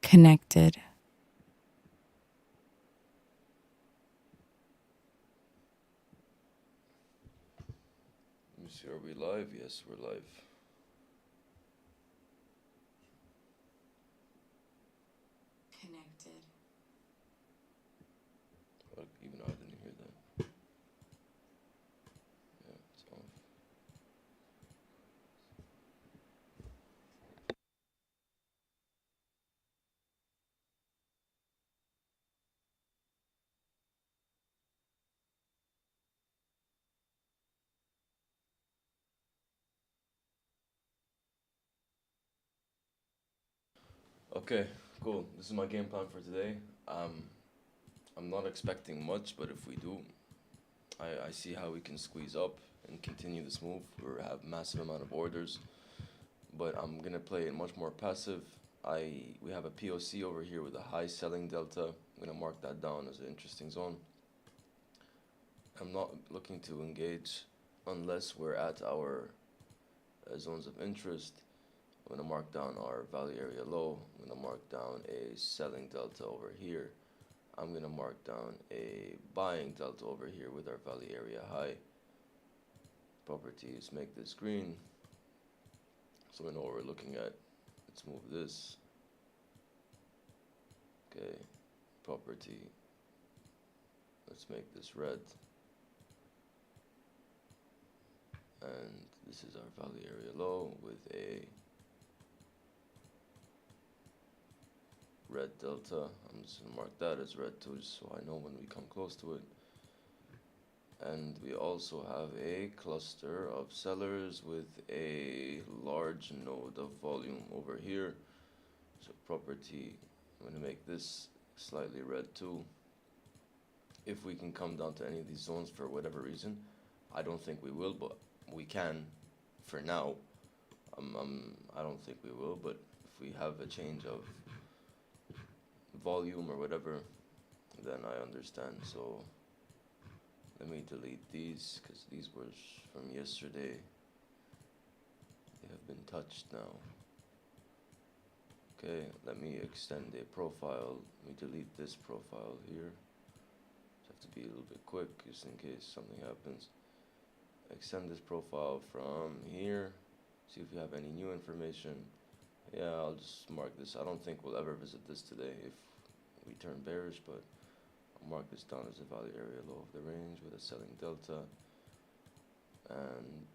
connected. Let me see, are we live? Yes, we're live. Connected. Even I didn't hear that. Yeah, it's off. Okay, cool. This is my game plan for today. Um, I'm not expecting much, but if we do, I see how we can squeeze up and continue this move. We have massive amount of orders, but I'm gonna play it much more passive. We have a POC over here with a high selling delta. I'm gonna mark that down as an interesting zone. I'm not looking to engage unless we're at our zones of interest. I'm gonna mark down our value area low. I'm gonna mark down a selling delta over here. I'm gonna mark down a buying delta over here with our value area high. Properties make this green, so we know what we're looking at. Let's move this. Okay, property. Let's make this red. And this is our value area low with a red delta. I'm just gonna mark that as red too, so I know when we come close to it. And we also have a cluster of sellers with a large node of volume over here. So property, I'm gonna make this slightly red too. If we can come down to any of these zones for whatever reason, I don't think we will, but we can for now. I don't think we will, but if we have a change of volume or whatever, then I understand. So let me delete these because these were from yesterday. They have been touched now. Okay, let me extend a profile. Let me delete this profile here. Just have to be a little bit quick just in case something happens. Extend this profile from here. See if you have any new information. Yeah, I'll just mark this. I don't think we'll ever visit this today if we turn bearish, but I'll mark this down as a value area low of the range with a selling delta. And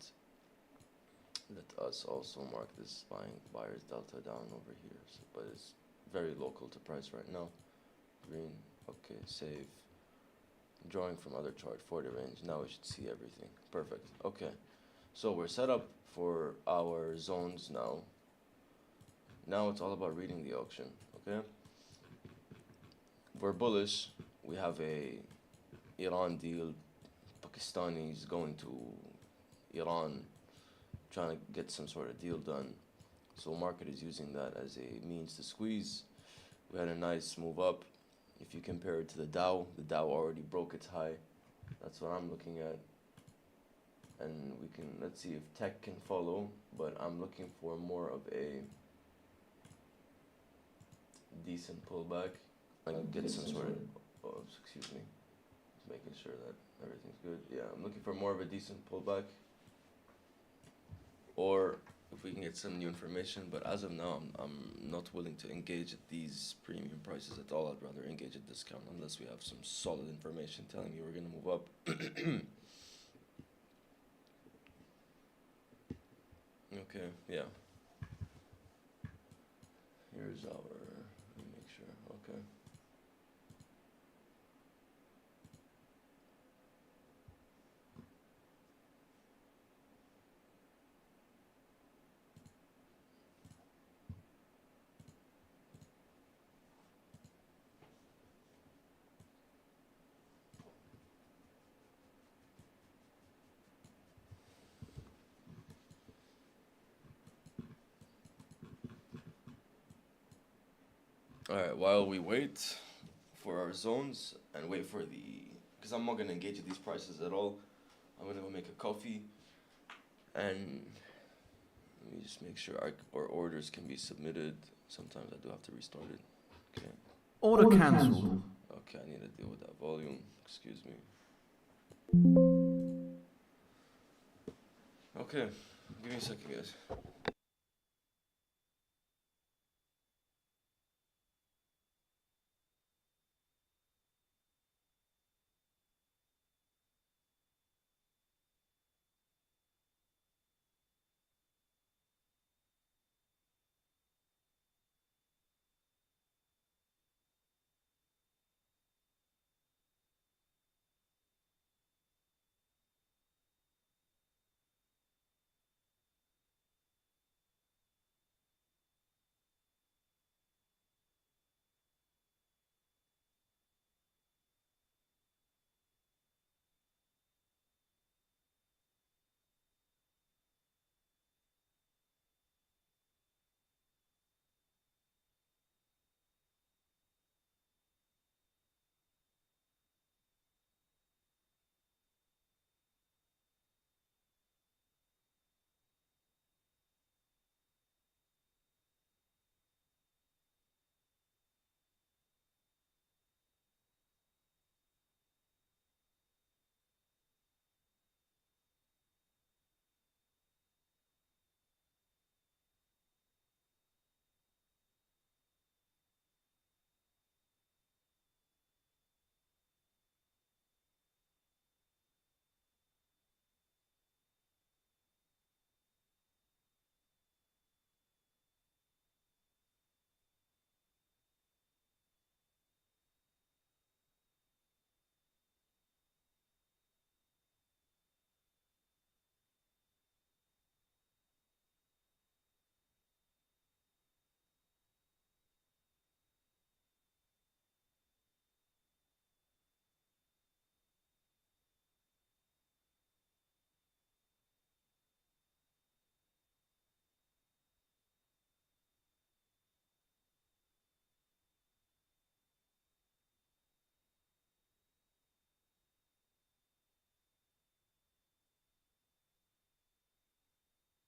let us also mark this buyer's delta down over here. So, but it's very local to price right now. Green. Okay, save. Drawing from other chart for the range. Now we should see everything. Perfect. Okay. So we're set up for our zones now. Now it's all about reading the auction. Okay. We're bullish. We have a Iran deal. Pakistanis going to Iran, trying to get some sort of deal done. So market is using that as a means to squeeze. We had a nice move up. If you compare it to the Dow already broke its high. That's what I'm looking at. And we can, let's see if tech can follow, but I'm looking for more of a decent pullback. Like get some sort of, oh, excuse me. Just making sure that everything's good. Yeah, I'm looking for more of a decent pullback. Or if we can get some new information, but as of now, I'm not willing to engage at these premium prices at all. I'd rather engage at discount unless we have some solid information telling me we're gonna move up. Okay, yeah. Here's our, let me make sure, okay. Alright, while we wait for our zones and wait for the, because I'm not going to engage at these prices at all. I'm going to go make a coffee and let me just make sure our orders can be submitted. Sometimes I do have to restart it. Okay. Order cancelled. Okay, I need to deal with that volume. Excuse me. Okay, give me a second, guys.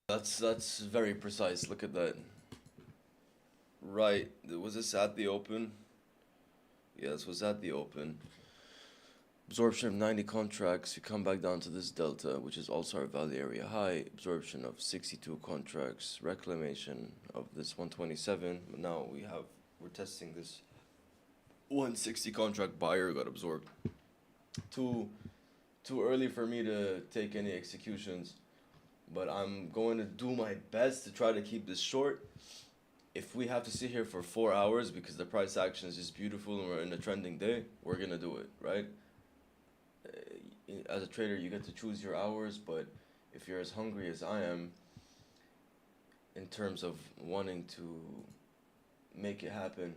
That's very precise. Look at that. Right. Was this at the open? Yeah, this was at the open. Absorption of 90 contracts. You come back down to this delta, which is also our value area high. Absorption of 62 contracts. Reclamation of this 127. But now we're testing this 160 contract buyer got absorbed. Too too early for me to take any executions, but I'm going to do my best to try to keep this short. If we have to sit here for 4 hours because the price action is just beautiful and we're in a trending day, we're gonna do it, right? As a trader, you get to choose your hours, but if you're as hungry as I am in terms of wanting to make it happen,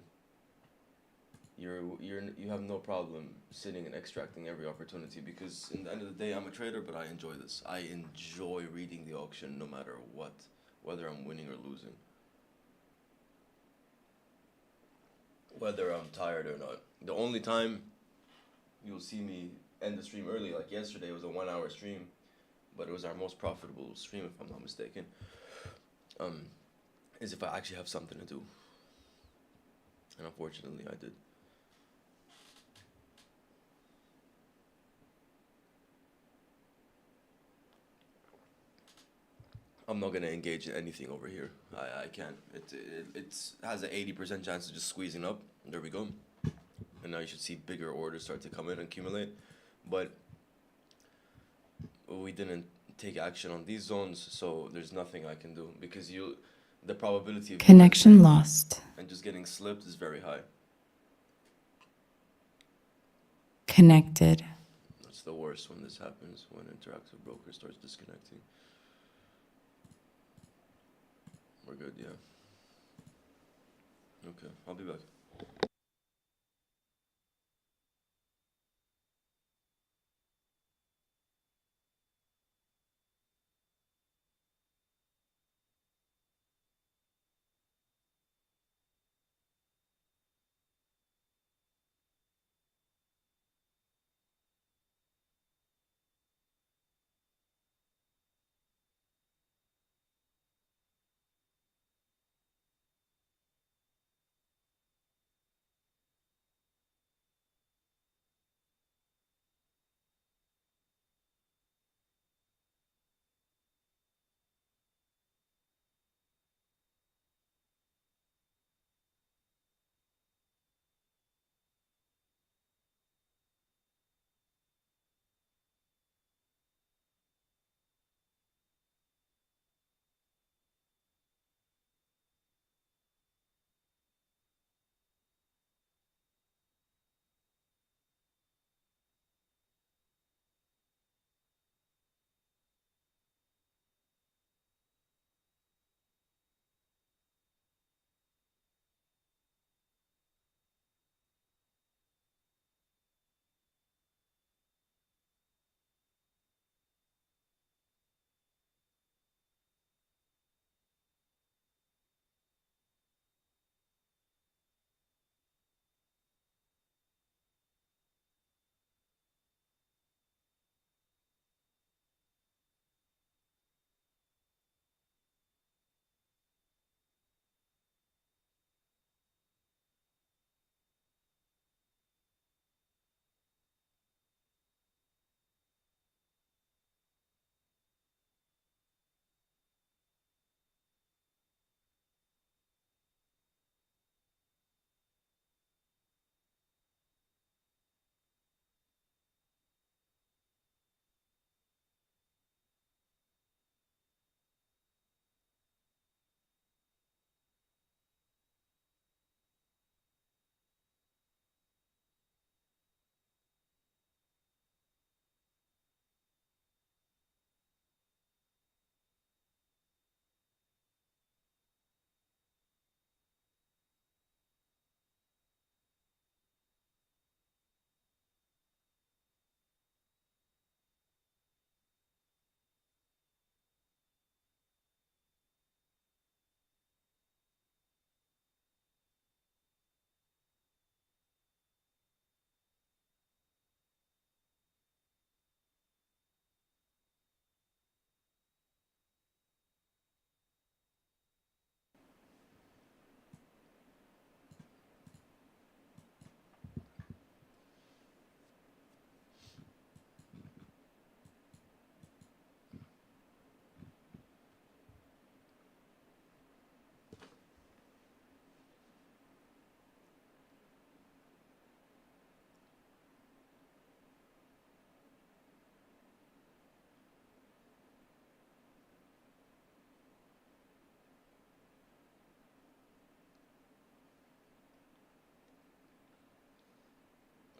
you have no problem sitting and extracting every opportunity, because in the end of the day, I'm a trader, but I enjoy this. I enjoy reading the auction no matter what, whether I'm winning or losing, whether I'm tired or not. The only time you'll see me end the stream early, like yesterday, was a 1 hour stream, but it was our most profitable stream if I'm not mistaken. Um, is if I actually have something to do, and unfortunately, I did. I'm not gonna engage in anything over here. I can't. It has an 80% chance of just squeezing up. There we go. And now you should see bigger orders start to come in and accumulate. But we didn't take action on these zones, so there's nothing I can do, because the probability of Connection lost. and just getting slipped is very high. Connected. It's the worst when this happens, when Interactive Broker starts disconnecting. We're good, yeah. Okay, I'll be back.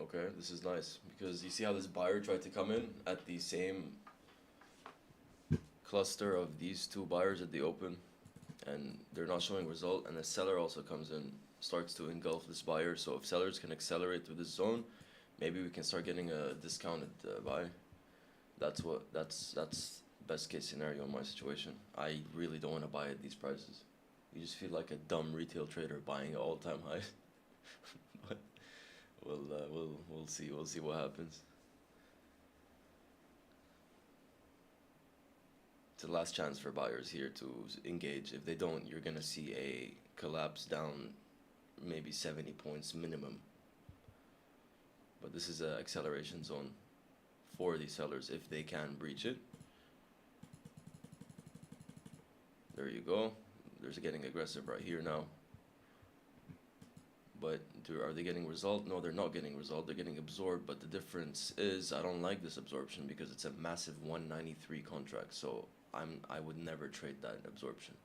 Okay, this is nice because you see how this buyer tried to come in at the same cluster of these two buyers at the open, and they're not showing result, and the seller also comes in, starts to engulf this buyer. So if sellers can accelerate through this zone, maybe we can start getting a discounted buy. That's best case scenario in my situation. I really don't want to buy at these prices. You just feel like a dumb retail trader buying at all-time highs. But we'll see. We'll see what happens. It's the last chance for buyers here to engage. If they don't, you're gonna see a collapse down maybe 70 points minimum. But this is an acceleration zone for these sellers if they can breach it. There you go. They're getting aggressive right here now. But are they getting result? No, they're not getting result. They're getting absorbed. But the difference is I don't like this absorption because it's a massive 193 contract. So I would never trade that absorption.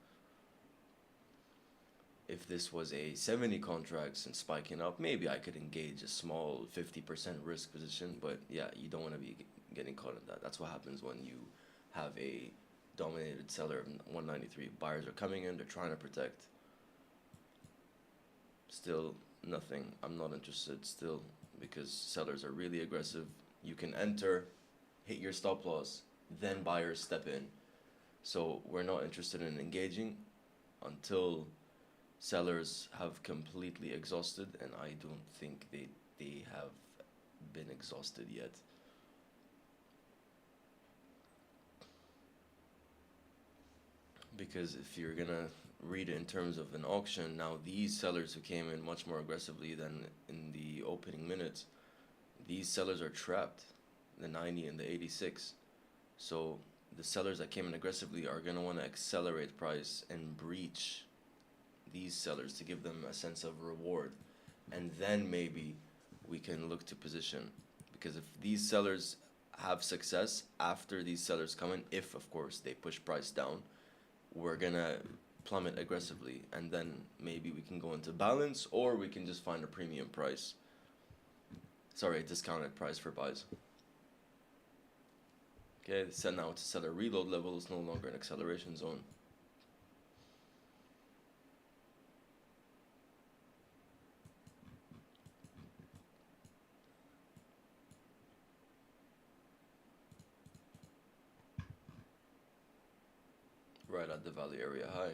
If this was a 70 contracts and spiking up, maybe I could engage a small 50% risk position. But yeah, you don't want to be getting caught in that. That's what happens when you have a dominated seller of 193. Buyers are coming in. They're trying to protect. Still nothing. I'm not interested still because sellers are really aggressive. You can enter, hit your stop loss, then buyers step in. So we're not interested in engaging until sellers have completely exhausted, and I don't think they have been exhausted yet. Because if you're gonna read it in terms of an auction, now these sellers who came in much more aggressively than in the opening minutes, these sellers are trapped, the 90 and the 86. So the sellers that came in aggressively are going to want to accelerate price and breach these sellers to give them a sense of reward. And then maybe we can look to position. Because if these sellers have success after these sellers come in, if of course they push price down, we're going to plummet aggressively. And then maybe we can go into balance, or we can just find a premium price. Sorry, a discounted price for buys. Okay, so now it's a seller reload level, it's no longer an acceleration zone. Right at the value area high.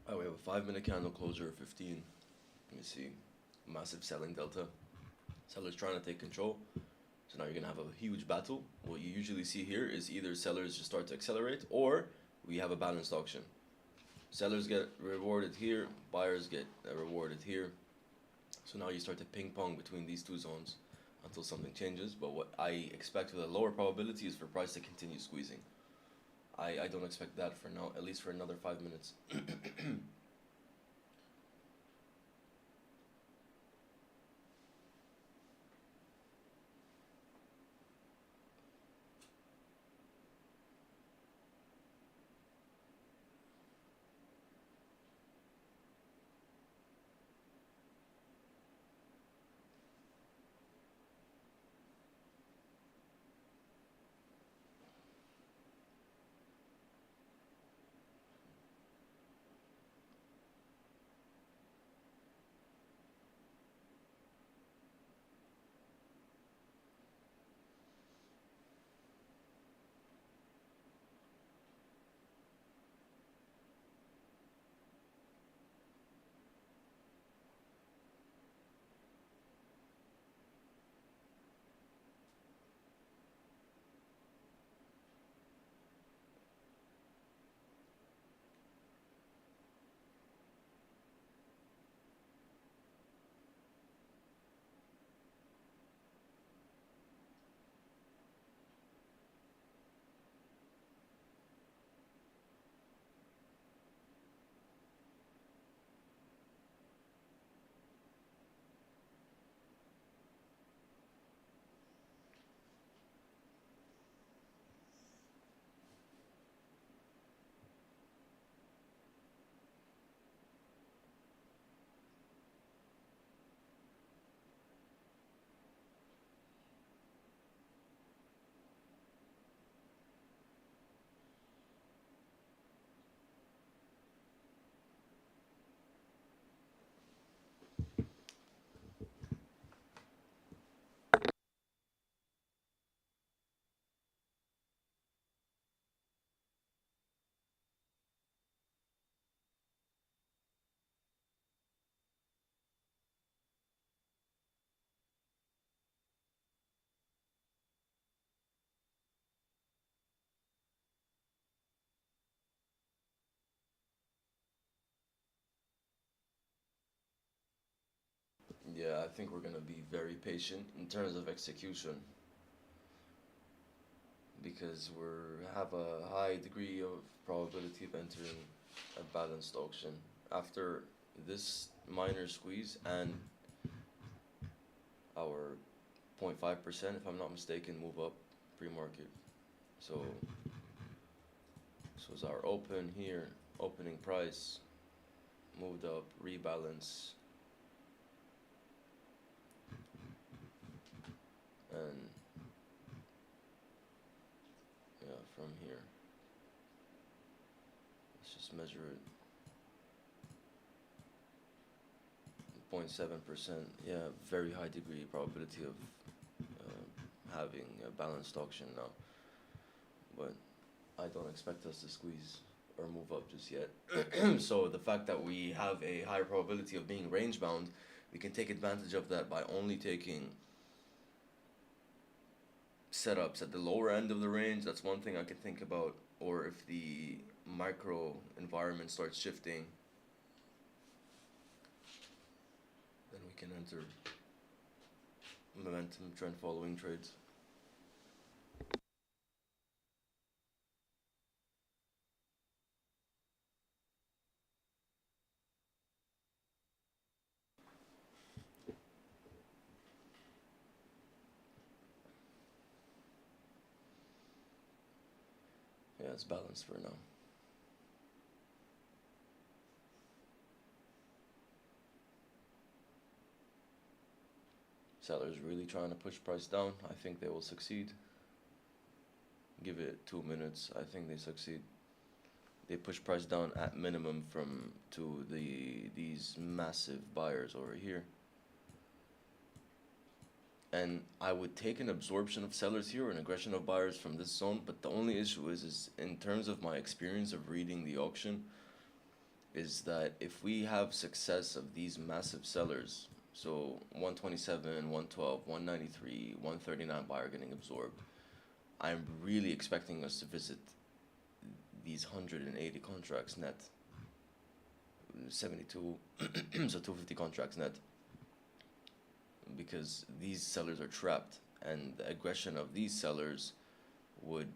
Oh, we have a 5-minute candle closure of 15. Let me see. Massive selling delta. Sellers trying to take control. So now you're going to have a huge battle. What you usually see here is either sellers just start to accelerate, or we have a balanced auction. Sellers get rewarded here, buyers get rewarded here. So now you start to ping pong between these two zones until something changes. But what I expect with a lower probability is for price to continue squeezing. I don't expect that for now, at least for another 5 minutes. Yeah, I think we're gonna be very patient in terms of execution because we have a high degree of probability of entering a balanced auction after this minor squeeze and our 0.5%, if I'm not mistaken, move up pre-market. So this was our open here, opening price, moved up, rebalance, and yeah, from here, let's just measure it. 0.7%, yeah, very high degree probability of having a balanced auction now, but I don't expect us to squeeze or move up just yet. So the fact that we have a higher probability of being range bound, we can take advantage of that by only taking setups at the lower end of the range. That's one thing I can think about. Or if the micro environment starts shifting, then we can enter momentum trend following trades. Yeah, it's balanced for now. Sellers really trying to push price down. I think they will succeed. Give it 2 minutes. I think they succeed. They push price down at minimum from to these massive buyers over here. And I would take an absorption of sellers here or an aggression of buyers from this zone, but the only issue is in terms of my experience of reading the auction, is that if we have success of these massive sellers, so 127, 112, 193, 139 buyer getting absorbed, I'm really expecting us to visit these 180 contracts net, 72, so 250 contracts net, because these sellers are trapped, and the aggression of these sellers would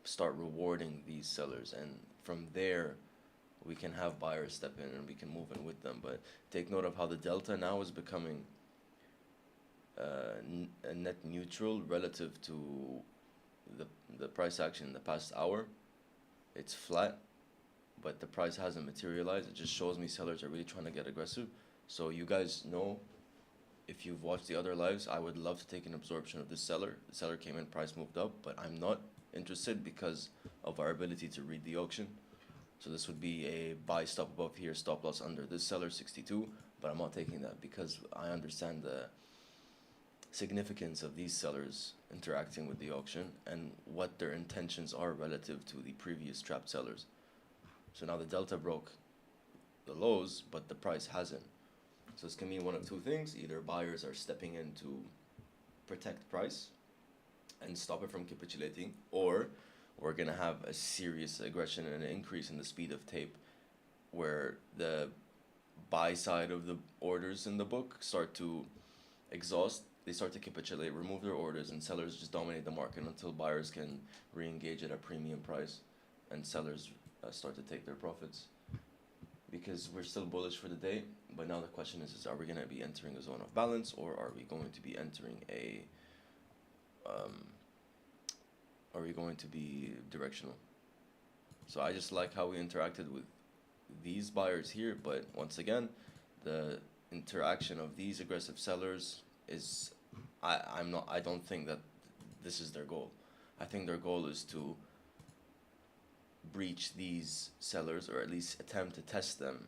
start rewarding these sellers, and from there we can have buyers step in and we can move in with them. But take note of how the delta now is becoming a net neutral relative to the price action in the past hour. It's flat, but the price hasn't materialized. It just shows me sellers are really trying to get aggressive. So you guys know, if you've watched the other lives, I would love to take an absorption of this seller. The seller came in, price moved up, but I'm not interested because of our ability to read the auction. So this would be a buy stop above here, stop loss under this seller, 62, but I'm not taking that because I understand the significance of these sellers interacting with the auction and what their intentions are relative to the previous trapped sellers. So now the delta broke the lows, but the price hasn't. So this can mean one of two things. Either buyers are stepping in to protect price and stop it from capitulating, or we're going to have a serious aggression and an increase in the speed of tape where the buy side of the orders in the book start to exhaust. They start to capitulate, remove their orders, and sellers just dominate the market until buyers can re-engage at a premium price and sellers start to take their profits. Because we're still bullish for the day, but now the question is are we going to be entering a zone of balance, or are we going to be entering a are we going to be directional? So I just like how we interacted with these buyers here, but once again, the interaction of these aggressive sellers is I don't think that this is their goal. I think their goal is to breach these sellers, or at least attempt to test them,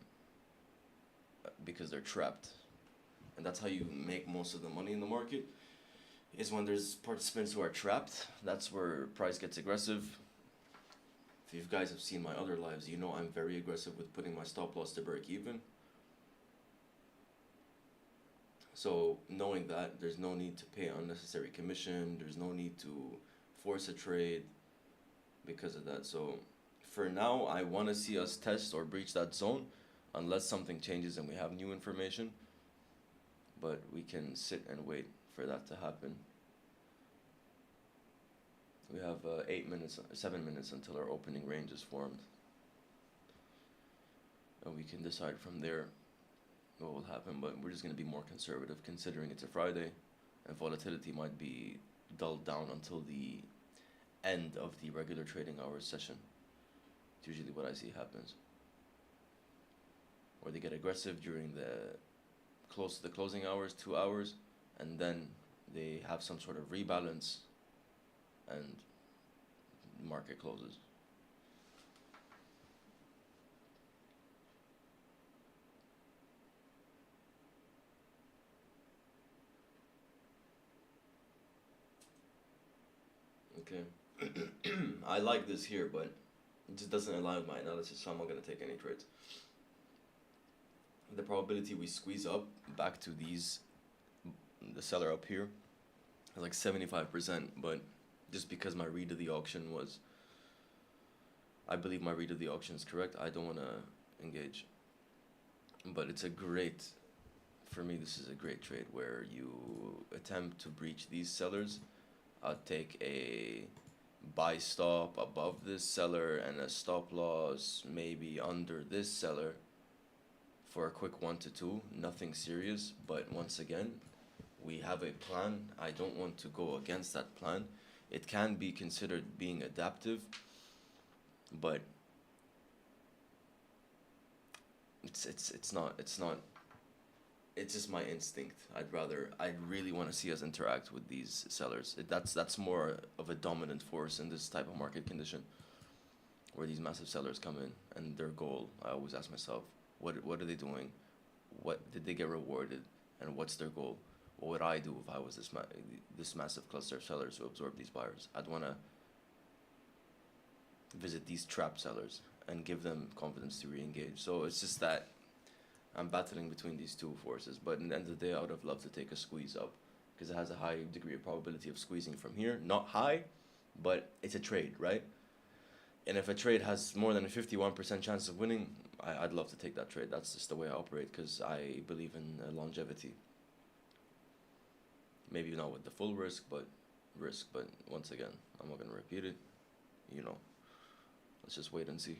because they're trapped. And that's how you make most of the money in the market, is when there's participants who are trapped. That's where price gets aggressive. If you guys have seen my other lives, you know I'm very aggressive with putting my stop loss to break even. So knowing that, there's no need to pay unnecessary commission, there's no need to force a trade because of that. So for now, I want to see us test or breach that zone unless something changes and we have new information. but we can sit and wait for that to happen. We have 7 minutes until our opening range is formed, and we can decide from there what will happen, but we're just going to be more conservative considering it's a Friday and volatility might be dulled down until the end of the regular trading hours session. It's usually what I see happens, or they get aggressive during the close to the closing hours, 2 hours, and then they have some sort of rebalance and the market closes. Okay. I like this here, but it just doesn't align with my analysis, so I'm not going to take any trades. The probability we squeeze up back to these, the seller up here, is like 75%, but just because my read of the auction was, I believe my read of the auction is correct, I don't want to engage. But it's a great, for me this is a great trade where you attempt to breach these sellers. I'll take a buy stop above this seller and a stop loss maybe under this seller for a quick 1 to 2, nothing serious, but once again, we have a plan. I don't want to go against that plan. It can be considered being adaptive, but it's not. It's just my instinct. I really want to see us interact with these sellers. That's more of a dominant force in this type of market condition, where these massive sellers come in and their goal. I always ask myself, what are they doing? What did they get rewarded? And what's their goal? What would I do if I was this massive cluster of sellers who absorb these buyers? I'd want to visit these trap sellers and give them confidence to re-engage. So it's just that I'm battling between these two forces, but in the end of the day, I would have loved to take a squeeze up because it has a high degree of probability of squeezing from here. Not high, but it's a trade, right? And if a trade has more than a 51% chance of winning, I'd love to take that trade. That's just the way I operate because I believe in longevity. Maybe not with the full risk, but once again, I'm not going to repeat it. You know, let's just wait and see.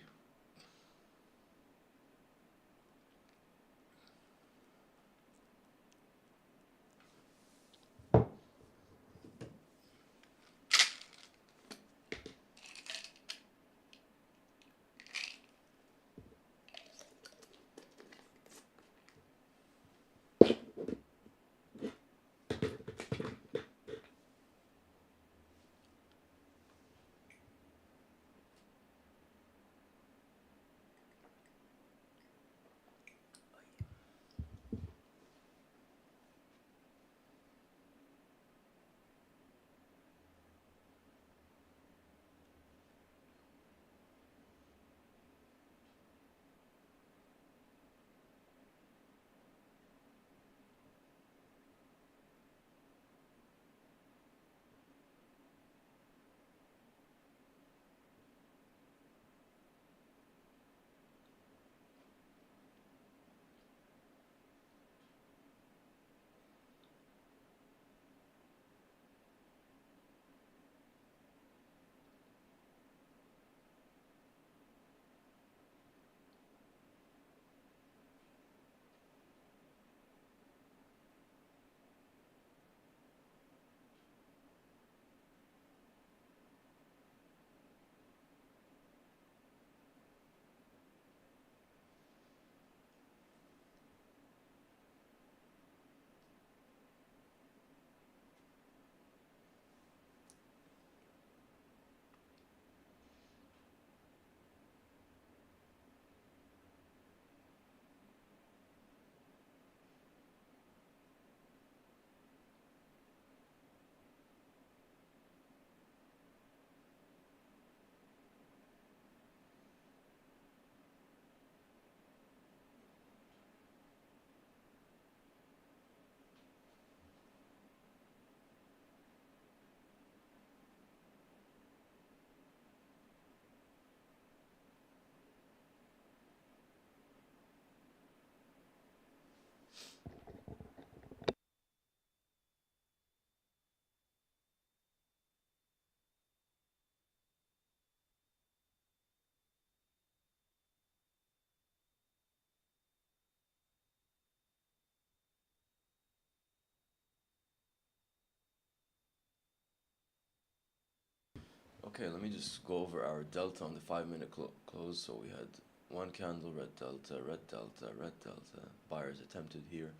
Okay, let me just go over our delta on the 5-minute close. So we had one candle, red delta, red delta, red delta. Buyers attempted here.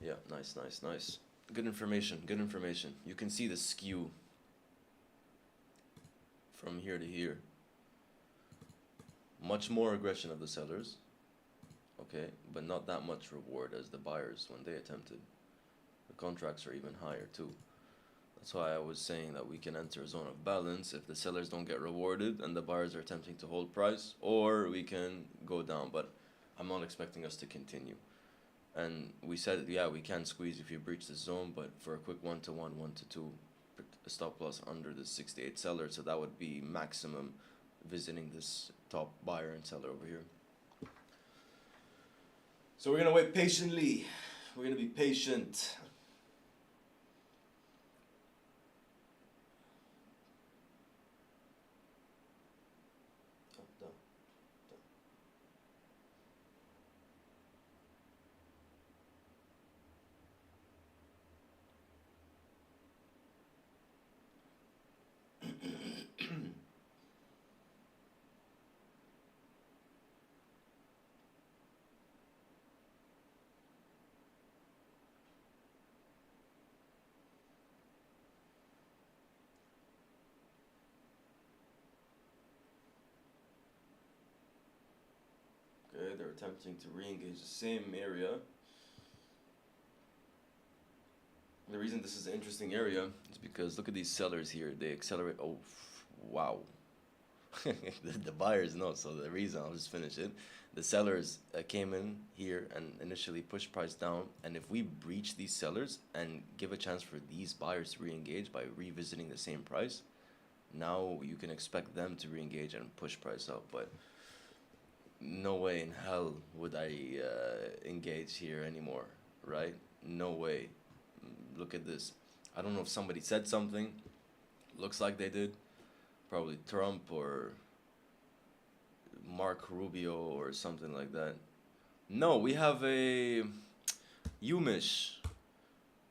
Yeah, nice, nice, nice. Good information, good information. You can see the skew from here to here. Much more aggression of the sellers, okay, but not that much reward as the buyers when they attempted. The contracts are even higher too. That's why I was saying that we can enter a zone of balance if the sellers don't get rewarded and the buyers are attempting to hold price, or we can go down, but I'm not expecting us to continue. And we said, yeah, we can squeeze if you breach the zone, but for a quick 1-1, 1-2, stop loss under the 68 seller, so that would be maximum visiting this top buyer and seller over here. So we're gonna wait patiently. We're gonna be patient. Up, down, down. Okay, they're attempting to re-engage the same area. The reason this is an interesting area is because look at these sellers here. They accelerate. Oh, wow. The buyers know, so the reason, I'll just finish it. The sellers came in here and initially pushed price down, and if we breach these sellers and give a chance for these buyers to re-engage by revisiting the same price, now you can expect them to re-engage and push price up. But no way in hell would I engage here anymore, right? No way. Look at this. I don't know if somebody said something. Looks like they did. Probably Trump or Mark Rubio or something like that. No, we have a UMISH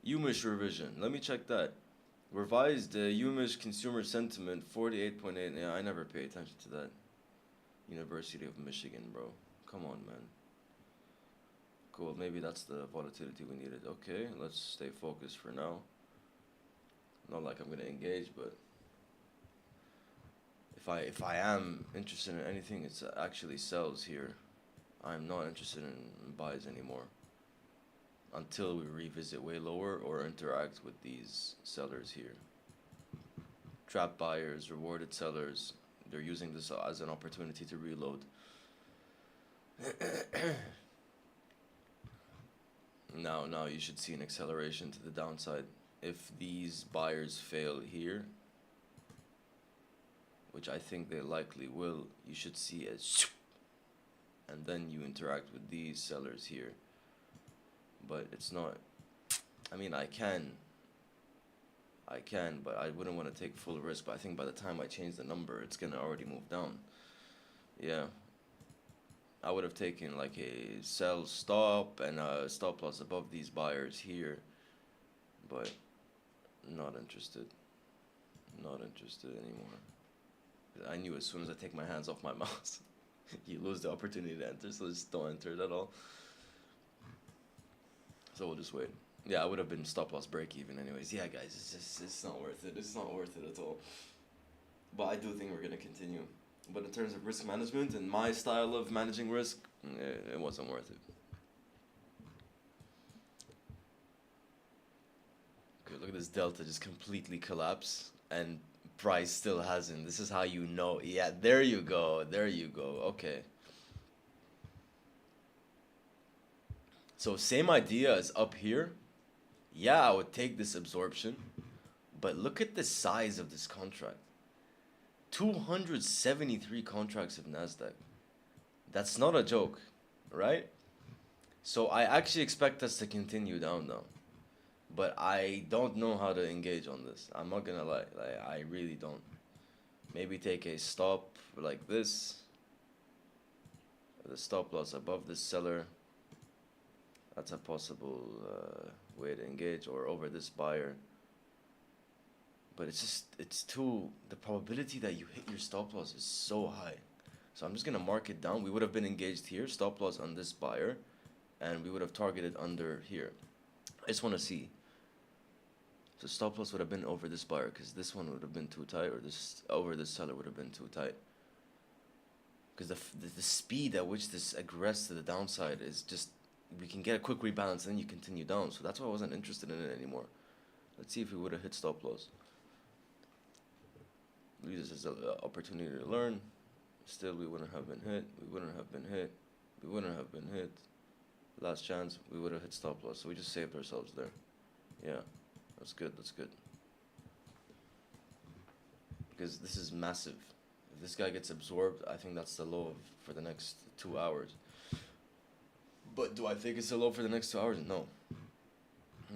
revision. Let me check that. Revised UMISH consumer sentiment 48.8. Yeah, I never pay attention to that. University of Michigan, bro. Come on, man. Cool, maybe that's the volatility we needed. Okay, let's stay focused for now. Not like I'm gonna engage, but if I am interested in anything, it's actually sells here. I'm not interested in buys anymore until we revisit way lower or interact with these sellers here. Trap buyers, rewarded sellers, they're using this as an opportunity to reload. Now you should see an acceleration to the downside. If these buyers fail here, which I think they likely will, you should see a and then you interact with these sellers here. But it's not, I mean, I can, but I wouldn't want to take full risk. But I think by the time I change the number, it's gonna already move down. Yeah, I would have taken like a sell stop and a stop loss above these buyers here, but not interested. Not interested anymore. I knew as soon as I take my hands off my mouse, you lose the opportunity to enter, so just don't enter it at all. So we'll just wait. Yeah, I would have been stop loss break even anyways. Yeah, guys, it's not worth it. It's not worth it at all. But I do think we're gonna continue. But in terms of risk management and my style of managing risk, it wasn't worth it. Okay, look at this delta just completely collapse and price still hasn't. This is how you know. Yeah, there you go. There you go. Okay. So same idea as up here. Yeah, I would take this absorption, but look at the size of this contract. 273 contracts of NASDAQ. That's not a joke, right? So I actually expect us to continue down now. But I don't know how to engage on this. I'm not gonna lie, like, I really don't. Maybe take a stop like this. The stop loss above this seller. That's a possible way to engage, or over this buyer. but it's too, the probability that you hit your stop loss is so high. So I'm just gonna mark it down. We would have been engaged here, stop loss on this buyer, and we would have targeted under here. I just want to see. So stop loss would have been over this buyer because this one would have been too tight, or this over this seller would have been too tight. Because the speed at which this aggressed to the downside is just, we can get a quick rebalance and then you continue down. So that's why I wasn't interested in it anymore. Let's see if we would have hit stop loss. Use this as an opportunity to learn. Still, we wouldn't have been hit. We wouldn't have been hit. We wouldn't have been hit. Last chance, we would have hit stop loss. So we just saved ourselves there. Yeah, that's good. That's good. Because this is massive. If this guy gets absorbed, I think that's the low for the next 2 hours. But do I think it's a low for the next 2 hours? No.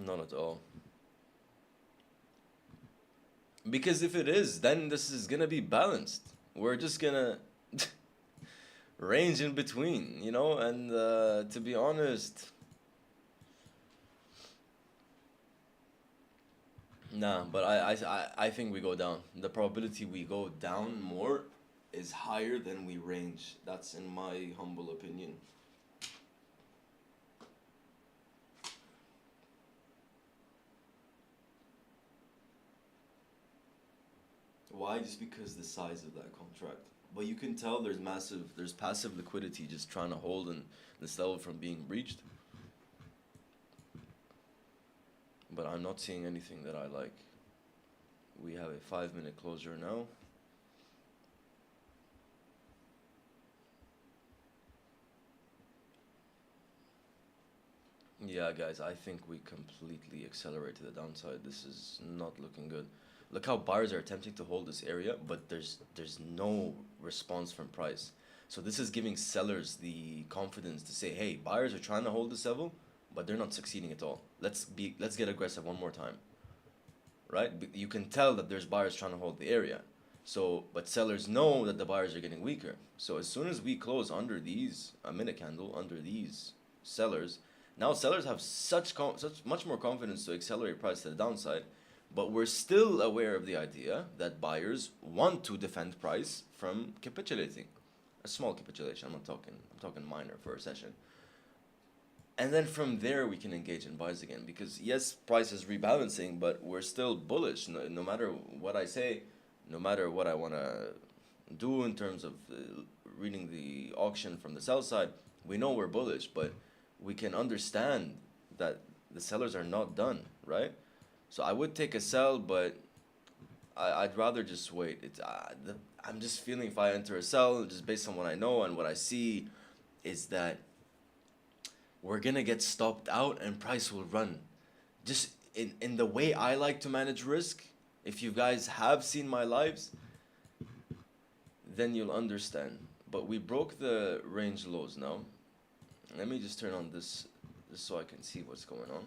Not at all. Because if it is, then this is gonna be balanced. We're just gonna range in between, you know, and to be honest, nah, but I think we go down. The probability we go down more is higher than we range. That's in my humble opinion. Why? Just because the size of that contract. But you can tell there's passive liquidity just trying to hold in this level from being breached. But I'm not seeing anything that I like. We have a 5-minute closure now. Yeah, guys, I think we completely accelerate to the downside. This is not looking good. Look how buyers are attempting to hold this area, but there's no response from price. So this is giving sellers the confidence to say, hey, buyers are trying to hold this level, but they're not succeeding at all. Let's get aggressive one more time. Right? You can tell that there's buyers trying to hold the area. So, but sellers know that the buyers are getting weaker. So as soon as we close under these, a minute candle under these sellers, now sellers have such much more confidence to accelerate price to the downside. But we're still aware of the idea that buyers want to defend price from capitulating. A small capitulation, I'm talking minor for a session. And then from there we can engage in buys again, because yes, price is rebalancing, but we're still bullish. No matter what I say, no matter what I want to do in terms of reading the auction from the sell side, we know we're bullish, but we can understand that the sellers are not done, right? So I would take a sell, but I'd rather just wait. I'm just feeling if I enter a sell, just based on what I know and what I see, is that we're gonna get stopped out and price will run. Just in the way I like to manage risk, if you guys have seen my lives, then you'll understand. But we broke the range lows now. Let me just turn on this so I can see what's going on.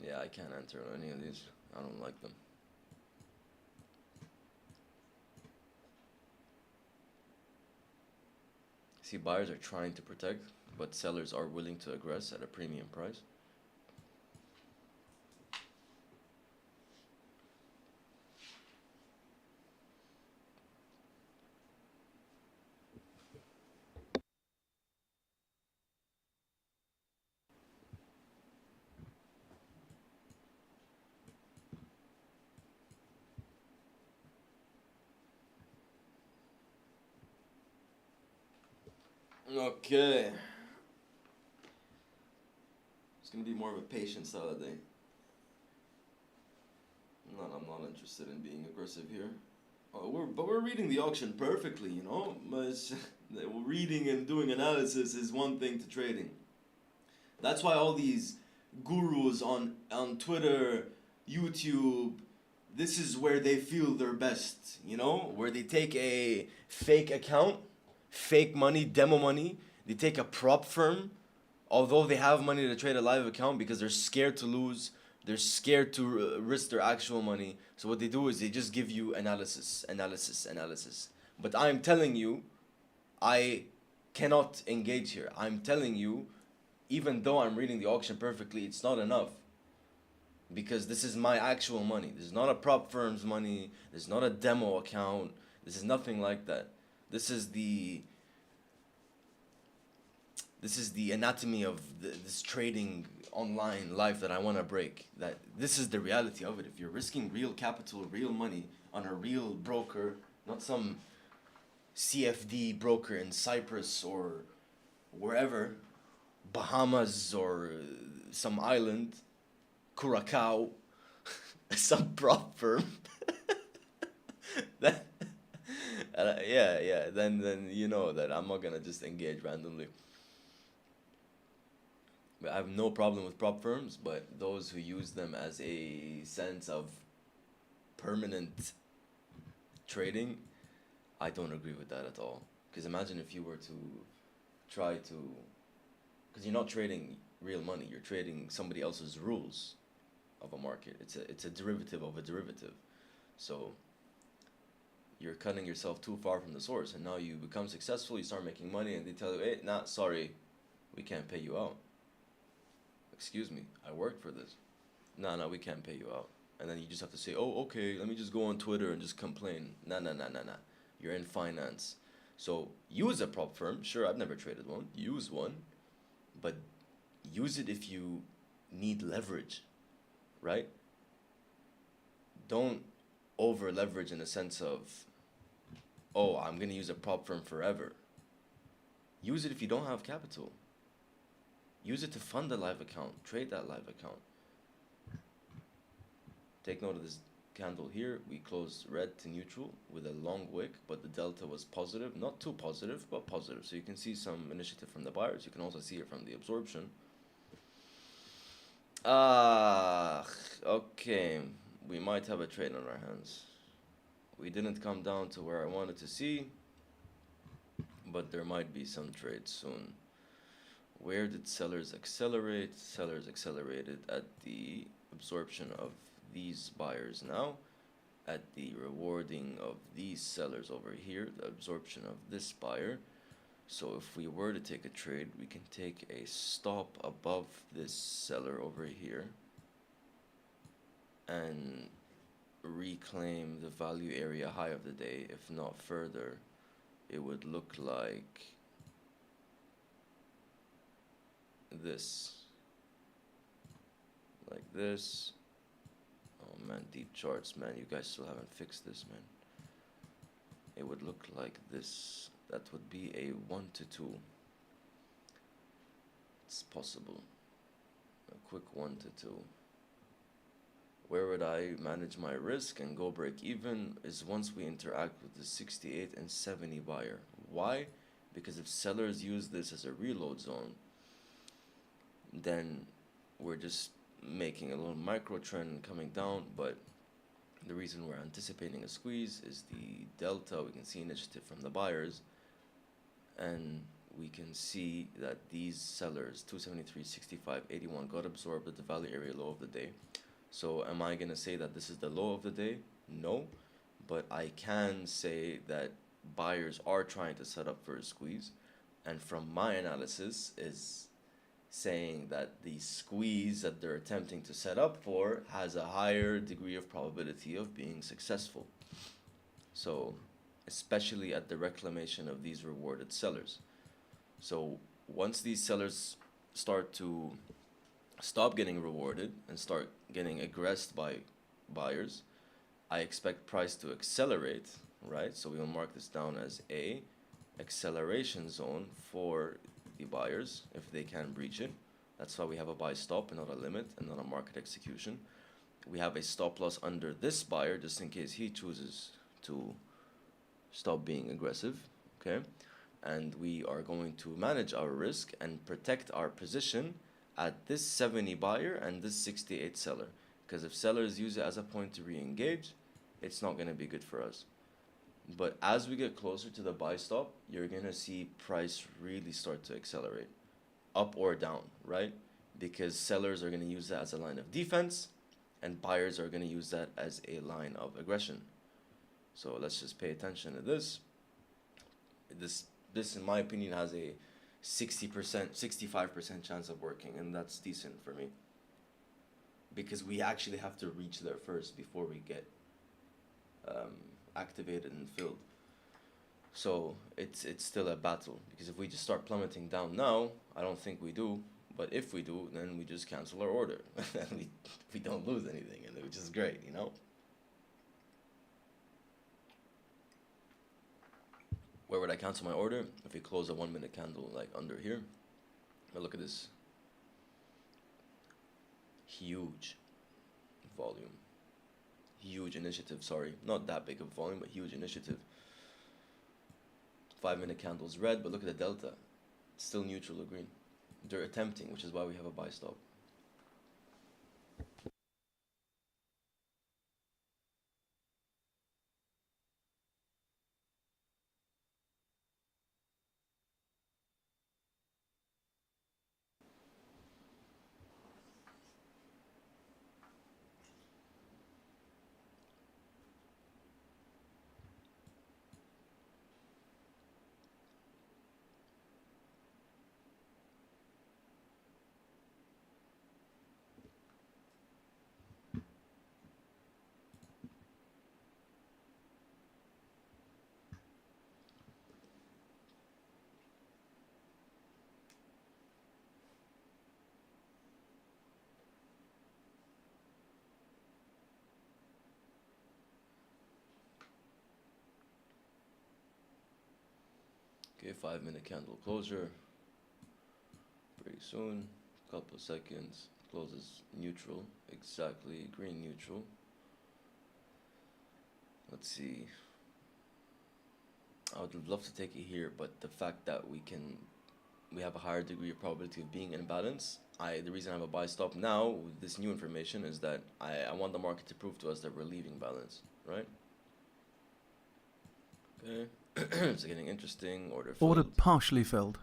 Yeah, I can't enter any of these. I don't like them. See, buyers are trying to protect, but sellers are willing to aggress at a premium price. Okay. It's gonna be more of a patient style day. I'm not interested in being aggressive here. But we're reading the auction perfectly, you know. But reading and doing analysis is one thing to trading. That's why all these gurus on Twitter, YouTube, this is where they feel their best, you know, where they take a fake account, fake money, demo money. They take a prop firm, although they have money to trade a live account because they're scared to lose. They're scared to risk their actual money. So what they do is they just give you analysis. But I'm telling you, I cannot engage here. I'm telling you, even though I'm reading the auction perfectly, it's not enough. Because this is my actual money. This is not a prop firm's money. This is not a demo account. This is nothing like that. This is the anatomy of this trading online life that I want to break. That this is the reality of it. If you're risking real capital, real money on a real broker, not some CFD broker in Cyprus or wherever, Bahamas or some island, Curacao, some prop firm. That, then you know that I'm not gonna just engage randomly. But I have no problem with prop firms, but those who use them as a sense of permanent trading, I don't agree with that at all. Because imagine if you were to try to, because you're not trading real money, you're trading somebody else's rules of a market. It's a derivative of a derivative. So you're cutting yourself too far from the source, and now you become successful, you start making money, and they tell you, hey, nah, sorry, we can't pay you out. Excuse me, I worked for this. No, we can't pay you out. And then you just have to say, oh, okay, let me just go on Twitter and just complain. Nah. You're in finance. So use a prop firm. Sure, I've never traded one. Use one. But use it if you need leverage, right? Don't over leverage in the sense of, oh, I'm going to use a prop firm forever. Use it if you don't have capital. Use it to fund a live account. Trade that live account. Take note of this candle here. We closed red to neutral with a long wick, but the delta was positive. Not too positive, but positive. So you can see some initiative from the buyers. You can also see it from the absorption. Okay. We might have a trade on our hands. We didn't come down to where I wanted to see, but there might be some trades soon. Where did sellers accelerate? Sellers accelerated at the absorption of these buyers now, at the rewarding of these sellers over here, the absorption of this buyer. So if we were to take a trade, we can take a stop above this seller over here and reclaim the value area high of the day. If not further, it would look like this, like this. Oh man, DeepCharts, man, you guys still haven't fixed this, man. It would look like this. That would be a 1 to 2. It's possible. A quick 1 to 2. Where would I manage my risk and go break even is once we interact with the 68 and 70 buyer. Why? Because if sellers use this as a reload zone, then we're just making a little micro trend coming down. But the reason we're anticipating a squeeze is the delta. We can see initiative from the buyers, and we can see that these sellers 273, 65, 81 got absorbed at the value area low of the day. So am I going to say that this is the low of the day? No, but I can say that buyers are trying to set up for a squeeze, and from my analysis is saying that the squeeze that they're attempting to set up for has a higher degree of probability of being successful. So especially at the reclamation of these rewarded sellers. So once these sellers start to stop getting rewarded and start getting aggressed by buyers, I expect price to accelerate, right? So we will mark this down as a acceleration zone for the buyers if they can breach it. That's why we have a buy stop and not a limit and not a market execution. We have a stop loss under this buyer just in case he chooses to stop being aggressive, okay? And we are going to manage our risk and protect our position at this 70 buyer and this 68 seller, because if sellers use it as a point to re-engage, it's not going to be good for us. But as we get closer to the buy stop, you're going to see price really start to accelerate, up or down, right? Because sellers are going to use that as a line of defense and buyers are going to use that as a line of aggression. So let's just pay attention to this. This in my opinion has a 60%, 65% chance of working, and that's decent for me. Because we actually have to reach there first before we get activated and filled. So it's still a battle, because if we just start plummeting down now, I don't think we do. But if we do, then we just cancel our order. And we don't lose anything, and which is great, you know? Where would I cancel my order? If we close a 1 minute candle like under here. Now look at this. Huge volume. Huge initiative, sorry. Not that big of volume, but huge initiative. 5 minute candles red, but look at the delta. It's still neutral or green. They're attempting, which is why we have a buy stop. Okay, 5 minute candle closure. Pretty soon, couple of seconds, closes neutral, exactly, green neutral. Let's see. I would love to take it here, but the fact that we have a higher degree of probability of being in balance. The reason I have a buy stop now with this new information is that I want the market to prove to us that we're leaving balance, right? Okay. It's getting interesting. Order filled. Order partially filled.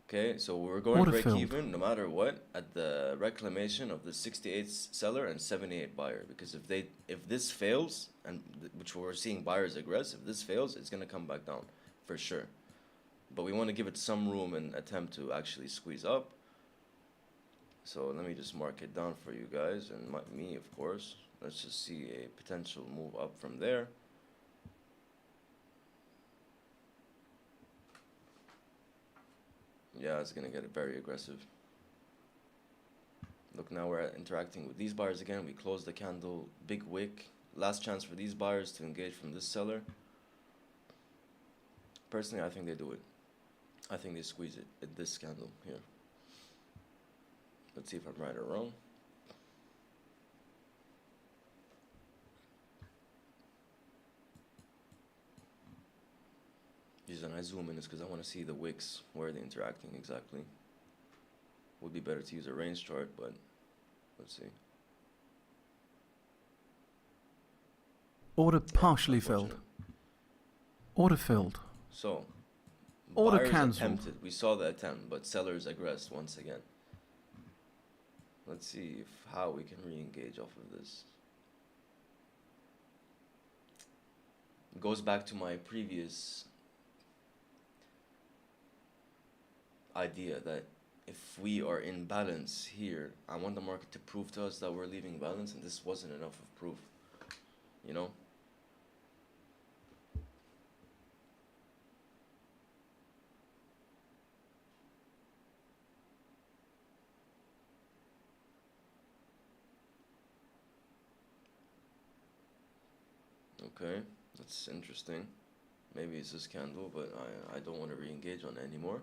Okay, so we're going Order break filled. even no matter what at the reclamation of the 68 seller and 78 buyer, because if this fails, and which we're seeing buyers aggressive, if this fails, it's gonna come back down for sure. But we want to give it some room and attempt to actually squeeze up. So let me just mark it down for you guys and me, of course. Let's just see a potential move up from there. Yeah, it's gonna get very aggressive. Look, now we're interacting with these buyers again. We close the candle, big wick. Last chance for these buyers to engage from this seller. Personally, I think they do it. I think they squeeze it at this candle here. Let's see if I'm right or wrong. The reason I zoom in is because I want to see the wicks, where they're interacting exactly. Would be better to use a range chart, but let's see. Order partially filled. Order filled. So, Order buyers cancelled. attempted. We saw the attempt, but sellers aggressed once again. Let's see how we can re-engage off of this. It goes back to my previous idea that if we are in balance here, I want the market to prove to us that we're leaving balance, and this wasn't enough of proof, you know? Okay, that's interesting. Maybe it's this candle, but I don't want to re-engage on it anymore.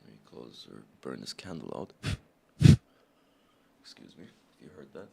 Let me close or burn this candle out. Excuse me, if you heard that.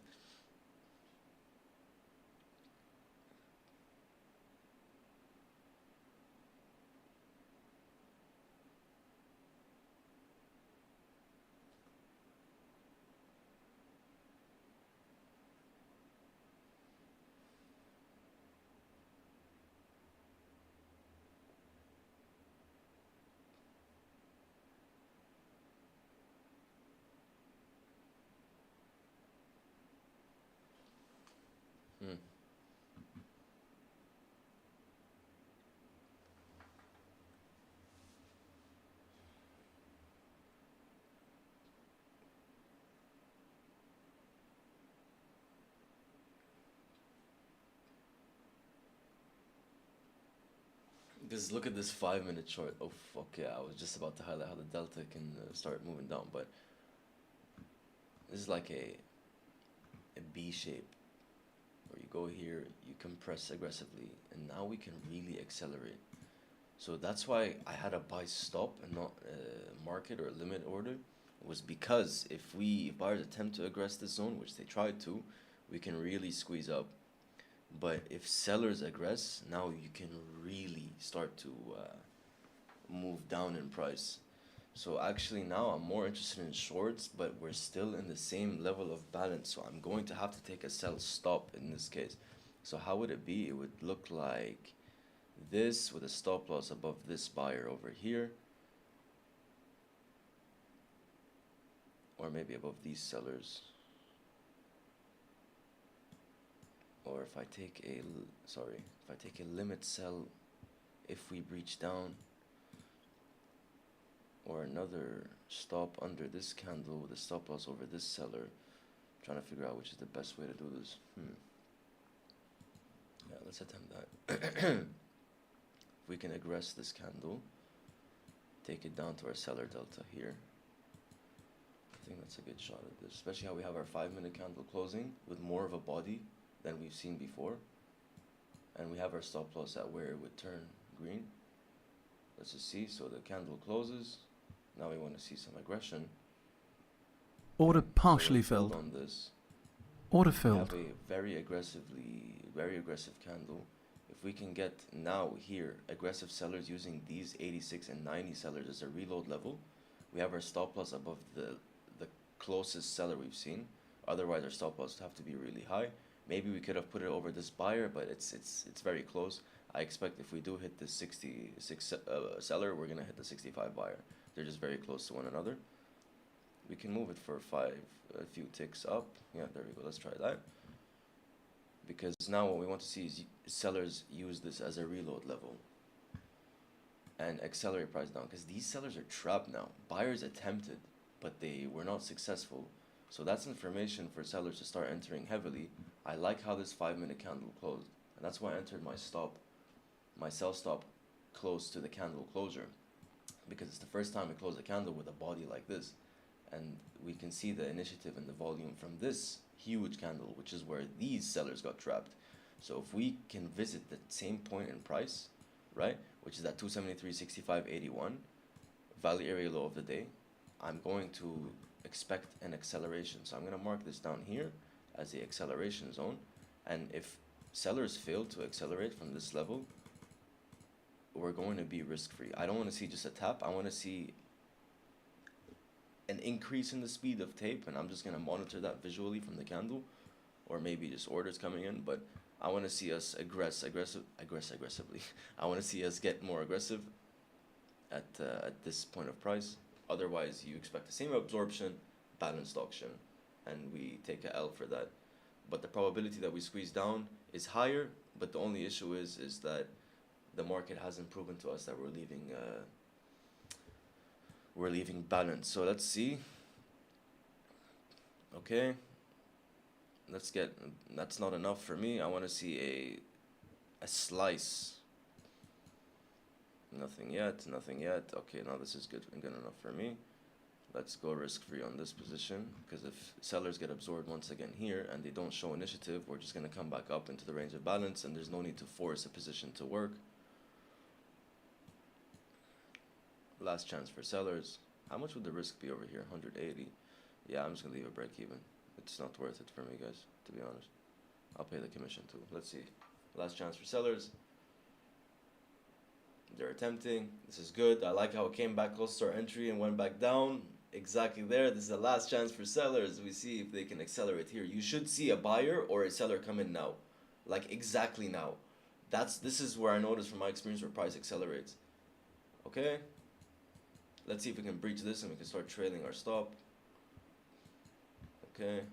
Because look at this 5 minute short. Oh, okay, I was just about to highlight how the delta can start moving down, but this is like a B shape where you go here, you compress aggressively, and now we can really accelerate. So that's why I had a buy stop and not market or limit order, was because if buyers attempt to aggress this zone, which they tried to, we can really squeeze up. But if sellers aggress, now you can really start to move down in price. So actually now I'm more interested in shorts, but we're still in the same level of balance. So I'm going to have to take a sell stop in this case. So how would it be? It would look like this with a stop loss above this buyer over here. Or maybe above these sellers. Or if I take a limit sell, if we breach down, or another stop under this candle with a stop loss over this seller. Trying to figure out which is the best way to do this. Yeah, let's attempt that. If we can aggress this candle, take it down to our seller delta here. I think that's a good shot at this, especially how we have our 5 minute candle closing with more of a body than we've seen before, and we have our stop loss at where it would turn green. Let's just see. So the candle closes. Now we want to see some aggression. Order So partially let's build filled. on this. Order We filled. have a very aggressive candle. If we can get now here aggressive sellers using these 86 and 90 sellers as a reload level, we have our stop loss above the closest seller we've seen. Otherwise our stop loss would have to be really high. Maybe we could have put it over this buyer, but it's very close. I expect if we do hit the 66 seller, we're gonna hit the 65 buyer. They're just very close to one another. We can move it for a few ticks up. Yeah, there we go. Let's try that. Because now what we want to see is sellers use this as a reload level and accelerate price down, because these sellers are trapped now. Buyers attempted, but they were not successful. So that's information for sellers to start entering heavily. I like how this 5 minute candle closed, and that's why I entered my sell stop close to the candle closure, because it's the first time we close a candle with a body like this, and we can see the initiative and the volume from this huge candle, which is where these sellers got trapped. So if we can visit the same point in price, right, which is at 273.65.81, value area low of the day, I'm going to expect an acceleration. So I'm going to mark this down here as the acceleration zone, and if sellers fail to accelerate from this level, we're going to be risk-free. I don't want to see just a tap. I want to see an increase in the speed of tape, and I'm just going to monitor that visually from the candle, or maybe just orders coming in. But I want to see us aggressively. I want to see us get more aggressive at this point of price. Otherwise, you expect the same absorption, balanced auction, and we take a L for that. But the probability that we squeeze down is higher. But the only issue is that the market hasn't proven to us that we're leaving balance. So let's see. Okay, that's not enough for me. I want to see a slice. Nothing yet. Okay, now this is good enough for me. Let's go risk-free on this position, because if sellers get absorbed once again here and they don't show initiative, we're just going to come back up into the range of balance, and there's no need to force a position to work. Last chance for sellers. How much would the risk be over here? 180. Yeah, I'm just going to leave a break even. It's not worth it for me, guys, to be honest. I'll pay the commission too. Let's see. Last chance for sellers. They're attempting. This is good. I like how it came back close to our entry and went back down. Exactly there. This is the last chance for sellers. We see if they can accelerate here. You should see a buyer or a seller come in now. Like exactly now. This is where I noticed from my experience where price accelerates. Okay. Let's see if we can breach this and we can start trailing our stop. Okay.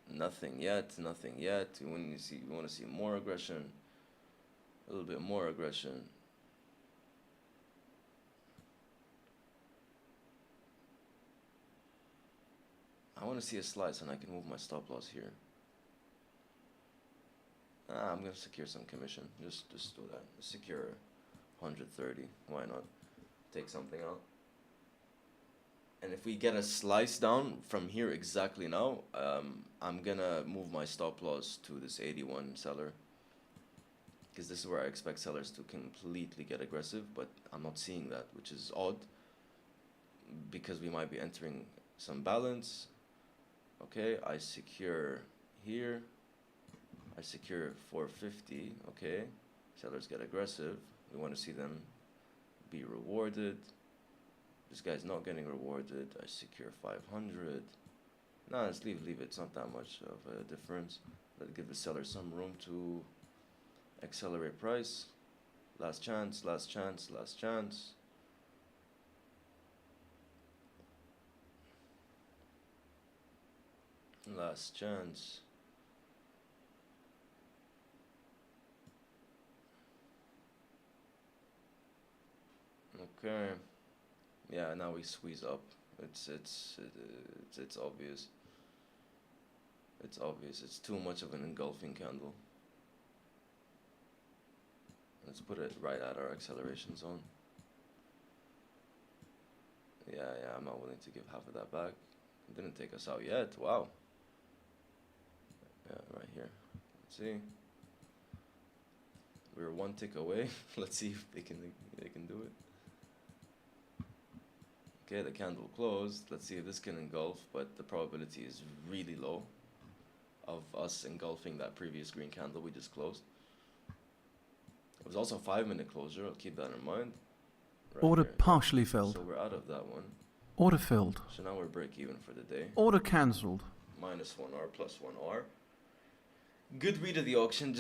Nothing yet. We want to see more aggression. A little bit more aggression. I want to see a slice and I can move my stop loss here. I'm gonna secure some commission. Just do that. Secure 130. Why not? Take something out. And if we get a slice down from here exactly now, I'm gonna move my stop loss to this 81 seller. Because this is where I expect sellers to completely get aggressive, but I'm not seeing that, which is odd. Because we might be entering some balance. Okay, I secure here. I secure 450. Okay, sellers get aggressive. We want to see them be rewarded. This guy's not getting rewarded. I secure 500. No, let's leave it. It's not that much of a difference. Let's give the seller some room to accelerate price. Last chance, last chance, last chance. Last chance. Okay. Yeah, now we squeeze up. It's obvious. It's obvious. It's too much of an engulfing candle. Let's put it right at our acceleration zone. Yeah, I'm not willing to give half of that back. It didn't take us out yet. Wow. Yeah, right here. Let's see. We're one tick away. Let's see if they can do it. Okay, the candle closed. Let's see if this can engulf, but the probability is really low of us engulfing that previous green candle we just closed. It was also a 5-minute closure. I'll keep that in mind. Right Order here. partially filled. So we're out of that one. Order filled. So now we're break even for the day. Order cancelled. -1R, +1R. Good read of the auction.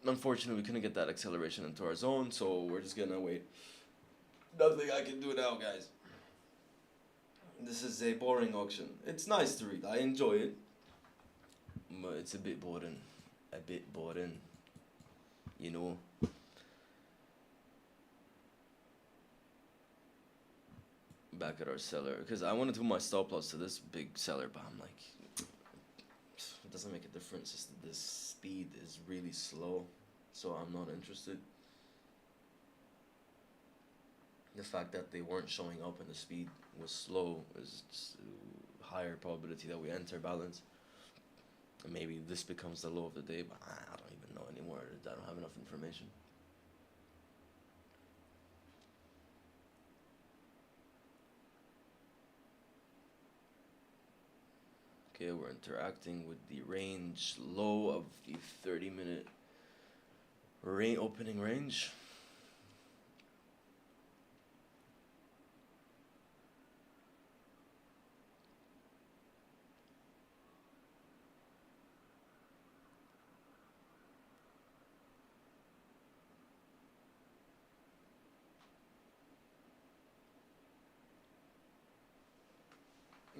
Unfortunately we couldn't get that acceleration into our zone, so we're just gonna wait. Nothing I can do now, guys. This is a boring auction. It's nice to read. I enjoy it, but it's a bit boring. A bit boring. You know. Back at our seller, because I want to do my stop loss to this big seller, but I'm like, it doesn't make a difference. It's the speed is really slow, so I'm not interested. The fact that they weren't showing up and the speed was slow is just higher probability that we enter balance. And maybe this becomes the low of the day, but I don't even know anymore. I don't have enough information. Okay, we're interacting with the range low of the 30-minute opening range.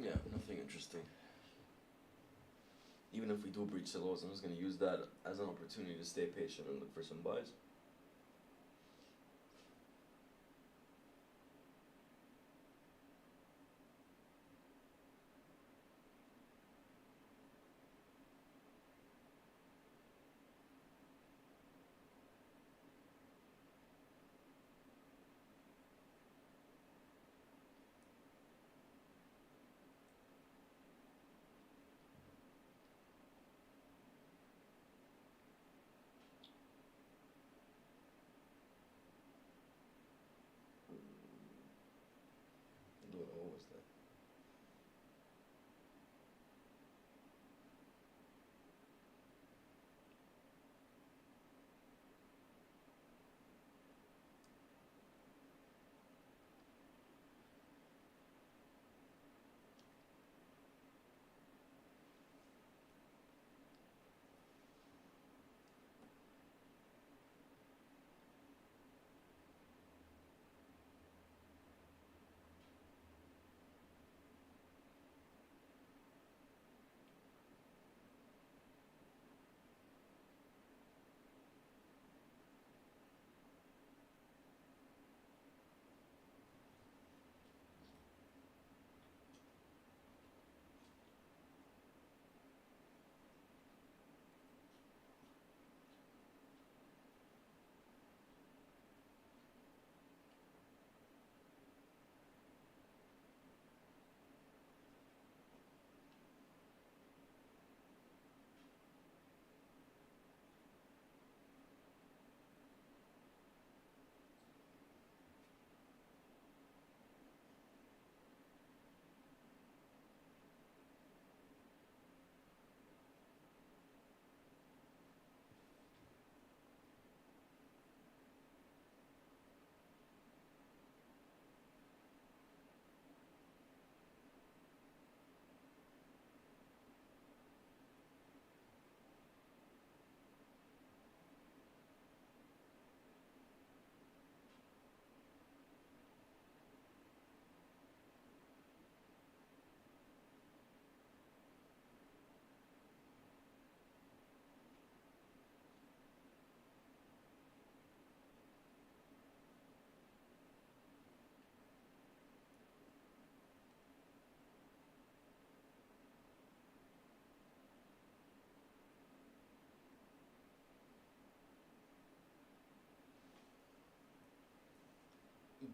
Yeah, nothing interesting. Even if we do breach the lows, I'm just going to use that as an opportunity to stay patient and look for some buys.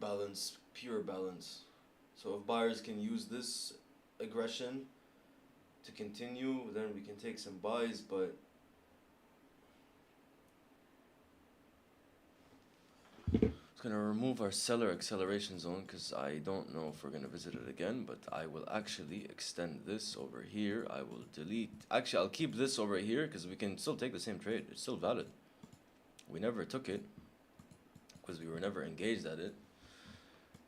balance, pure balance. So if buyers can use this aggression to continue, then we can take some buys, but it's gonna remove our seller acceleration zone because I don't know if we're gonna visit it again, but I will actually extend this over here. I will delete, actually I'll keep this over here because we can still take the same trade. It's still valid. We never took it because we were never engaged at it.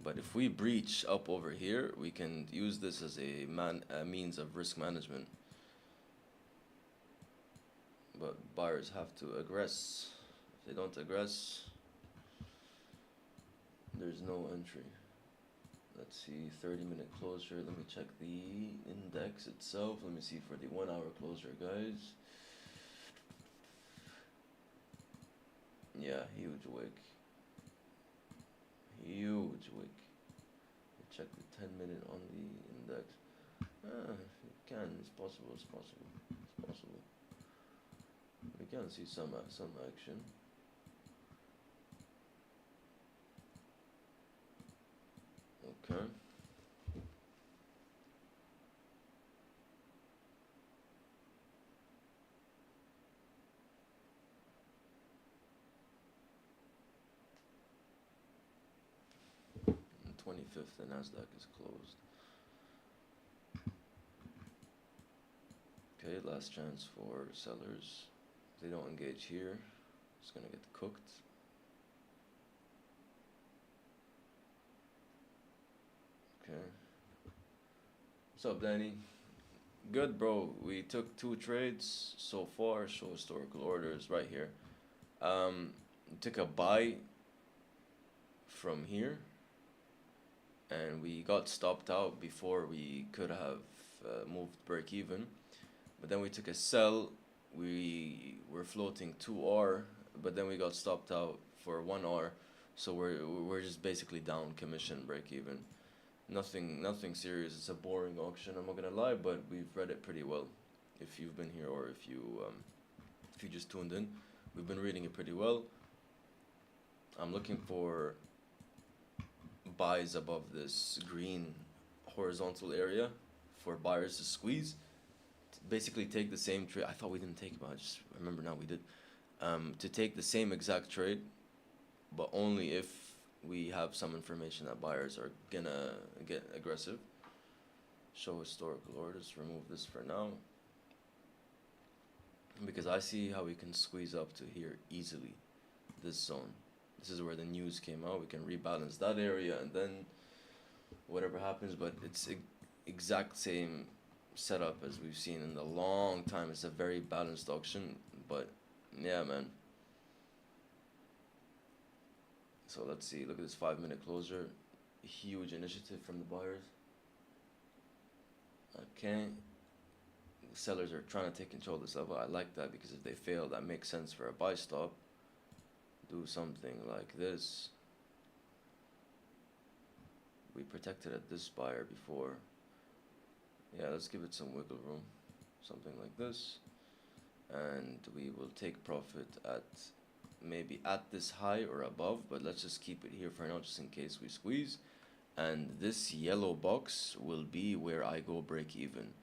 But if we breach up over here, we can use this as a means of risk management. But buyers have to aggress. If they don't aggress, there's no entry. Let's see, 30-minute closure. Let me check the index itself. Let me see for the 1 hour closure, guys. Yeah, huge wick. Huge wick. Check the 10-minute on the index. You can. It's possible. It's possible. It's possible. We can see some action. Okay. On 25th, the NASDAQ is closed. Okay, last chance for sellers. If they don't engage here, it's gonna get cooked. Okay. What's up, Danny? Good, bro. We took 2 trades so far. Show historical orders right here. Took a buy from here, and we got stopped out before we could have moved break even. But then we took a sell. We were floating 2R, but then we got stopped out for 1R. So we're just basically down commission break even. Nothing serious. It's a boring auction, I'm not gonna lie, but we've read it pretty well. If you've been here or if you just tuned in, we've been reading it pretty well. I'm looking for buys above this green horizontal area for buyers to squeeze. Basically take the same trade. I thought we didn't take it, but I just remember now we did. To take the same exact trade, but only if we have some information that buyers are gonna get aggressive. Show historical orders. Remove this for now, because I see how we can squeeze up to here easily. This zone. This is where the news came out. We can rebalance that area and then whatever happens, but it's exact same setup as we've seen in a long time. It's a very balanced auction, but yeah, man. So let's see, look at this 5-minute closure. Huge initiative from the buyers. Okay. The sellers are trying to take control of this level. I like that because if they fail, that makes sense for a buy stop. Do something like this. We protected at this buyer before. Yeah, let's give it some wiggle room. Something like this. And we will take profit at maybe at this high or above, but let's just keep it here for now just in case we squeeze. And this yellow box will be where I go break even,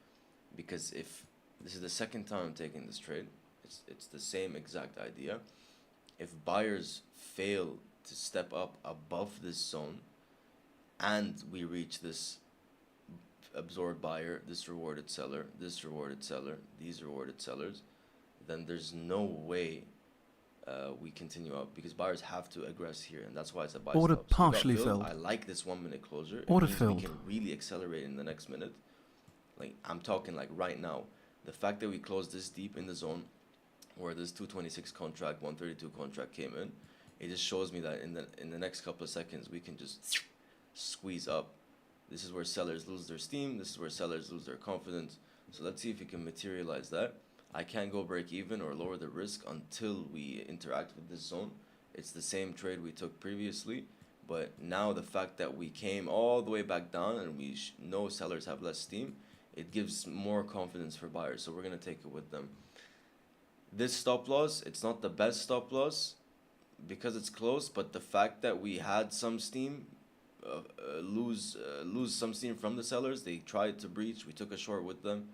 because if this is the second time I'm taking this trade, it's the same exact idea. If buyers fail to step up above this zone and we reach this absorbed buyer, this rewarded seller, this rewarded seller, these rewarded sellers, then there's no way we continue up, because buyers have to aggress here, and that's why it's a buy Order stop. So partially we got filled. I like this 1-minute closure. Order It means filled. we can really accelerate in the next minute. Like, I'm talking like right now. The fact that we closed this deep in the zone where this 226 contract, 132 contract came in, it just shows me that in the next couple of seconds we can just squeeze up. This is where sellers lose their steam. This is where sellers lose their confidence. So let's see if we can materialize that. I can't go break even or lower the risk until we interact with this zone. It's the same trade we took previously, but now the fact that we came all the way back down and we know sellers have less steam, it gives more confidence for buyers. So we're going to take it with them. This stop loss, it's not the best stop loss because it's close, but the fact that we had some steam lose some steam from the sellers. They tried to breach. We took a short with them,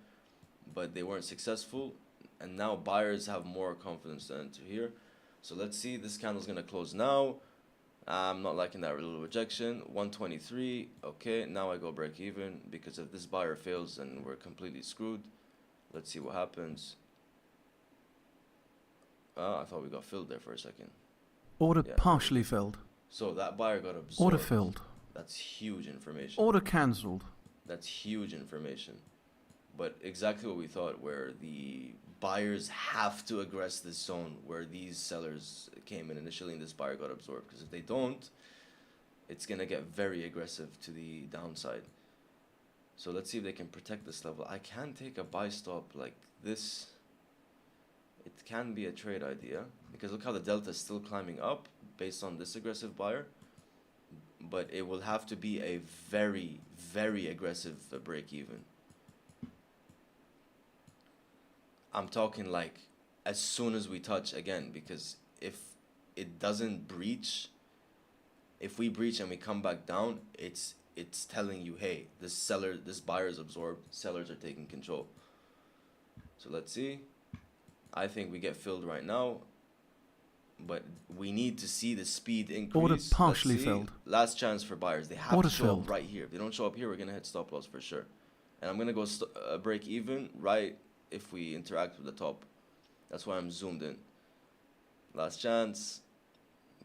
but they weren't successful. And now buyers have more confidence to enter here. So let's see. This candle's gonna close now. I'm not liking that little rejection. 123. Okay, now I go break even because if this buyer fails, then we're completely screwed. Let's see what happens. I thought we got filled there for a second. Order Yeah. partially filled. So that buyer got absorbed. Order filled. That's huge information. Order cancelled. That's huge information. But exactly what we thought, where the buyers have to aggress this zone where these sellers came in initially and this buyer got absorbed. Because if they don't, it's going to get very aggressive to the downside. So let's see if they can protect this level. I can take a buy stop like this. It can be a trade idea because look how the delta is still climbing up based on this aggressive buyer. But it will have to be a very, very aggressive break even. I'm talking like as soon as we touch again, because if it doesn't breach, if we breach and we come back down, it's telling you, hey, this buyer is absorbed, sellers are taking control. So let's see. I think we get filled right now, but we need to see the speed increase. Order partially filled. Last chance for buyers. They have Order to show filled. up right here. If they don't show up here, we're gonna hit stop loss for sure. And I'm gonna go break even right if we interact with the top. That's why I'm zoomed in. Last chance.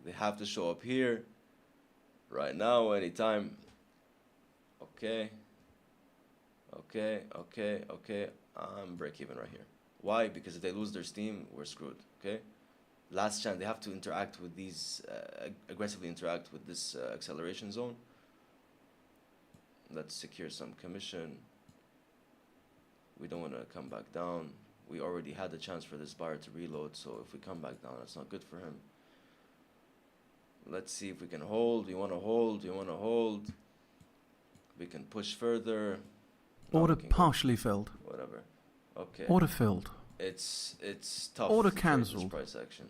They have to show up here right now, anytime. Okay. I'm break even right here. Why? Because if they lose their steam, we're screwed. Okay. Last chance. They have to interact with these aggressively interact with this acceleration zone. Let's secure some commission. We don't want to come back down. We already had the chance for this buyer to reload, so if we come back down, that's not good for him. Let's see if we can hold. We want to hold. We can push further. No, Order we can go. partially filled. Whatever. Okay. Order filled. It's tough. Order to trade this cancelled. price action.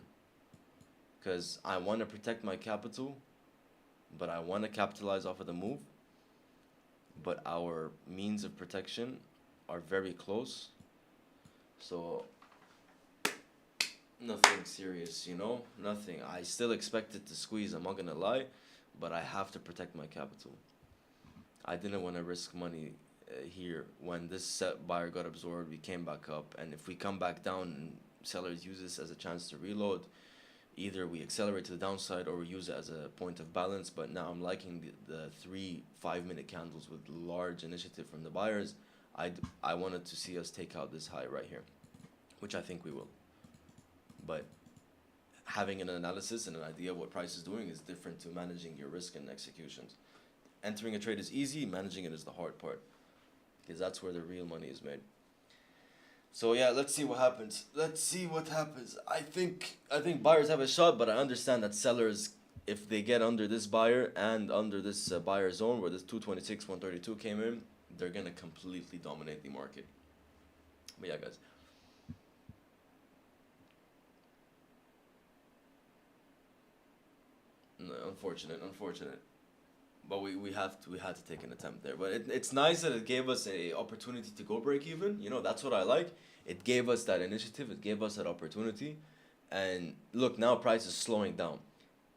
Because I want to protect my capital, but I want to capitalize off of the move. But our means of protection are very close. So nothing serious, nothing. I still expect it to squeeze, I'm not gonna lie, but I have to protect my capital. I didn't want to risk money here. When this buyer got absorbed, we came back up, and if we come back down and sellers use this as a chance to reload, either we accelerate to the downside or we use it as a point of balance. But now I'm liking the 3 5-minute candles with large initiative from the buyers. I wanted to see us take out this high right here, which I think we will. But having an analysis and an idea of what price is doing is different to managing your risk and executions. Entering a trade is easy, managing it is the hard part, because that's where the real money is made. So yeah, let's see what happens. I think buyers have a shot, but I understand that sellers, if they get under this buyer and under this buyer zone where this 226, 132 came in, they're gonna completely dominate the market. But yeah, guys. No, unfortunate. But we had to take an attempt there. But it's nice that it gave us a opportunity to go break even. That's what I like. It gave us that initiative. It gave us that opportunity. And look, now price is slowing down.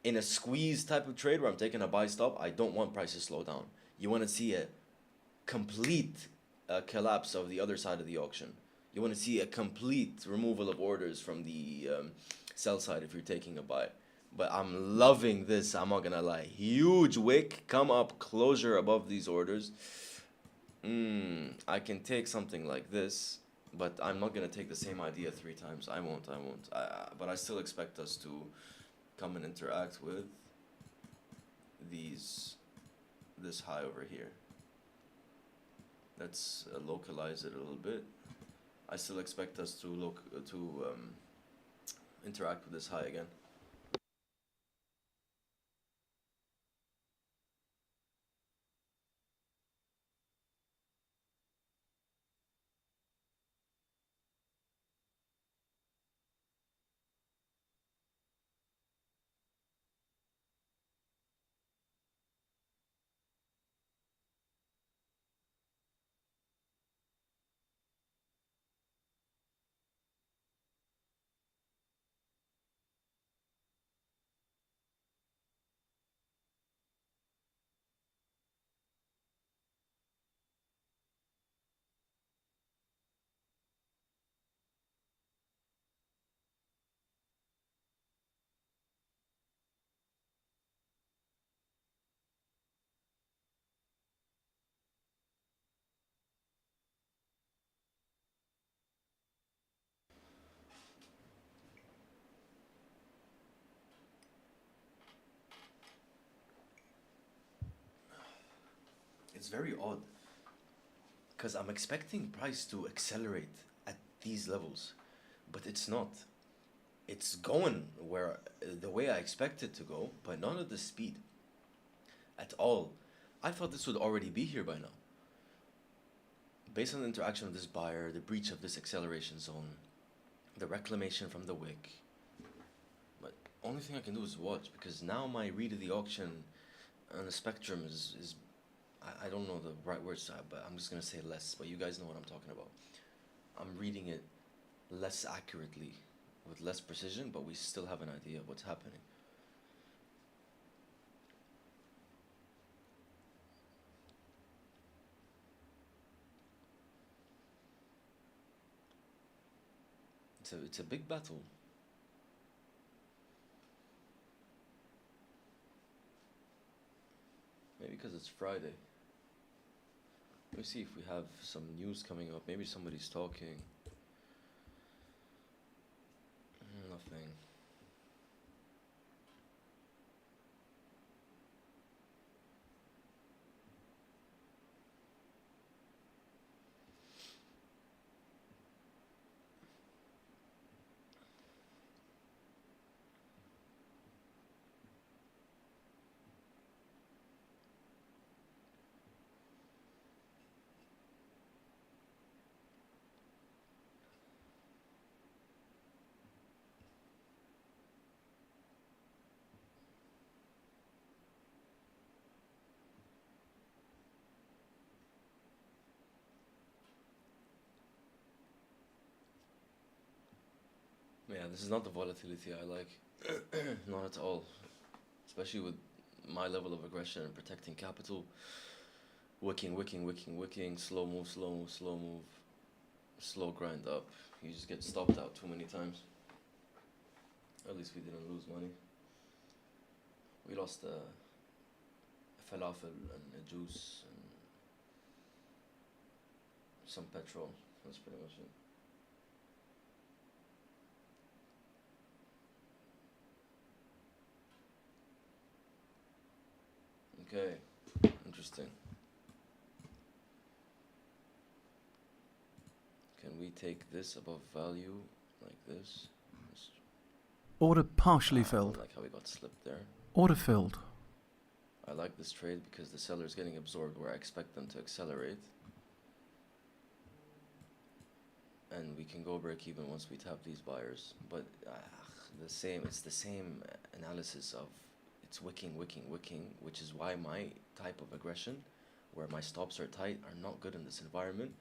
In a squeeze type of trade where I'm taking a buy stop, I don't want prices to slow down. You want to see a complete collapse of the other side of the auction. You want to see a complete removal of orders from the sell side if you're taking a buy. But I'm loving this, I'm not gonna lie. Huge wick, come up, closure above these orders. I can take something like this, but I'm not gonna take the same idea 3 times. I won't. But I still expect us to come and interact with this high over here. Let's localize it a little bit. I still expect us to interact with this high again. It's very odd. Because I'm expecting price to accelerate at these levels, but it's not. It's going where the way I expect it to go, but not at the speed at all. I thought this would already be here by now. Based on the interaction of this buyer, the breach of this acceleration zone, the reclamation from the wick. But only thing I can do is watch, because now my read of the auction on the spectrum is I don't know the right words, but I'm just gonna say less, but you guys know what I'm talking about. I'm reading it less accurately, with less precision, but we still have an idea of what's happening. It's a big battle. Maybe because it's Friday. Let me see if we have some news coming up. Maybe somebody's talking. Nothing. Yeah, this is not the volatility I like. Not at all. Especially with my level of aggression and protecting capital. Wicking, slow move, slow grind up. You just get stopped out too many times. At least we didn't lose money. We lost a falafel and a juice and some petrol. That's pretty much it. Okay, interesting. Can we take this above value like this? Order partially I filled. don't like how we got slipped there. Order filled. I like this trade because the seller's getting absorbed where I expect them to accelerate. And we can go break even once we tap these buyers. But it's the same analysis of it's wicking, which is why my type of aggression, where my stops are tight, are not good in this environment.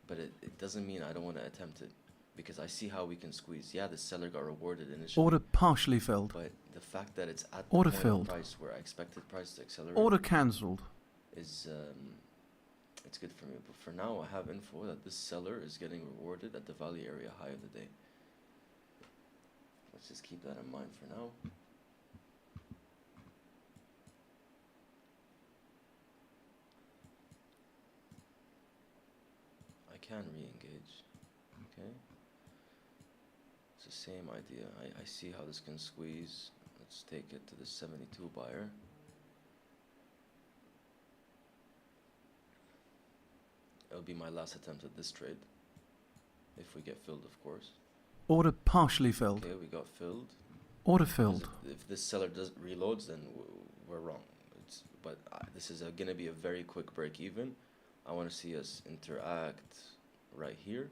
But it doesn't mean I don't want to attempt it, because I see how we can squeeze. Yeah, the seller got rewarded initially. Order partially filled. But the fact that it's at the Order point filled. of price where I expected price to accelerate Order cancelled. is it's good for me. But for now, I have info that this seller is getting rewarded at the value area high of the day. Let's just keep that in mind for now. I can re-engage. Okay. It's the same idea. I see how this can squeeze. Let's take it to the 72 buyer. It'll be my last attempt at this trade. If we get filled, of course. Order partially filled. Okay, we got filled. Order filled. If this seller does reloads, then we're wrong. But this is going to be a very quick break even. I want to see us interact right here.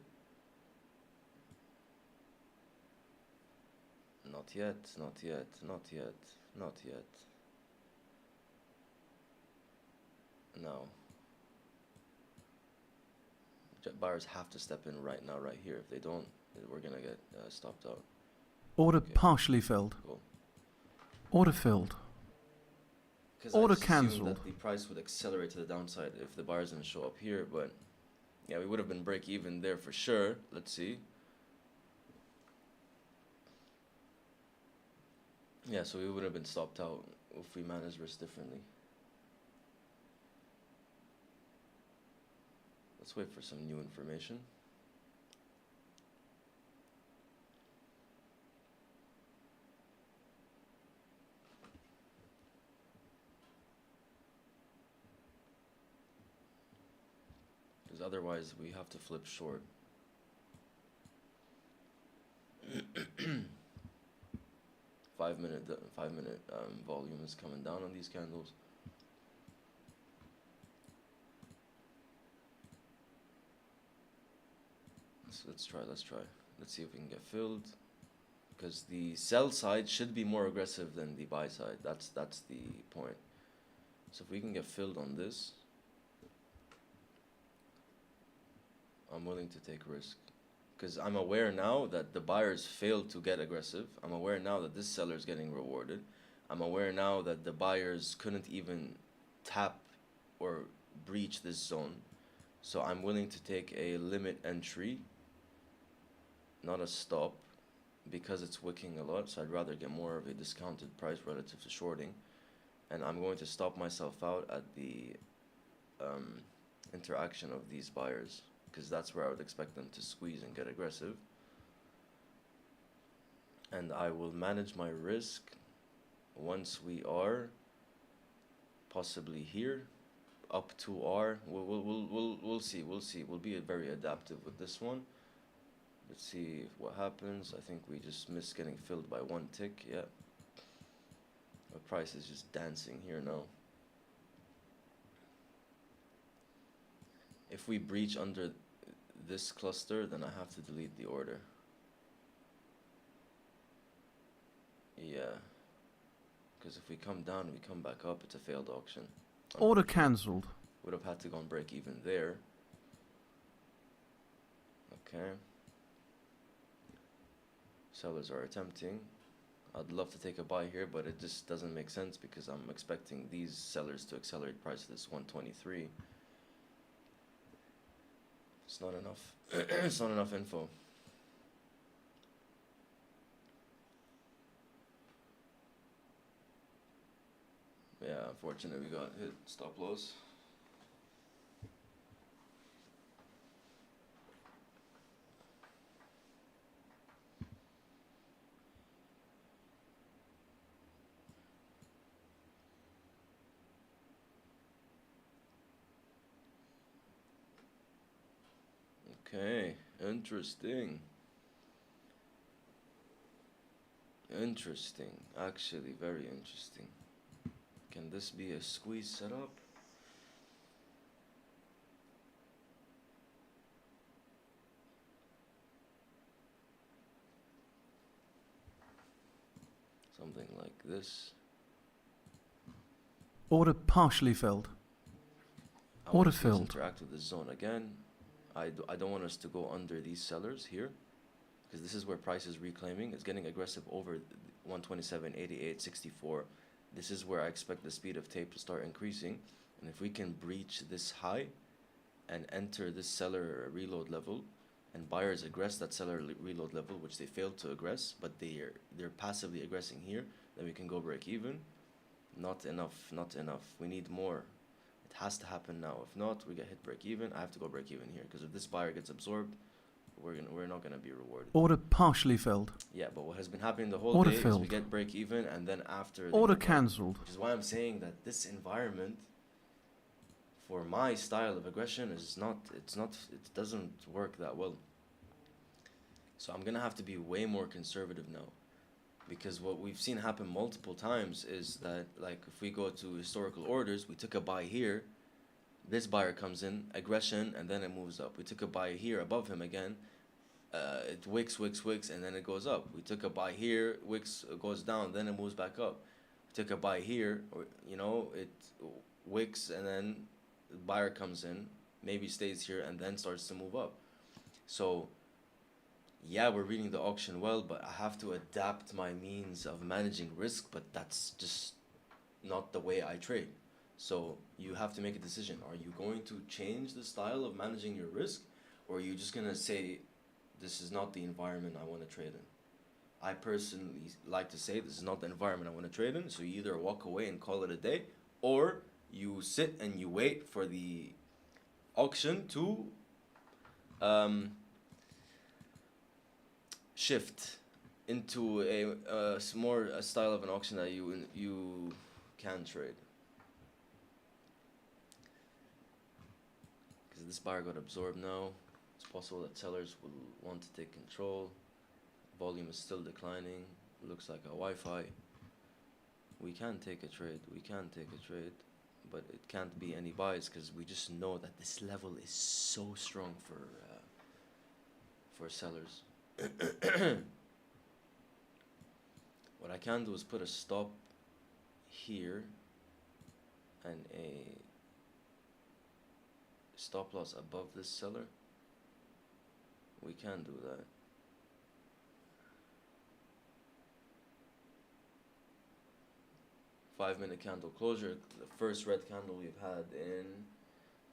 Not yet, not yet, not yet, not yet. No. Buyers have to step in right now, right here. If they don't, we're going to get stopped out. Order Okay. partially filled. Cool. Order filled. Order cancelled. That the price would accelerate to the downside if the buyers didn't show up here, but yeah, we would have been break even there for sure. Let's see. Yeah, so we would have been stopped out if we managed risk differently. Let's wait for some new information. otherwise we have to flip short. Five minute volume is coming down on these candles. So let's try. Let's see if we can get filled, because the sell side should be more aggressive than the buy side. That's the point. So if we can get filled on this, I'm willing to take risk, because I'm aware now that the buyers failed to get aggressive. I'm aware now that this seller is getting rewarded. I'm aware now that the buyers couldn't even tap or breach this zone. So I'm willing to take a limit entry, not a stop, because it's wicking a lot. So I'd rather get more of a discounted price relative to shorting. And I'm going to stop myself out at the interaction of these buyers, because that's where I would expect them to squeeze and get aggressive. And I will manage my risk once we are possibly here, up to R. We'll see. We'll be very adaptive with this one. Let's see what happens. I think we just missed getting filled by one tick. Yeah. The price is just dancing here now. If we breach under this cluster, then I have to delete the order. Yeah. Because if we come down, we come back up, it's a failed auction. Order cancelled. Would have had to go and break even there. Okay. Sellers are attempting. I'd love to take a buy here, but it just doesn't make sense because I'm expecting these sellers to accelerate price to this 123. It's not enough. It's not enough info. Yeah, unfortunately we got hit stop loss. Okay, interesting. Interesting, actually very interesting. Can this be a squeeze setup? Something like this. Order partially filled. Order filled. Interact with this zone again. I don't want us to go under these sellers here, because this is where price is reclaiming. It's getting aggressive over 127, 88, 64. This is where I expect the speed of tape to start increasing. And if we can breach this high and enter this seller reload level, and buyers aggress that seller reload level, which they failed to aggress, but they're passively aggressing here, then we can go break even. Not enough, not enough. We need more. It has to happen now. If not, we get hit break even. I have to go break even here, because if this buyer gets absorbed, we're not gonna be rewarded. Order partially filled. Yeah, but what has been happening the whole Order day filled. is we get break even, and then after Order cancelled. which is why I'm saying that this environment for my style of aggression it doesn't work that well. So I'm gonna have to be way more conservative now, because what we've seen happen multiple times is that, like, if we go to historical orders, we took a buy here, this buyer comes in, aggression, and then it moves up. We took a buy here above him again, it wicks, and then it goes up. We took a buy here, wicks, goes down, then it moves back up. We took a buy here, or, you know, it wicks, and then the buyer comes in, maybe stays here, and then starts to move up. So yeah, we're reading the auction well, but I have to adapt my means of managing risk, but that's just not the way I trade. So you have to make a decision. Are you going to change the style of managing your risk, or are you just going to say, this is not the environment I want to trade in? I personally like to say, this is not the environment I want to trade in, so you either walk away and call it a day, or you sit and you wait for the auction to shift into a style of an auction that you can trade. Because because this buyer got absorbed now. It's possible that sellers will want to take control. Volume is still declining. Looks like a Wi-Fi. We can take a trade. We can take a trade, but it can't be any buys because we just know that this level is so strong for sellers. What I can do is put a stop here and a stop loss above this seller. We can do that. Five-minute candle closure, the first red candle we've had in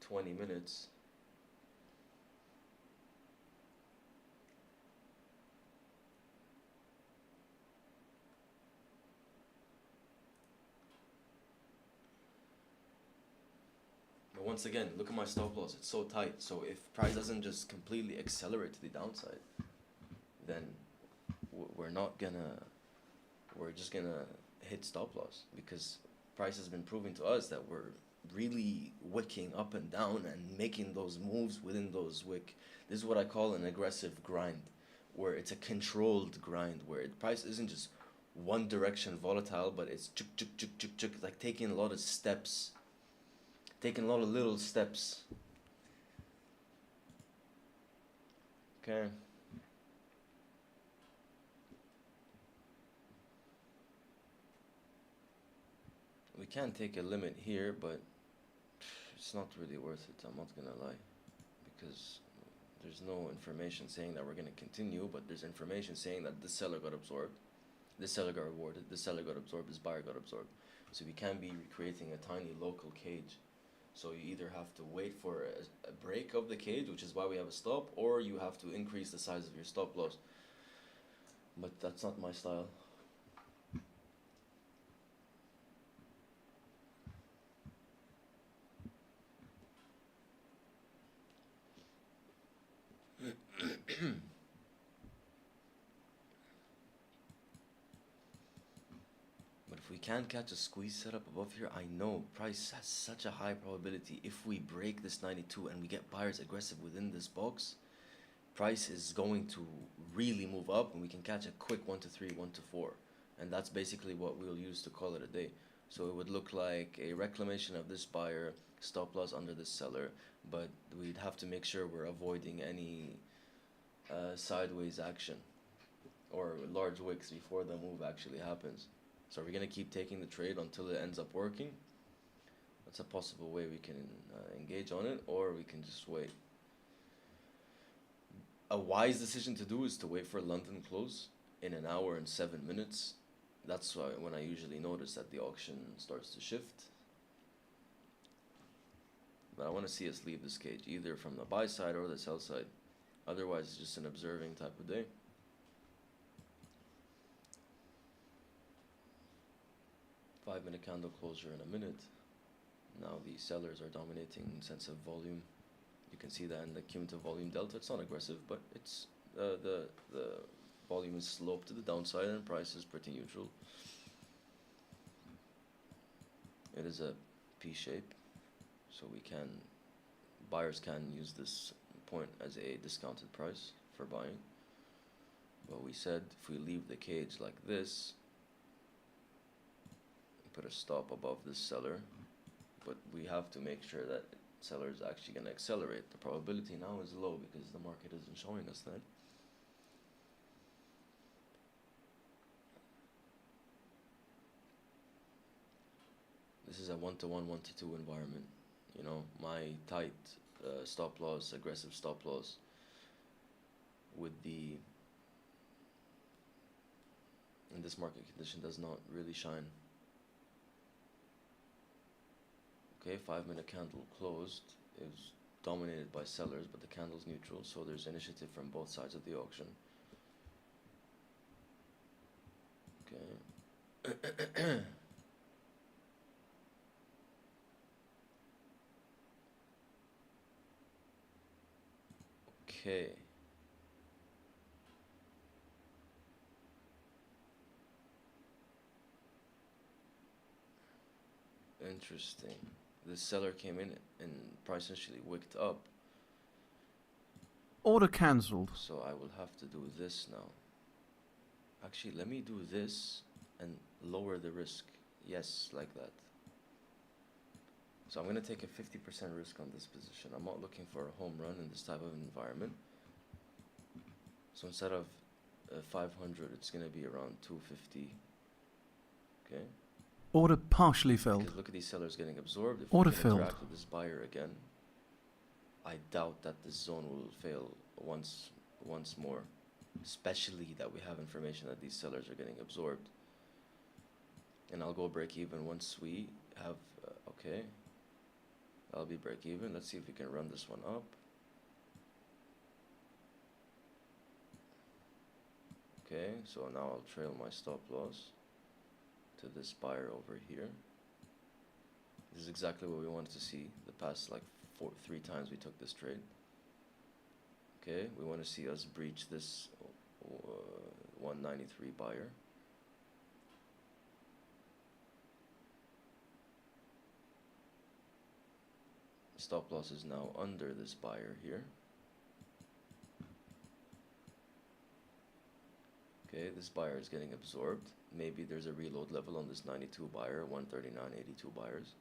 20 minutes. But once again, look at my stop loss, it's so tight. So if price doesn't just completely accelerate to the downside, then we're just gonna hit stop loss, because price has been proving to us that we're really wicking up and down and making those moves within those wick. This is what I call an aggressive grind, where it's a controlled grind, where price isn't just one direction volatile, but it's chuk chuk chuk chuk chuk, like taking a lot of steps, taking a lot of little steps. Okay. We can take a limit here, but it's not really worth it, I'm not gonna lie, because there's no information saying that we're gonna continue, but there's information saying that this seller got absorbed, this seller got rewarded, this seller got absorbed, this buyer got absorbed. So we can be creating a tiny local cage. So you either have to wait for a break of the cage, which is why we have a stop, or you have to increase the size of your stop loss. But that's not my style. But if we can't catch a squeeze setup above here, I know price has such a high probability. If we break this 92 and we get buyers aggressive within this box, price is going to really move up, and we can catch a quick 1 to 3, 1 to 4. And that's basically what we'll use to call it a day. So it would look like a reclamation of this buyer, stop loss under this seller, but we'd have to make sure we're avoiding any sideways action or large wicks before the move actually happens. So we're going to keep taking the trade until it ends up working. That's a possible way we can engage on it, or we can just wait. A wise decision to do is to wait for London close in an hour and 7 minutes. That's why when I usually notice that the auction starts to shift. But I want to see us leave this cage, either from the buy side or the sell side. Otherwise, it's just an observing type of day. Five-minute candle closure in a minute. Now the sellers are dominating in sense of volume. You can see that in the cumulative volume delta. It's not aggressive, but it's the volume is sloped to the downside and price is pretty neutral. It is a P shape, so buyers can use this point as a discounted price for buying. But we said if we leave the cage like this, put a stop above this seller, but we have to make sure that seller is actually going to accelerate. The probability now is low because the market isn't showing us that. This is a 1-to-1, 1-to-2 environment. You know, my tight stop loss, aggressive stop loss with in this market condition does not really shine. Okay, 5-minute candle closed. It was dominated by sellers, but the candle's neutral, so there's initiative from both sides of the auction. Okay. Okay. Interesting. The seller came in and price initially wicked up, Order cancelled. So I will have to do this now. Actually, let me do this and lower the risk. Yes, like that. So I'm going to take a 50% risk on this position. I'm not looking for a home run in this type of environment. So instead of 500, it's going to be around 250. Okay. Order partially filled. Because look at these sellers getting absorbed. If Order we can filled. interact with this buyer again, I doubt that this zone will fail once more. Especially that we have information that these sellers are getting absorbed. And I'll go break even once we have, okay. I'll be break even. Let's see if we can run this one up. Okay, so now I'll trail my stop loss to this buyer over here. This is exactly what we wanted to see the past like 3 times we took this trade. Okay, we want to see us breach this 193 buyer. Stop loss is now under this buyer here. Okay, this buyer is getting absorbed. Maybe there's a reload level on this 92 buyer, 139.82 buyers.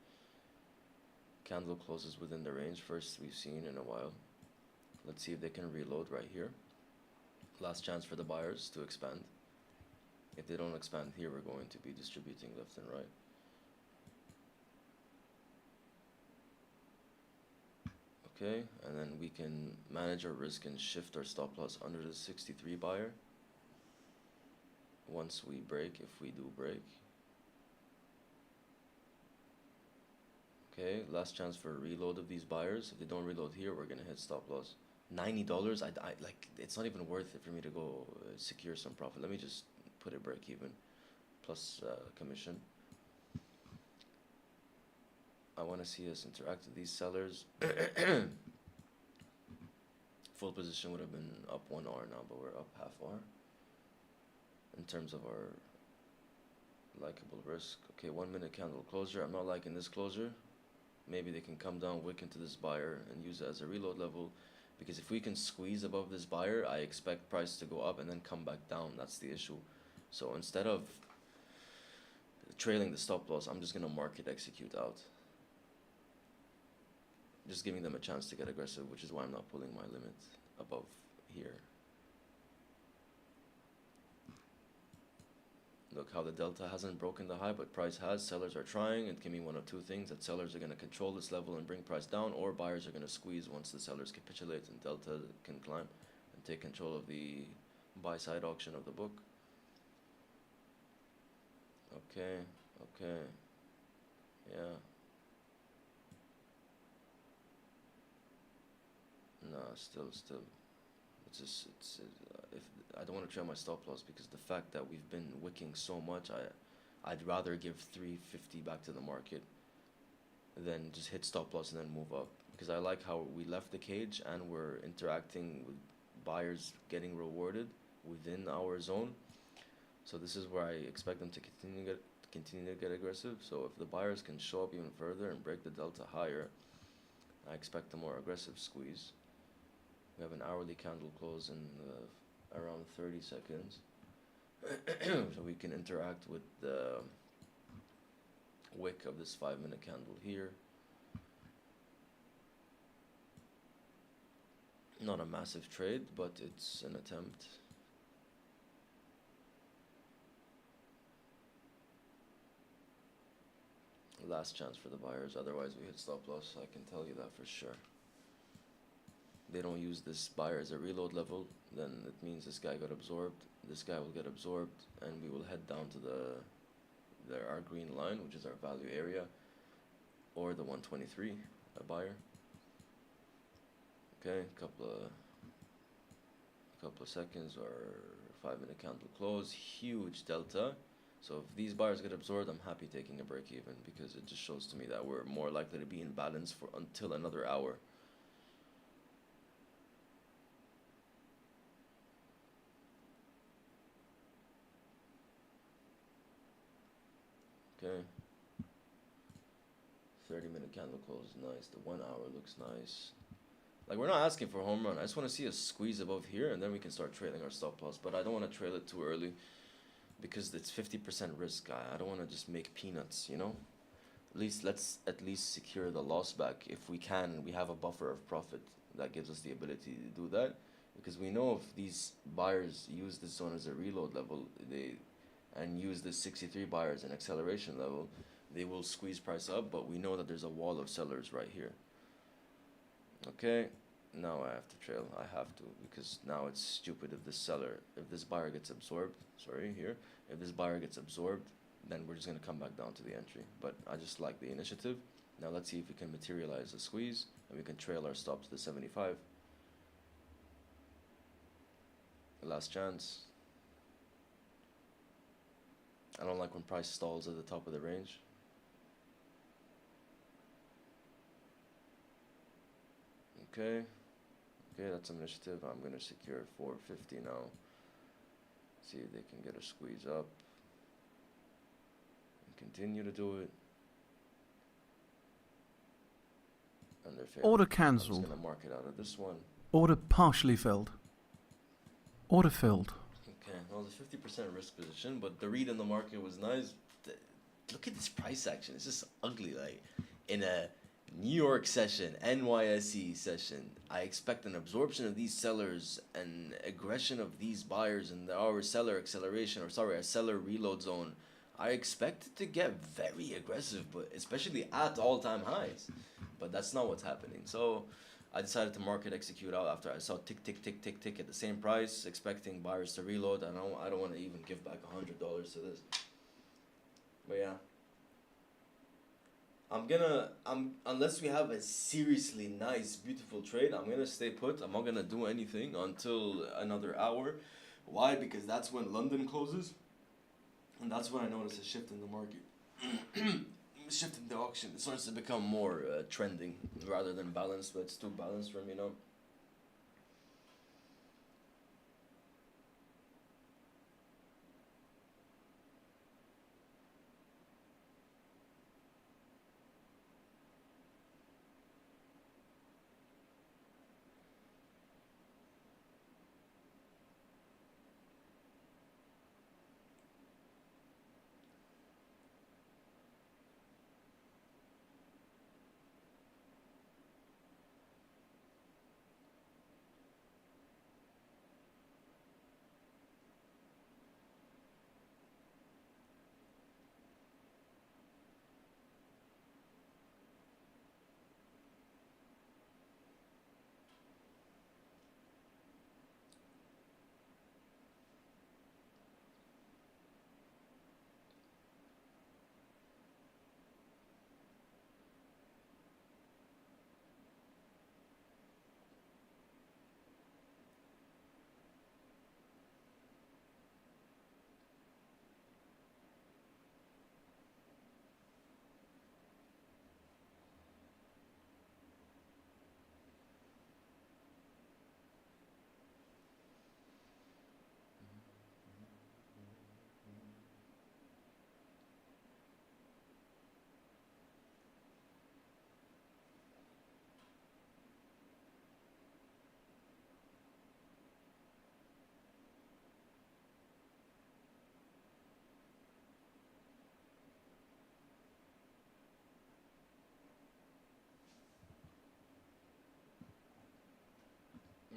Candle closes within the range, first we've seen in a while. Let's see if they can reload right here. Last chance for the buyers to expand. If they don't expand here, we're going to be distributing left and right. Okay, and then we can manage our risk and shift our stop loss under the 63 buyer. Once we break, if we do break. Okay, last chance for a reload of these buyers. If they don't reload here, we're gonna hit stop loss. $90, I like, it's not even worth it for me to go secure some profit. Let me just put it break even plus commission. I want to see us interact with these sellers. Full position would have been up 1 hour now, but we're up half hour. In terms of our likable risk. Okay, 1 minute candle closure. I'm not liking this closure. Maybe they can come down, wick into this buyer and use it as a reload level. Because if we can squeeze above this buyer, I expect price to go up and then come back down. That's the issue. So instead of trailing the stop loss, I'm just going to market execute out. Just giving them a chance to get aggressive, which is why I'm not pulling my limit above here. Look how the delta hasn't broken the high, but price has. Sellers are trying. It can mean one of two things, that sellers are going to control this level and bring price down, or buyers are going to squeeze once the sellers capitulate and delta can climb and take control of the buy side auction of the book. Okay, okay, yeah. No, still. If I don't want to trail my stop loss, because the fact that we've been wicking so much, I'd rather give 350 back to the market than just hit stop loss and then move up. Because I like how we left the cage and we're interacting with buyers getting rewarded within our zone. So this is where I expect them to continue to get aggressive. So if the buyers can show up even further and break the delta higher, I expect a more aggressive squeeze. We have an hourly candle close in around 30 seconds. So we can interact with the wick of this 5-minute candle here. Not a massive trade, but it's an attempt. Last chance for the buyers, otherwise we hit stop loss, I can tell you that for sure. They don't use this buyer as a reload level, then it means this guy got absorbed, this guy will get absorbed, and we will head down to our green line, which is our value area, or the 123, a buyer. Okay, couple of seconds, or 5-minute candle close, huge delta. So if these buyers get absorbed, I'm happy taking a break even, because it just shows to me that we're more likely to be in balance for until another hour. Okay. 30-minute candle close, nice. The 1 hour looks nice. Like, we're not asking for a home run. I just want to see a squeeze above here, and then we can start trailing our stop loss. But I don't want to trail it too early because it's 50% risk. I don't want to just make peanuts, you know? Let's at least secure the loss back if we can, and we have a buffer of profit that gives us the ability to do that. Because we know if these buyers use this zone as a reload level, and use the 63 buyers an acceleration level, they will squeeze price up, but we know that there's a wall of sellers right here. Okay, now I have to trail. I have to, because now it's stupid if this buyer gets absorbed, if this buyer gets absorbed, then we're just going to come back down to the entry. But I just like the initiative. Now let's see if we can materialize the squeeze, and we can trail our stop to the 75. Last chance. I don't like when price stalls at the top of the range. Okay, that's some initiative. I'm gonna secure 450 now. See if they can get a squeeze up. And continue to do it. And they're failing. Order I'm just cancelled. gonna mark it out of this one. Order partially filled. Order filled. Okay, well, it's 50% risk position, but the read in the market was nice. Look at this price action. It's just ugly. Like, in a New York session, NYSE session, I expect an absorption of these sellers and aggression of these buyers in our seller acceleration, our seller reload zone. I expect it to get very aggressive, but especially at all-time highs. But that's not what's happening. So I decided to market execute out after I saw tick, tick, tick, tick, tick at the same price, expecting buyers to reload. And I don't want to even give back $100 to this. But yeah. Unless we have a seriously nice, beautiful trade, I'm gonna stay put. I'm not gonna do anything until another hour. Why? Because that's when London closes, and that's when I notice a shift in the market. Shift in the auction. It starts to become more trending rather than balanced, but it's too balanced for me now.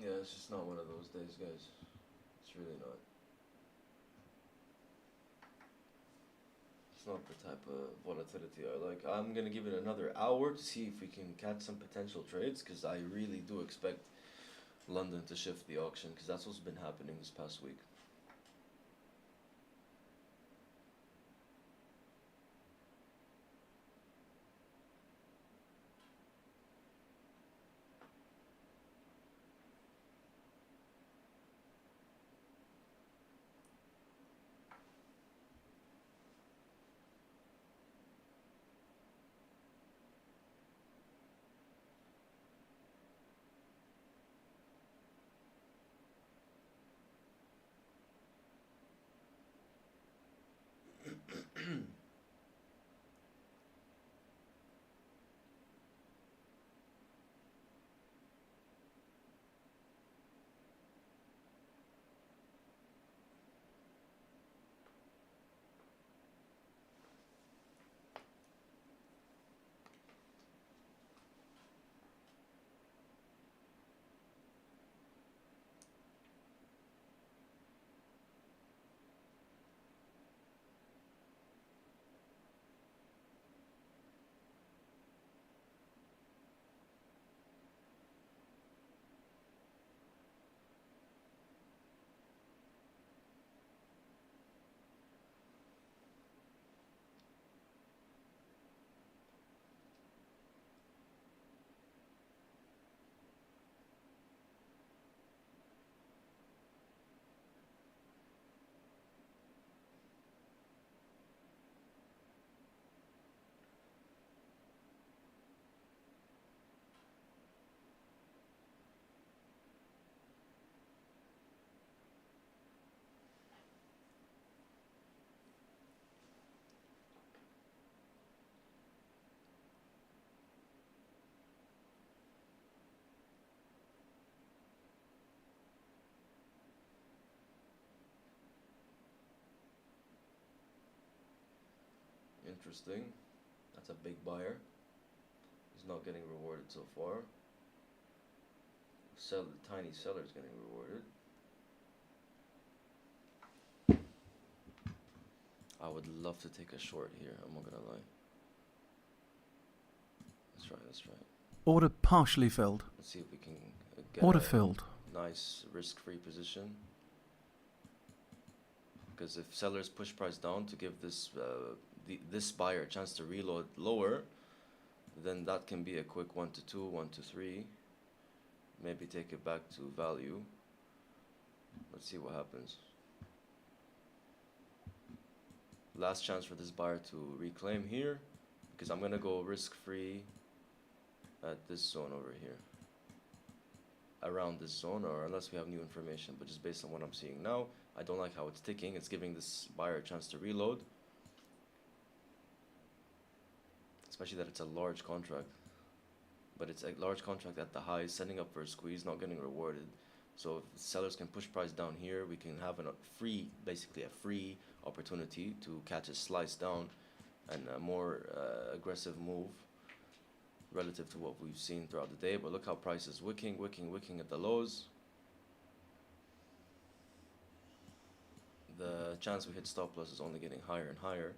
Yeah, it's just not one of those days, guys. It's really not. It's not the type of volatility I like. I'm gonna give it another hour to see if we can catch some potential trades, because I really do expect London to shift the auction, because that's what's been happening this past week. Interesting. That's a big buyer. He's not getting rewarded so far. The tiny seller's getting rewarded. I would love to take a short here, I'm not gonna lie. Let's try. Order partially filled. Let's see if we can get Order a filled. nice risk-free position. Because if sellers push price down to give this this buyer a chance to reload lower, then that can be a quick 1 to 2, 1 to 3. Maybe take it back to value. Let's see what happens. Last chance for this buyer to reclaim here, because I'm gonna go risk-free at this zone over here, around this zone, or unless we have new information. But just based on what I'm seeing now, I don't like how it's ticking. It's giving this buyer a chance to reload, especially that it's a large contract. But it's a large contract at the highs, setting up for a squeeze, not getting rewarded. So if sellers can push price down here, we can have basically a free opportunity to catch a slice down and a more aggressive move relative to what we've seen throughout the day. But look how price is wicking at the lows. The chance we hit stop loss is only getting higher and higher.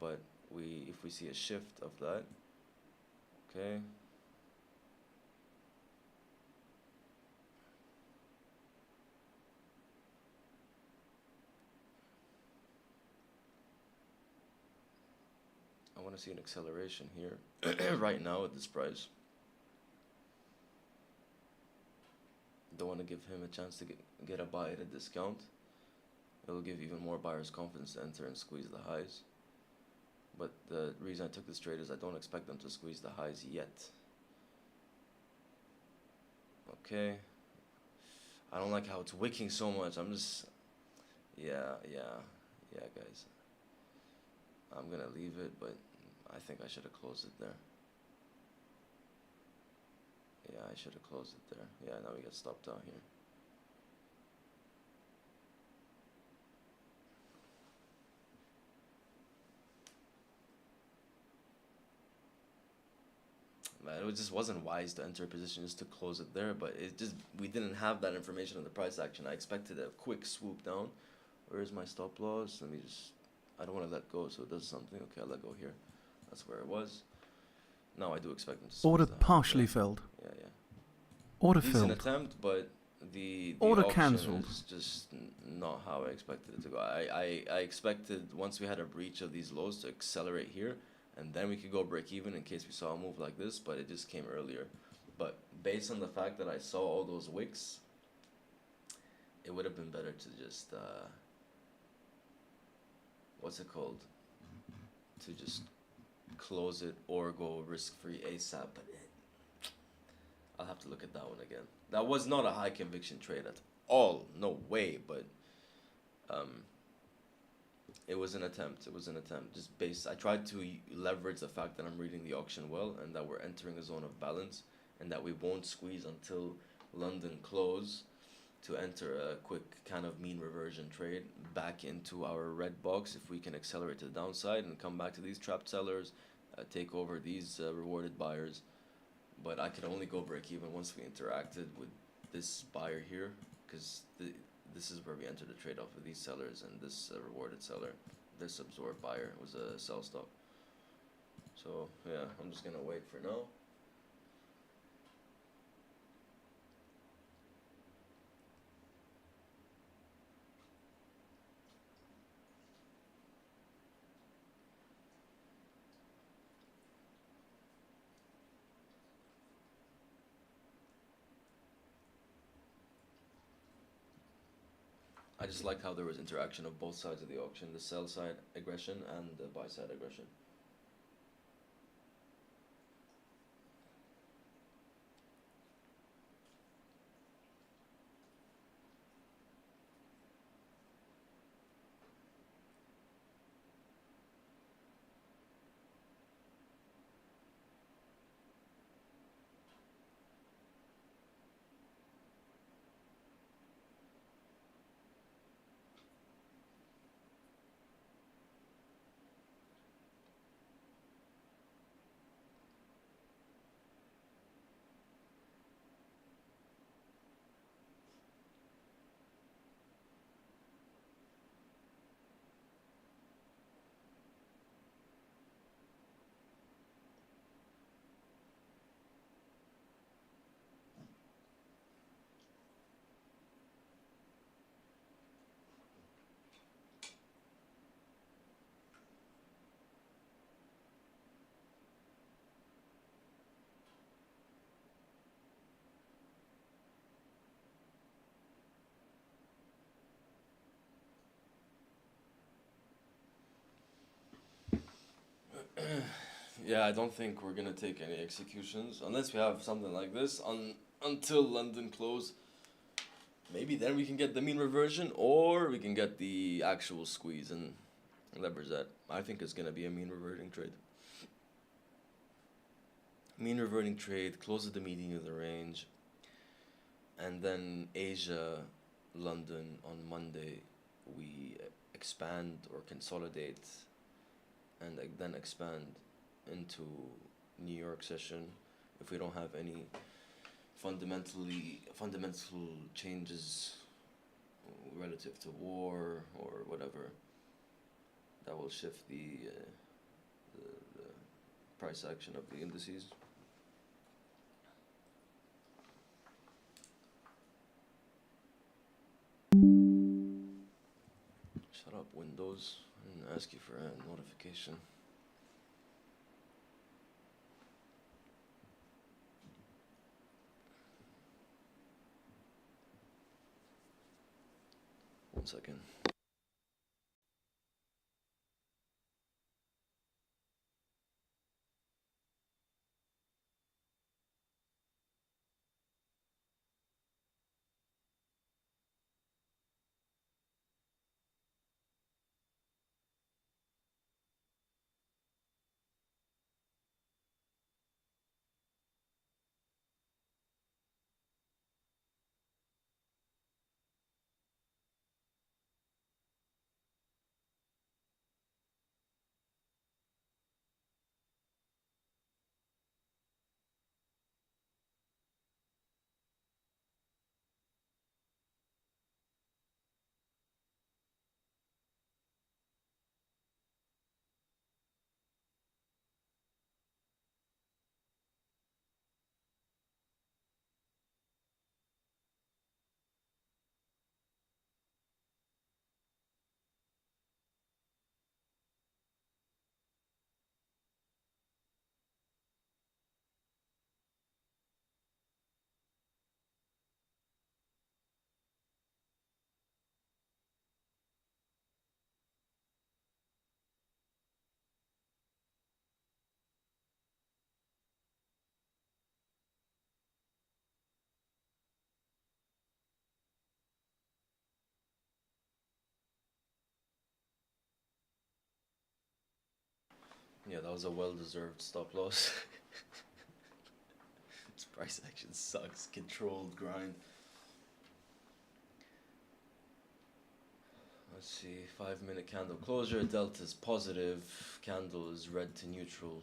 But if we see a shift of that, okay. I want to see an acceleration here right now at this price. Don't want to give him a chance to get a buy at a discount. It'll give even more buyers confidence to enter and squeeze the highs. But the reason I took this trade is I don't expect them to squeeze the highs yet. Okay. I don't like how it's wicking so much. I'm just, yeah, guys. I'm gonna leave it, but I think I should have closed it there. Yeah, I should have closed it there. Yeah, now we get stopped out here. Man, it just wasn't wise to enter a position just to close it there, but we didn't have that information on the price action. I expected a quick swoop down. Where's my stop loss? I don't want to let go, so it does something. Okay, I'll let go here. That's where it was. Now I do expect them to squeeze Order the high. partially filled. Yeah. Order Decent filled. attempt, but the Order auction cancelled. is just not how I expected it to go. I expected once we had a breach of these lows to accelerate here, and then we could go break even in case we saw a move like this, but it just came earlier. But based on the fact that I saw all those wicks, it would have been better to just what's it called? To just close it or go risk-free ASAP. But I'll have to look at that one again. That was not a high conviction trade at all. No way. But it was an attempt. I tried to leverage the fact that I'm reading the auction well and that we're entering a zone of balance and that we won't squeeze until London close to enter a quick kind of mean reversion trade back into our red box if we can accelerate to the downside and come back to these trapped sellers, take over these rewarded buyers. But I could only go break even once we interacted with this buyer here, because this is where we entered the trade off of these sellers and this rewarded seller. This absorbed buyer was a sell stop. So yeah, I'm just gonna wait for now. I just liked how there was interaction of both sides of the auction, the sell side aggression and the buy side aggression. Yeah, I don't think we're gonna take any executions unless we have something like this until London close. Maybe then we can get the mean reversion, or we can get the actual squeeze and leverage that. I think it's gonna be a mean reverting trade. Mean reverting trade closes the median of the range, and then Asia, London on Monday, we expand or consolidate, and then expand into New York session if we don't have any fundamental changes relative to war or whatever that will shift the price action of the indices. Shut up, Windows. I didn't ask you for a notification. One second. Yeah, that was a well-deserved stop loss. This price action sucks. Controlled grind. Let's see, 5-minute candle closure. Delta is positive. Candle is red to neutral.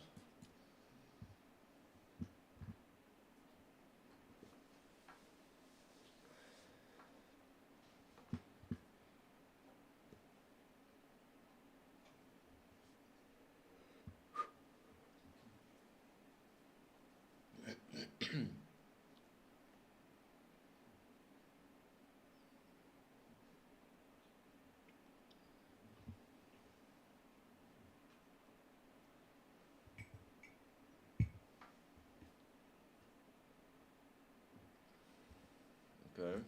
Okay.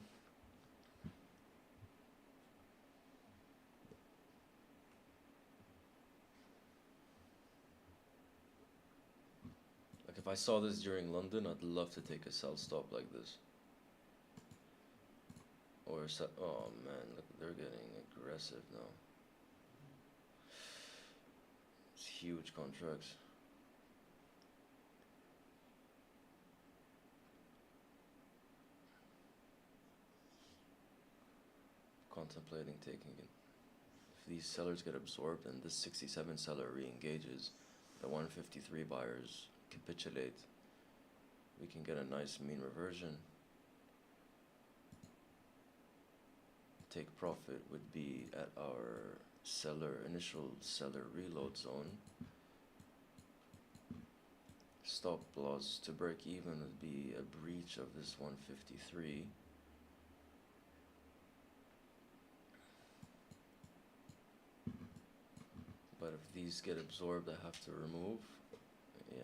Like if I saw this during London, I'd love to take a sell stop like this. Or oh man, look, they're getting aggressive now. It's huge contracts. Contemplating taking it. If these sellers get absorbed and this 67 seller re-engages, the 153 buyers capitulate, we can get a nice mean reversion. Take profit would be at our initial seller reload zone. Stop loss to break even would be a breach of this 153. But if these get absorbed, I have to remove. Yeah.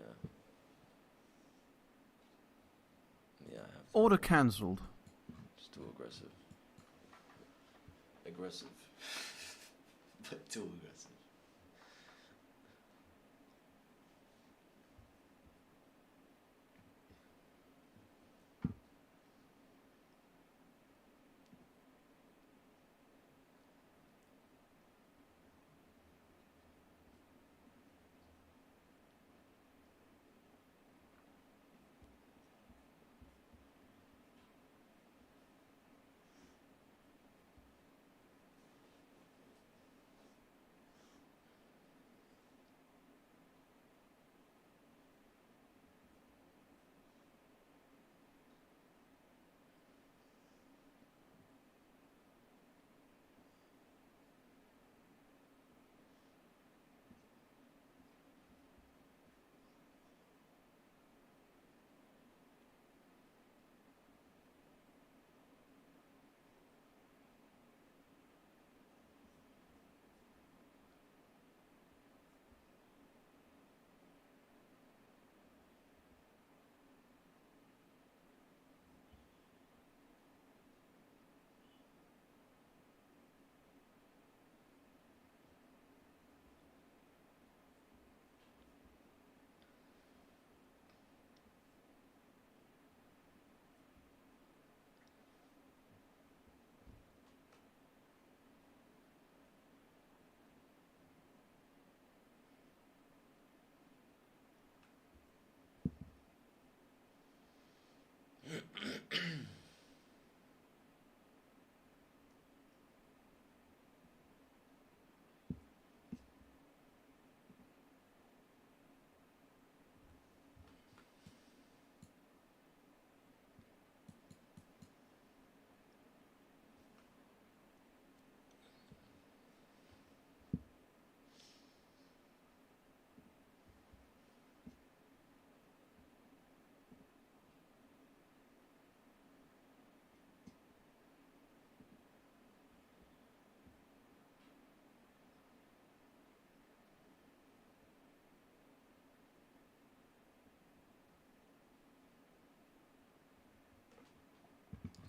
Yeah, I have to. Order cancelled. It's too aggressive. Aggressive. But too aggressive.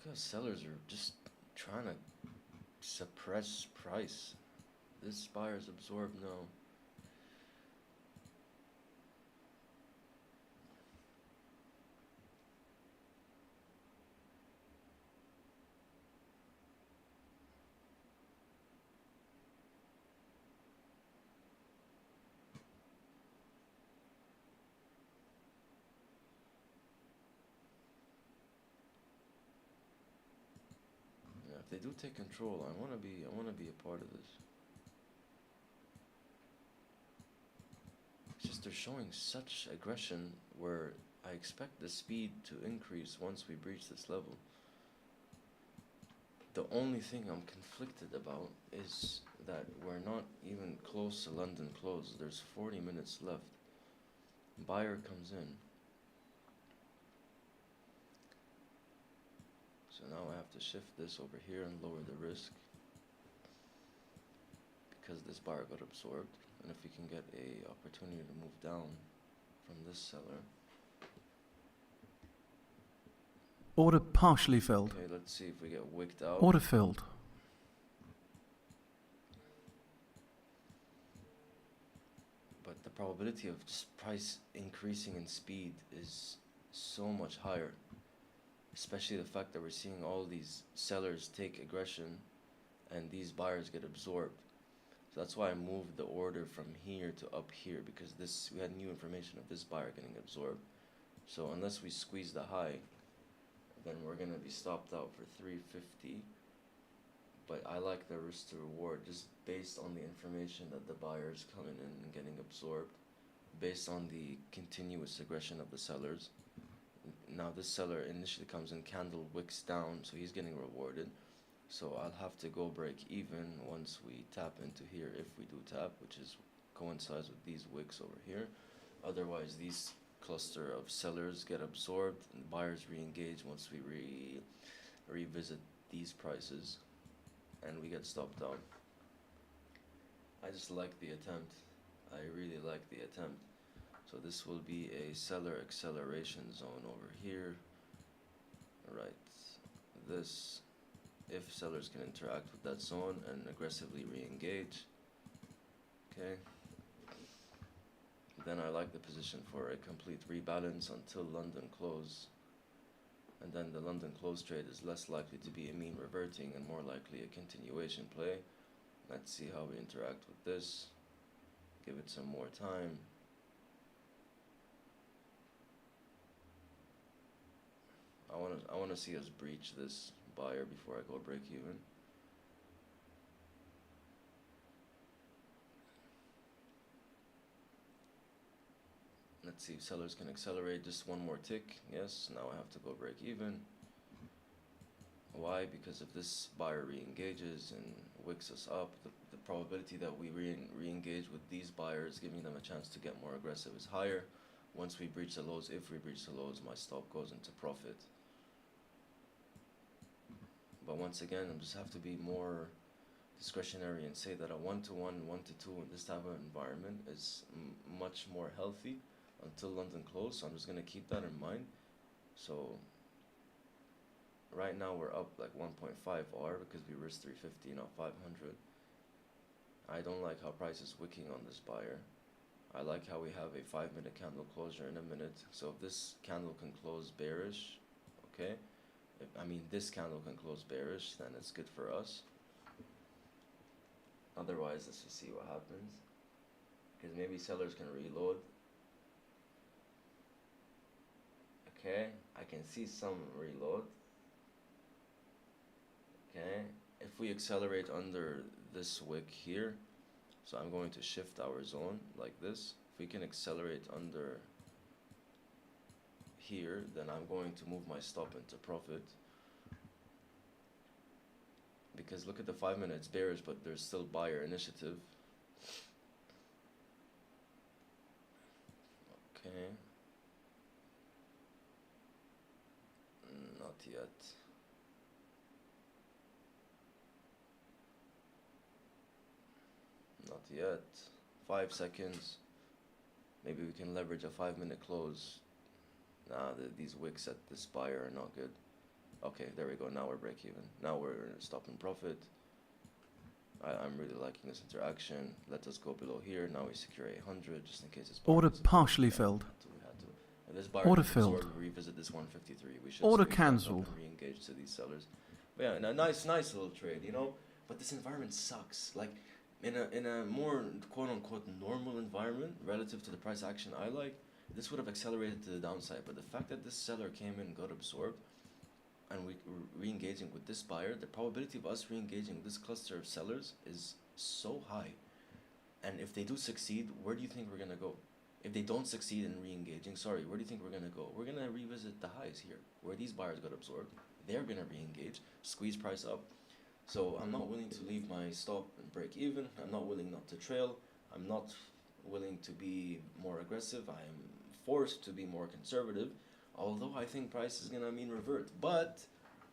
Look how sellers are just trying to suppress price. This buyer's absorbed now. Yeah, if they do take control, I wanna be a part of this. It's just they're showing such aggression where I expect the speed to increase once we breach this level. The only thing I'm conflicted about is that we're not even close to London close. There's 40 minutes left. Buyer comes in. So now I have to shift this over here and lower the risk because this buyer got absorbed. And if we can get a opportunity to move down from this seller. Order partially filled. Okay, let's see if we get wicked out. Order filled. But the probability of just price increasing in speed is so much higher. Especially the fact that we're seeing all these sellers take aggression and these buyers get absorbed. So that's why I moved the order from here to up here, because this we had new information of this buyer getting absorbed. So unless we squeeze the high, then we're gonna be stopped out for 350. But I like the risk to reward just based on the information that the buyers coming in and getting absorbed, based on the continuous aggression of the sellers. Now this seller initially comes in candle wicks down, so he's getting rewarded. So I'll have to go break even once we tap into here, if we do tap, which is coincides with these wicks over here. Otherwise these cluster of sellers get absorbed and buyers re-engage once we revisit these prices and we get stopped out. I just like the attempt. I really like the attempt. So this will be a seller acceleration zone over here. Right, this, if sellers can interact with that zone and aggressively re-engage. Okay. Then I like the position for a complete rebalance until London close. And then the London close trade is less likely to be a mean reverting and more likely a continuation play. Let's see how we interact with this. Give it some more time. I wanna see us breach this buyer before I go break even. Let's see if sellers can accelerate just one more tick. Yes, now I have to go break even. Why? Because if this buyer re-engages and wicks us up, the probability that we re-engage with these buyers, giving them a chance to get more aggressive, is higher. Once we breach the lows, if we breach the lows, my stop goes into profit. But once again, I just have to be more discretionary and say that a 1-to-1, 1-to-2 in this type of environment is much more healthy until London close. So I'm just going to keep that in mind. So right now we're up like 1.5 R because we risked 350, not 500. I don't like how price is wicking on this buyer. I like how we have a 5-minute candle closure in a minute. So if this candle can close bearish, okay. This candle can close bearish, then it's good for us. Otherwise, let's just see what happens. Because maybe sellers can reload. Okay, I can see some reload. Okay, if we accelerate under this wick here, so I'm going to shift our zone like this. If we can accelerate under here, then I'm going to move my stop into profit. Because look at the 5 minutes bearish, but there's still buyer initiative. Okay. Not yet. Not yet. 5 seconds. Maybe we can leverage a 5-minute close. Nah, these wicks at this buyer are not good. Okay, there we go. Now we're break even. Now we're stopping profit. I'm really liking this interaction. Let us go below here. Now we secure 800 just in case it's Order partially filled. We had to. If this buyer Order gets filled. absorbed, we revisit this 153. We should Order squeeze back up cancelled. and re-engage to these sellers. But yeah, nice little trade, you know. But this environment sucks. Like in a more quote unquote normal environment relative to the price action I like, this would have accelerated to the downside. But the fact that this seller came in and got absorbed, and we re-engaging with this buyer, the probability of us re-engaging with this cluster of sellers is so high. And if they do succeed, where do you think we're gonna go? If they don't succeed in re-engaging, where do you think we're gonna go? We're gonna revisit the highs here, where these buyers got absorbed. They're gonna re-engage, squeeze price up. So I'm not willing to leave my stop and break even. I'm not willing not to trail. I'm not willing to be more aggressive. I am forced to be more conservative, although I think price is gonna mean revert. But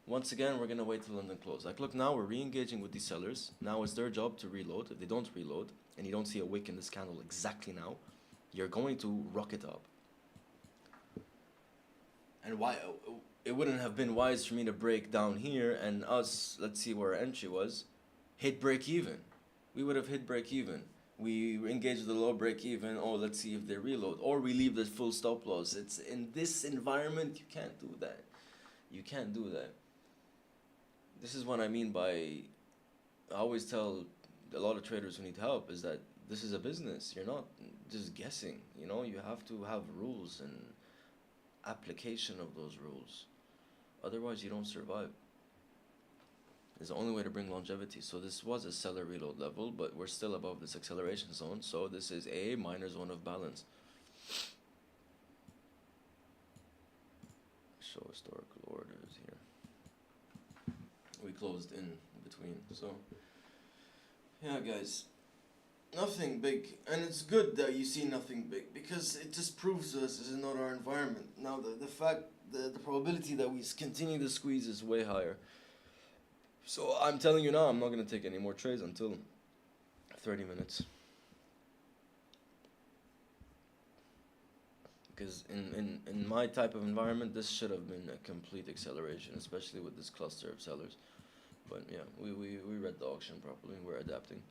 once again, we're gonna wait till London close. Like, look, now we're re-engaging with these sellers. Now it's their job to reload. If they don't reload, and you don't see a wick in this candle exactly now, you're going to rocket up. And why? It wouldn't have been wise for me to break down here and us, let's see where our entry was, hit break even. We would have hit break even. We engage with the low break even. Oh, let's see if they reload. Or we leave the full stop loss. It's in this environment, you can't do that. You can't do that. This is what I mean by, I always tell a lot of traders who need help is that this is a business. You're not just guessing, you know, you have to have rules and application of those rules. Otherwise, you don't survive. It's the only way to bring longevity. So this was a seller reload level, but we're still above this acceleration zone. So this is a minor zone of balance. Show historical orders here. We closed in between. So yeah, guys, nothing big. And it's good that you see nothing big, because it just proves to us this is not our environment. Now the probability that we continue to squeeze is way higher. So I'm telling you now, I'm not going to take any more trades until 30 minutes. Because in my type of environment, this should have been a complete acceleration, especially with this cluster of sellers. But yeah, we read the auction properly. We're adapting.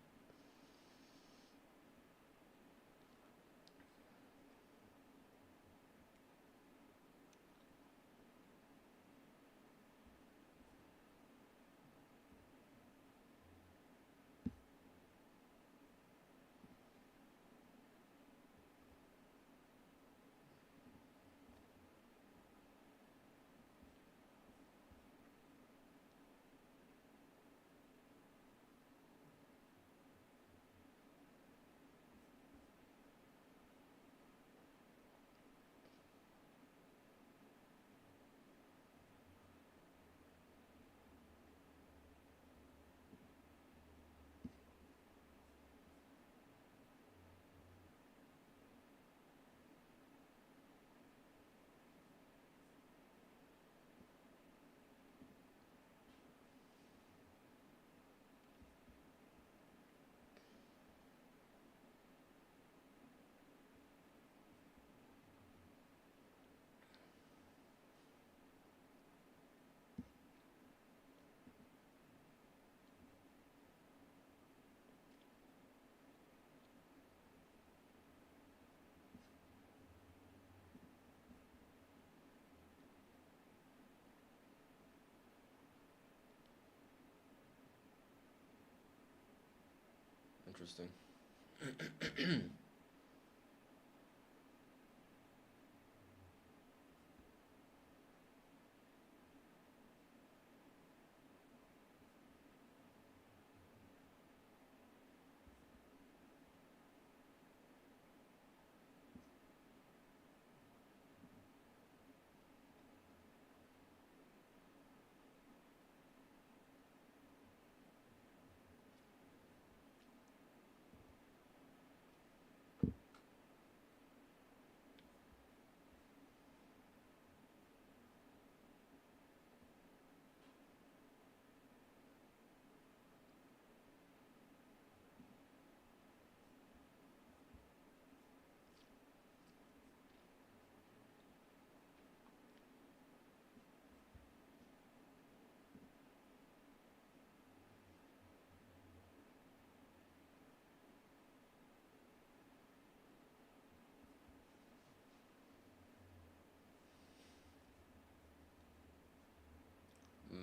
Interesting.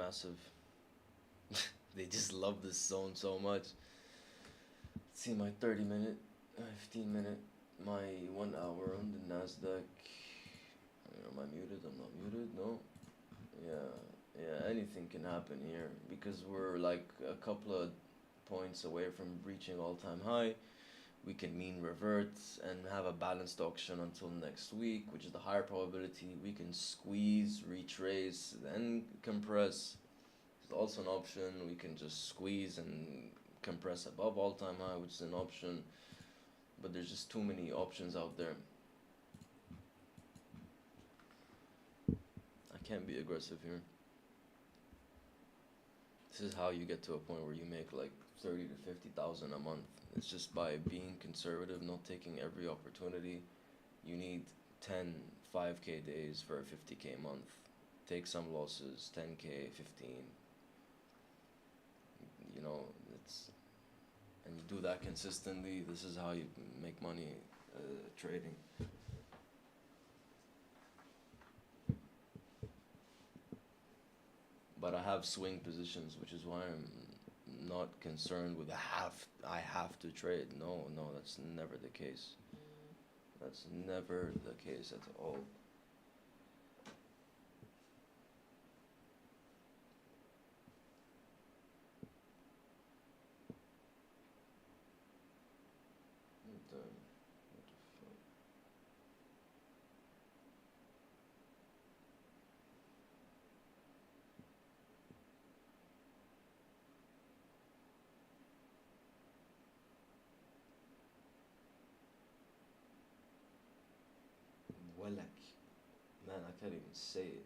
massive. They just love this zone so much. See my 30 minute, 15 minute, my 1 hour on the NASDAQ. Am I muted? I'm not muted, no? Yeah, anything can happen here because we're like a couple of points away from reaching all-time high. We can mean revert and have a balanced auction until next week, which is the higher probability. We can squeeze, retrace, then compress. It's also an option. We can just squeeze and compress above all-time high, which is an option. But there's just too many options out there. I can't be aggressive here. This is how you get to a point where you make like 30 to 50,000 a month. It's just by being conservative, not taking every opportunity. You need 10 5K days for a 50K month. Take some losses, 10K, 15. You know, it's and you do that consistently. This is how you make money trading. But I have swing positions, which is why I'm not concerned with I have to trade. No, that's never the case. That's never the case at all. What the fuck? Welak. Man, I can't even say it.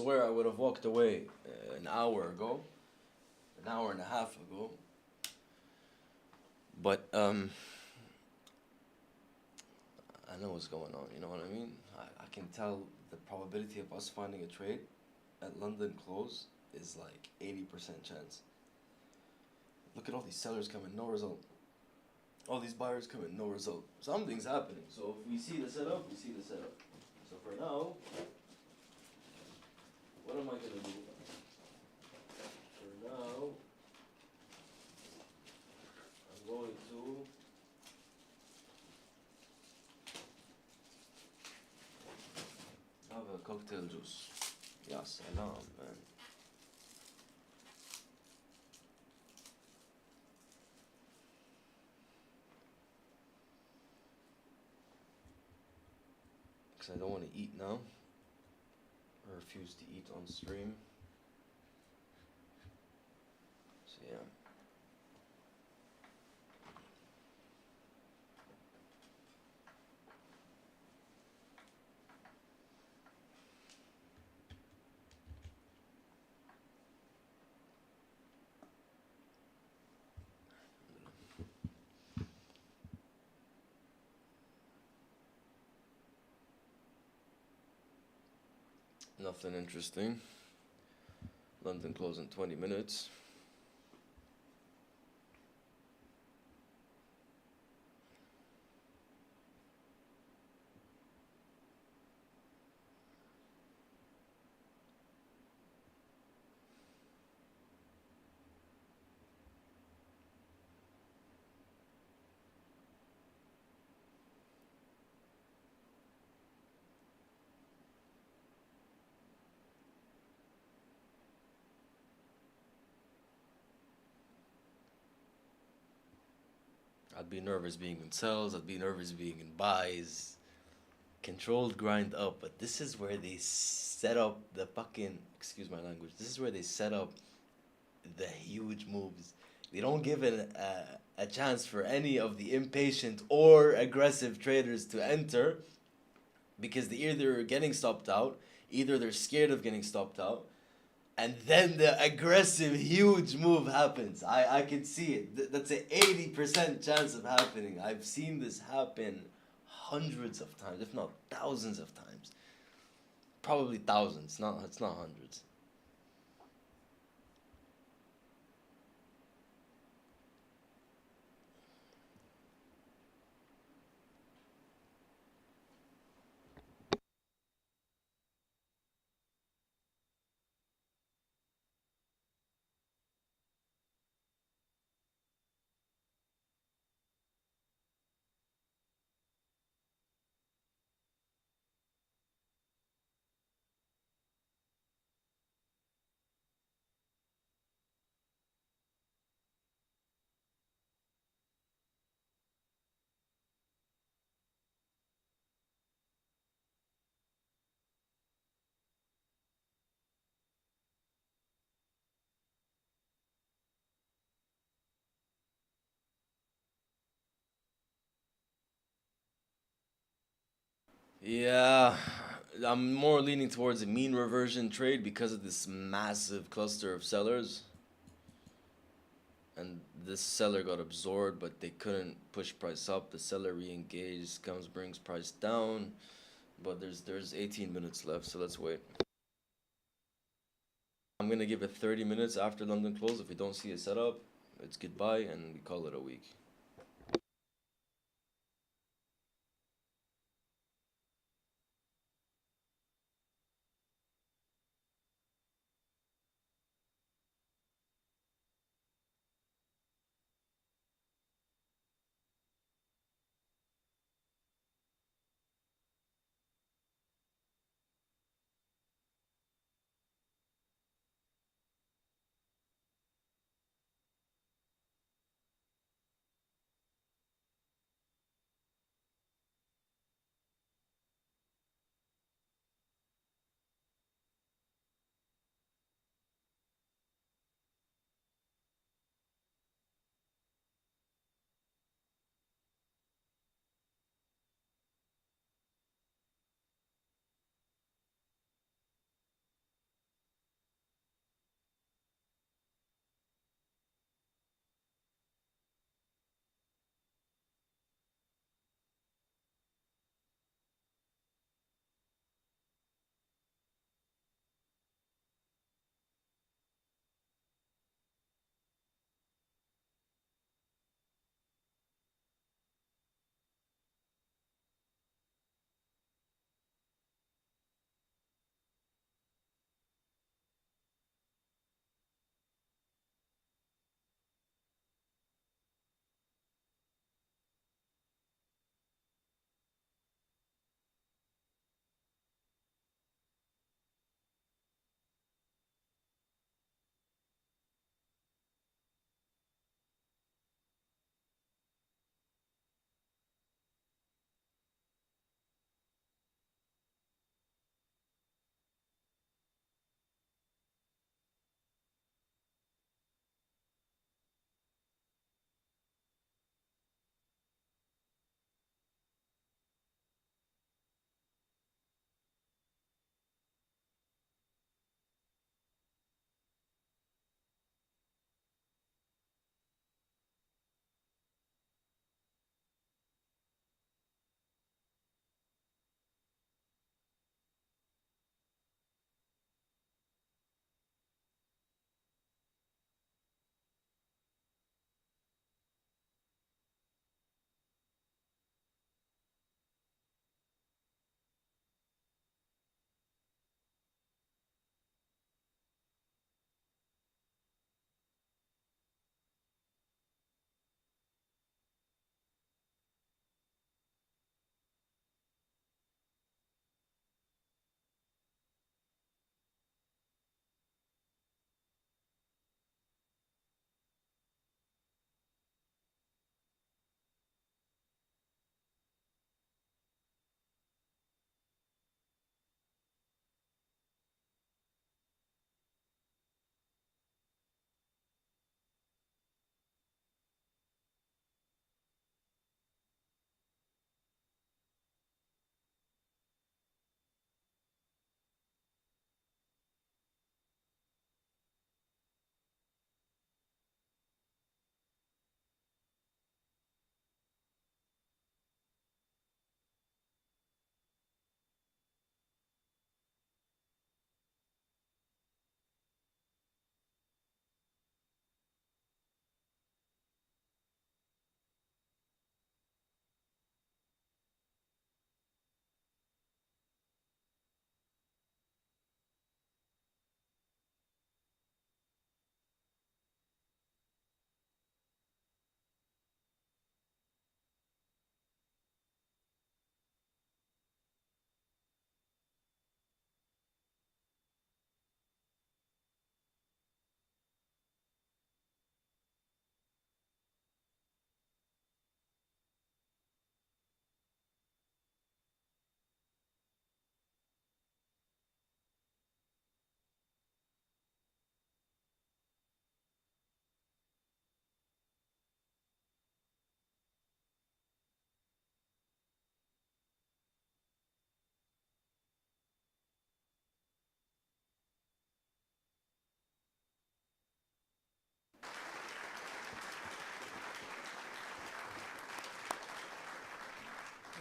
swear I would have walked away an hour ago, an hour and a half ago. But I know what's going on. You know what I mean? I can tell the probability of us finding a trade at London close is like 80% chance. Look at all these sellers coming, no result. All these buyers coming, no result. Something's happening. So if we see the setup, we see the setup. So for now, what am I gonna do? For now, I'm going to have a cocktail juice. Ya salam, man. Because I don't want to eat now. I refuse to eat on stream. So yeah. Nothing interesting. London close in 20 minutes. I'd be nervous being in sells, I'd be nervous being in buys. Controlled grind up, but this is where they set up the fucking, excuse my language, this is where they set up the huge moves. They don't give a chance for any of the impatient or aggressive traders to enter because they either are getting stopped out, either they're scared of getting stopped out, and then the aggressive huge move happens. I can see it. That's an 80% chance of happening. I've seen this happen hundreds of times, if not thousands of times. Probably thousands, it's not hundreds. Yeah, I'm more leaning towards a mean reversion trade because of this massive cluster of sellers. And this seller got absorbed, but they couldn't push price up. The seller re-engaged, brings price down. But there's 18 minutes left, so let's wait. I'm gonna give it 30 minutes after London close. If we don't see a setup, it's goodbye and we call it a week.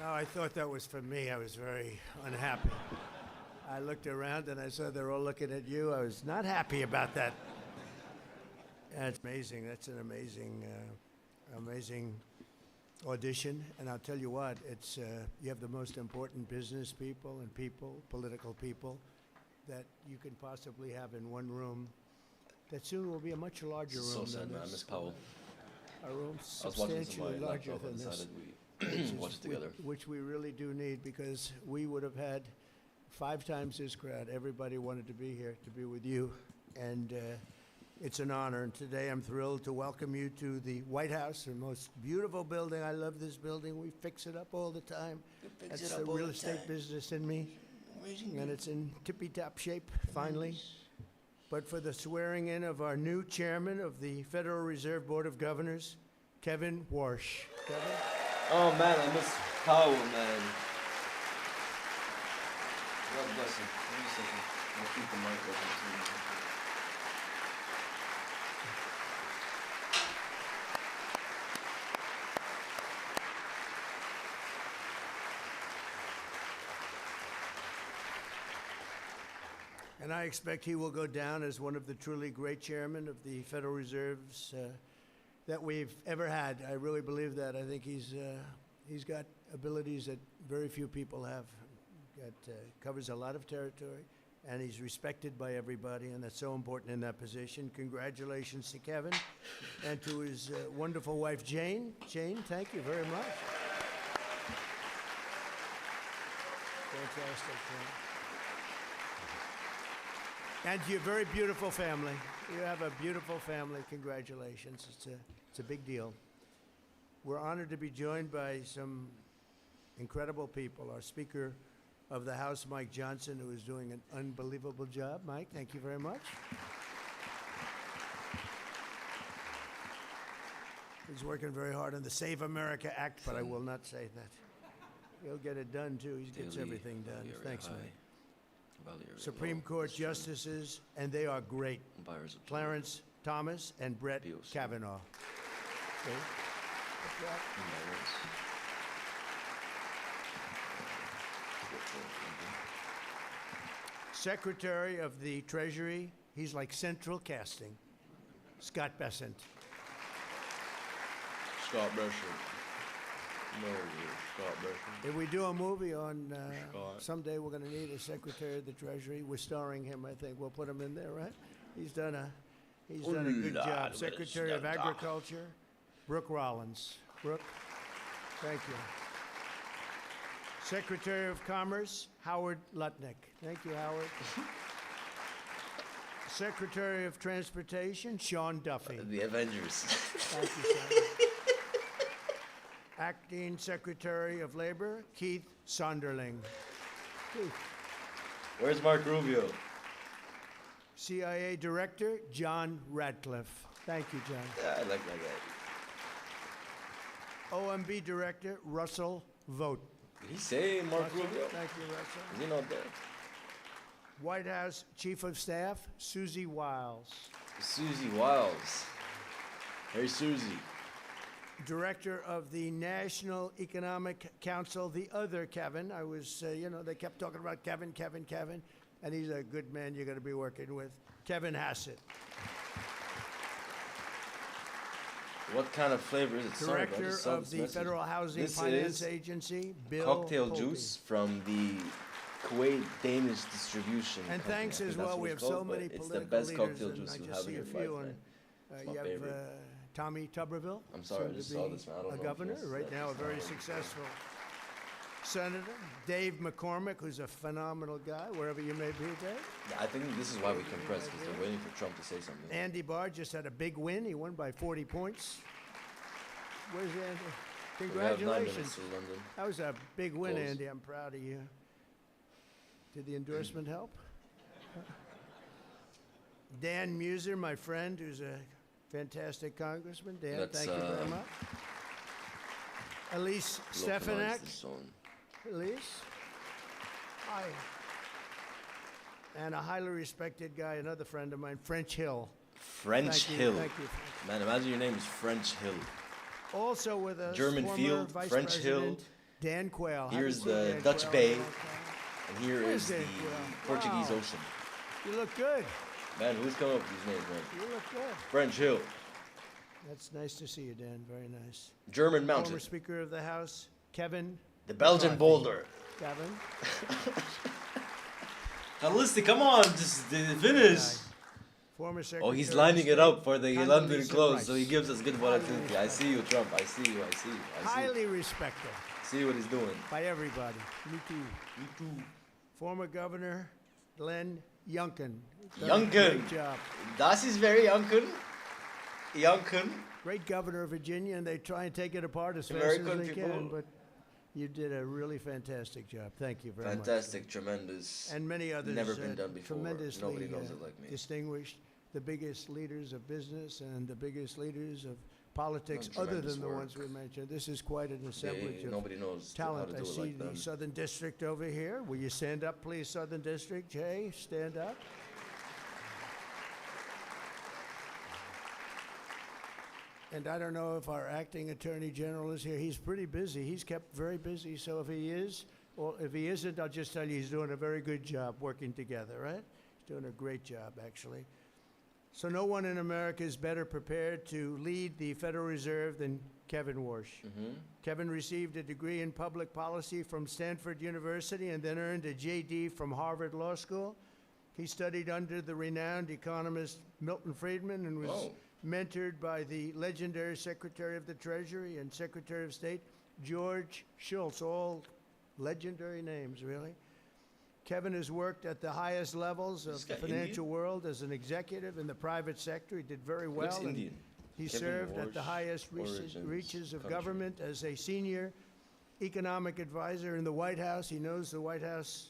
No, I thought that was for me. I was very unhappy. I looked around and I saw they're all looking at you. I was not happy about that. That's amazing. That's an amazing, amazing audition. And I'll tell you what, it's you have the most important business people and political people, that you can possibly have in one room. That soon will be a much larger room So sad, than man. I this. miss Powell. A room I was watching substantially some larger laptop than and this. decided we watch it together. Which we really do need, because we would have had 5 times this crowd. Everybody wanted to be here, to be with you, and it's an honor. And today I'm thrilled to welcome you to the White House, the most beautiful building. I love this building. We fix it up all the time. That's the real estate business in me, and it's in tippy-top shape, finally. But for the swearing in of our new chairman of the Federal Reserve Board of Governors, Kevin Warsh. Kevin? Oh man, I miss Powell, man. God bless him. Give me a second. I'll keep the mic open too. And I expect he will go down as one of the truly great chairmen of the Federal Reserves that we've ever had. I really believe that. I think he's got abilities that very few people have. Covers a lot of territory, and he's respected by everybody, and that's so important in that position. Congratulations to Kevin and to his wonderful wife, Jane. Jane, thank you very much. Fantastic. And to your very beautiful family. You have a beautiful family. Congratulations. It's a big deal. We're honored to be joined by some incredible people. Our Speaker of the House, Mike Johnson, who is doing an unbelievable job. Mike, thank you very much. He's working very hard on the Save America Act, but I will not say that. He'll get it done, too. He gets everything done. Thanks, Mike. Supreme Court justices, and they are great. Clarence Thomas and Brett Kavanaugh. Okay. Secretary of the Treasury, he's like central casting. Scott Bessent. Scott Bessent. No, Scott Bessent. If we do a movie on, Scott. someday we're going to need a Secretary of the Treasury. We're starring him, I think. We'll put him in there, right? He's done a good job. Secretary of Agriculture, Brooke Rollins. Brooke, thank you. Secretary of Commerce, Howard Lutnick. Thank you, Howard. Secretary of Transportation, Sean Duffy. The Avengers. Thank you, Sean. Acting Secretary of Labor, Keith Sonderling. Keith. Where's Mark Rubio? CIA Director, John Radcliffe. Thank you, John. Yeah, I like that guy. OMB Director, Russell Vogt. Did he say Mark Russell, Rubio? thank you, Russell. Is he not there? White House Chief of Staff, Susie Wiles. Susie Wiles. Hey, Susie. Director of the National Economic Council, the other Kevin. I was, they kept talking about Kevin, and he's a good man you're going to be working with. Kevin Hassett. What kind of flavor is it? Director of the Federal Housing Finance Agency, Bill cocktail Colby. juice from the Kuwait Danish distribution. And company. thanks I think as that's well. what We it's have so called, but many it's political the best leaders, cocktail and juice I you just have see in a your few. life, And man. It's my you have favorite. Tommy Tuberville. I'm sorry, I soon just to saw be this, man. I don't a know if governor this- right that's now, a just very not- successful senator. Dave McCormick, who's a phenomenal guy, wherever you may be, Dave. Yeah, I think this is why we compress, because they're waiting for Trump to say something. Andy Barr just had a big win. He won by 40 points. Where's Andy? We have 9 Congratulations. minutes to London. That was a big win, Close. Andy. I'm proud of you. Did the endorsement help? Dan Muser, my friend, who's a fantastic congressman. Dan, Let's, thank you very much. Elise Stefanak. Localize this zone. Elise. Hi. And a highly respected guy, another friend of mine, French Hill. French Thank you, Hill. thank you, French. Man, imagine your name is French Hill. Also with us, German former field, Vice French Hill. President Dan Quayle. Here's Haven't seen the Dan Dutch Quayle Bay, in a long time. and here Where's is the Dan Quayle? Portuguese Wow. Ocean. You look good. Man, who's coming up with these names, man? You look good. French Hill, That's nice to see you, Dan. Very nice. German Former Mountain, Speaker of the House, Kevin. the Belgian McCarthy. Boulder. Kevin. Felicity, come on, just finish. Former Secretary. Oh, he's of lining it State, up for the London Condoleezza close, so he Rice. gives us good volatility. I see you, Trump. I see you. I see you. I see. Highly respected See what he's doing. by everybody. Me too. Me too. Former Governor Glenn Youngkin. Done a Youngkin. Great job. Das is very Youngkin. Youngkin. Great governor of Virginia, and they try and take it apart as fast American as they people. can, but you did a really fantastic job. Thank you very much. Fantastic, tremendous. And many others. Never been done before. Tremendously Nobody knows it like me. distinguished, the biggest leaders of business and the biggest leaders of politics, Done other tremendous than the work. ones we mentioned. This is quite an assemblage of Nobody knows how talent. to I do it see like the them. Southern District over here. Will you stand up, please, Southern District? Jay, stand up. And I don't know if our acting attorney general is here. He's pretty busy. He's kept very busy. So if he is, or if he isn't, I'll just tell you he's doing a very good job working together, right? He's doing a great job, actually. So no one in America is better prepared to lead the Federal Reserve than Kevin Warsh. Kevin received a degree in public policy from Stanford University and then earned a JD from Harvard Law School. He studied under the renowned economist Milton Friedman and was Oh. mentored by the legendary Secretary of the Treasury and Secretary of State George Shultz, all legendary names, really. Kevin has worked at the highest levels This of the guy financial world as an executive in the private sector. He did very well. Looks and Indian. he Kevin served at the Walsh, highest origins, reaches of country. government as a senior economic advisor in the White House. He knows the White House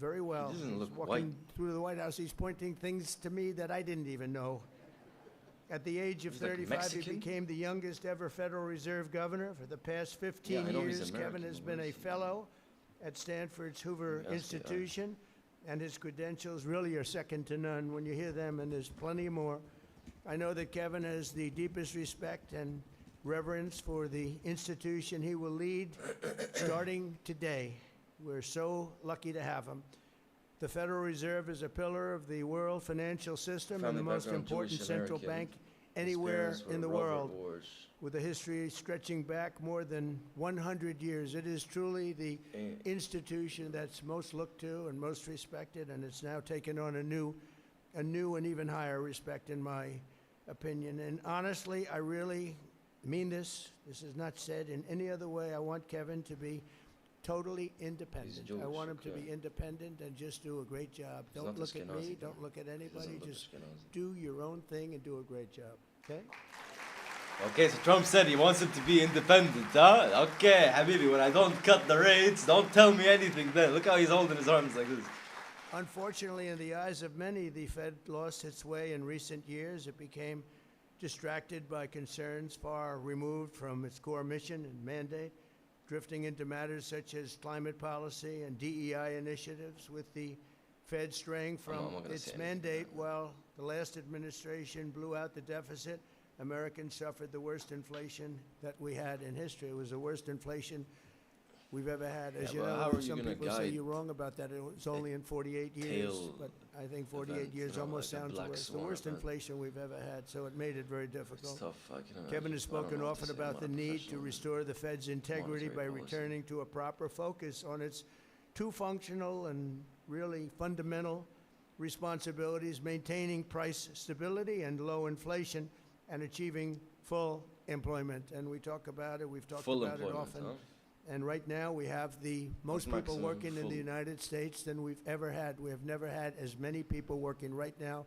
very well. doesn't He's look walking white. through the White House. He's pointing things to me that I didn't even know. At the age of He's like 35, he Mexican? became the youngest ever Federal Reserve governor. For the past Yeah, 15 I know he's years, Kevin American. has been a Where's he? fellow at Stanford's Hoover SDI. Institution, and his credentials really are second to none when you hear them, and there's plenty more. I know that Kevin has the deepest respect and reverence for the institution he will lead starting today. We're so lucky to have him. The Federal Reserve is a pillar of the world financial system and Family the most background, important Jewish central American. bank His anywhere parents were in the Robert world, Warsh. with a history stretching back more than 100 years. It is truly the Eh. institution that's most looked to and most respected, and it's now taken on a new and even higher respect, in my opinion. And honestly, I really mean this. This is not said in any other way. I want Kevin to be totally independent. I Jewish, want him to okay. be independent and just do a great job. He's Don't not look at me. Ashkenazi, Don't look at anybody. Doesn't look Just Ashkenazi. do your own thing and do a great job. Okay? Okay, so Trump said he wants him to be independent, huh? Okay, Habibi, when I don't cut the rates, don't tell me anything then. Look how he's holding his arms like this. Unfortunately, in the eyes of many, the Fed lost its way in recent years. It became distracted by concerns far removed from its core mission and mandate, drifting into matters such as climate policy and DEI initiatives, with the Fed straying from not gonna its say anything. mandate. While the last administration blew out the deficit, Americans suffered the worst inflation that we had in history. It was the worst inflation we've ever had. As Yeah, you but know, how are you some gonna people say guide you're wrong about that. It was only in 48 years, tail but I think 48 event, years you know, almost like a sounds black worse. The swan worst event. inflation we've ever had, so it made it very It's difficult. tough. I can imagine. Kevin has I don't spoken know what to often say. I'm about not the a need to professional. restore the Fed's integrity by monetary policy. returning to a proper focus on its two functional and really fundamental responsibilities: maintaining price stability and low inflation, and achieving full employment. And we talk about it, we've talked Full about it employment, often. huh? And right now, we have the most people maximum working in full. the United States than we've ever had. We have never had as many people working right now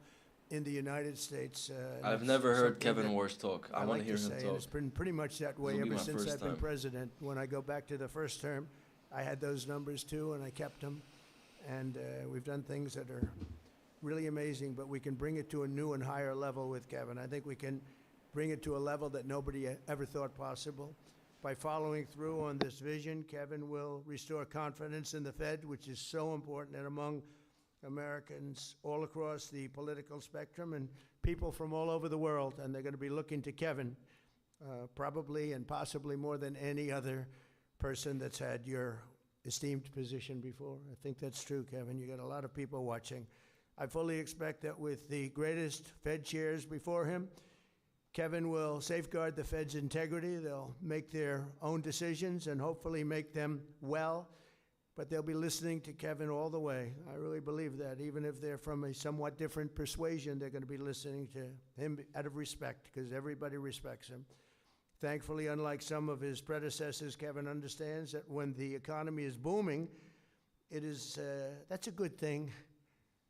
in the United States. And I've it's never heard something Kevin that Warsh talk. I want like to hear him say, and talk. it's been pretty much that way This'll be ever my since first I've been time. president. When I go back to the first term, I had those numbers too, and I kept them. And we've done things that are really amazing, but we can bring it to a new and higher level with Kevin. I think we can bring it to a level that nobody ever thought possible. By following through on this vision, Kevin will restore confidence in the Fed, which is so important and among Americans all across the political spectrum and people from all over the world. And they're going to be looking to Kevin, probably and possibly more than any other person that's had your esteemed position before. I think that's true, Kevin. You got a lot of people watching. I fully expect that with the greatest Fed chairs before him, Kevin will safeguard the Fed's integrity. They'll make their own decisions and hopefully make them well, but they'll be listening to Kevin all the way. I really believe that. Even if they're from a somewhat different persuasion, they're going to be listening to him out of respect, because everybody respects him. Thankfully, unlike some of his predecessors, Kevin understands that when the economy is booming, that's a good thing.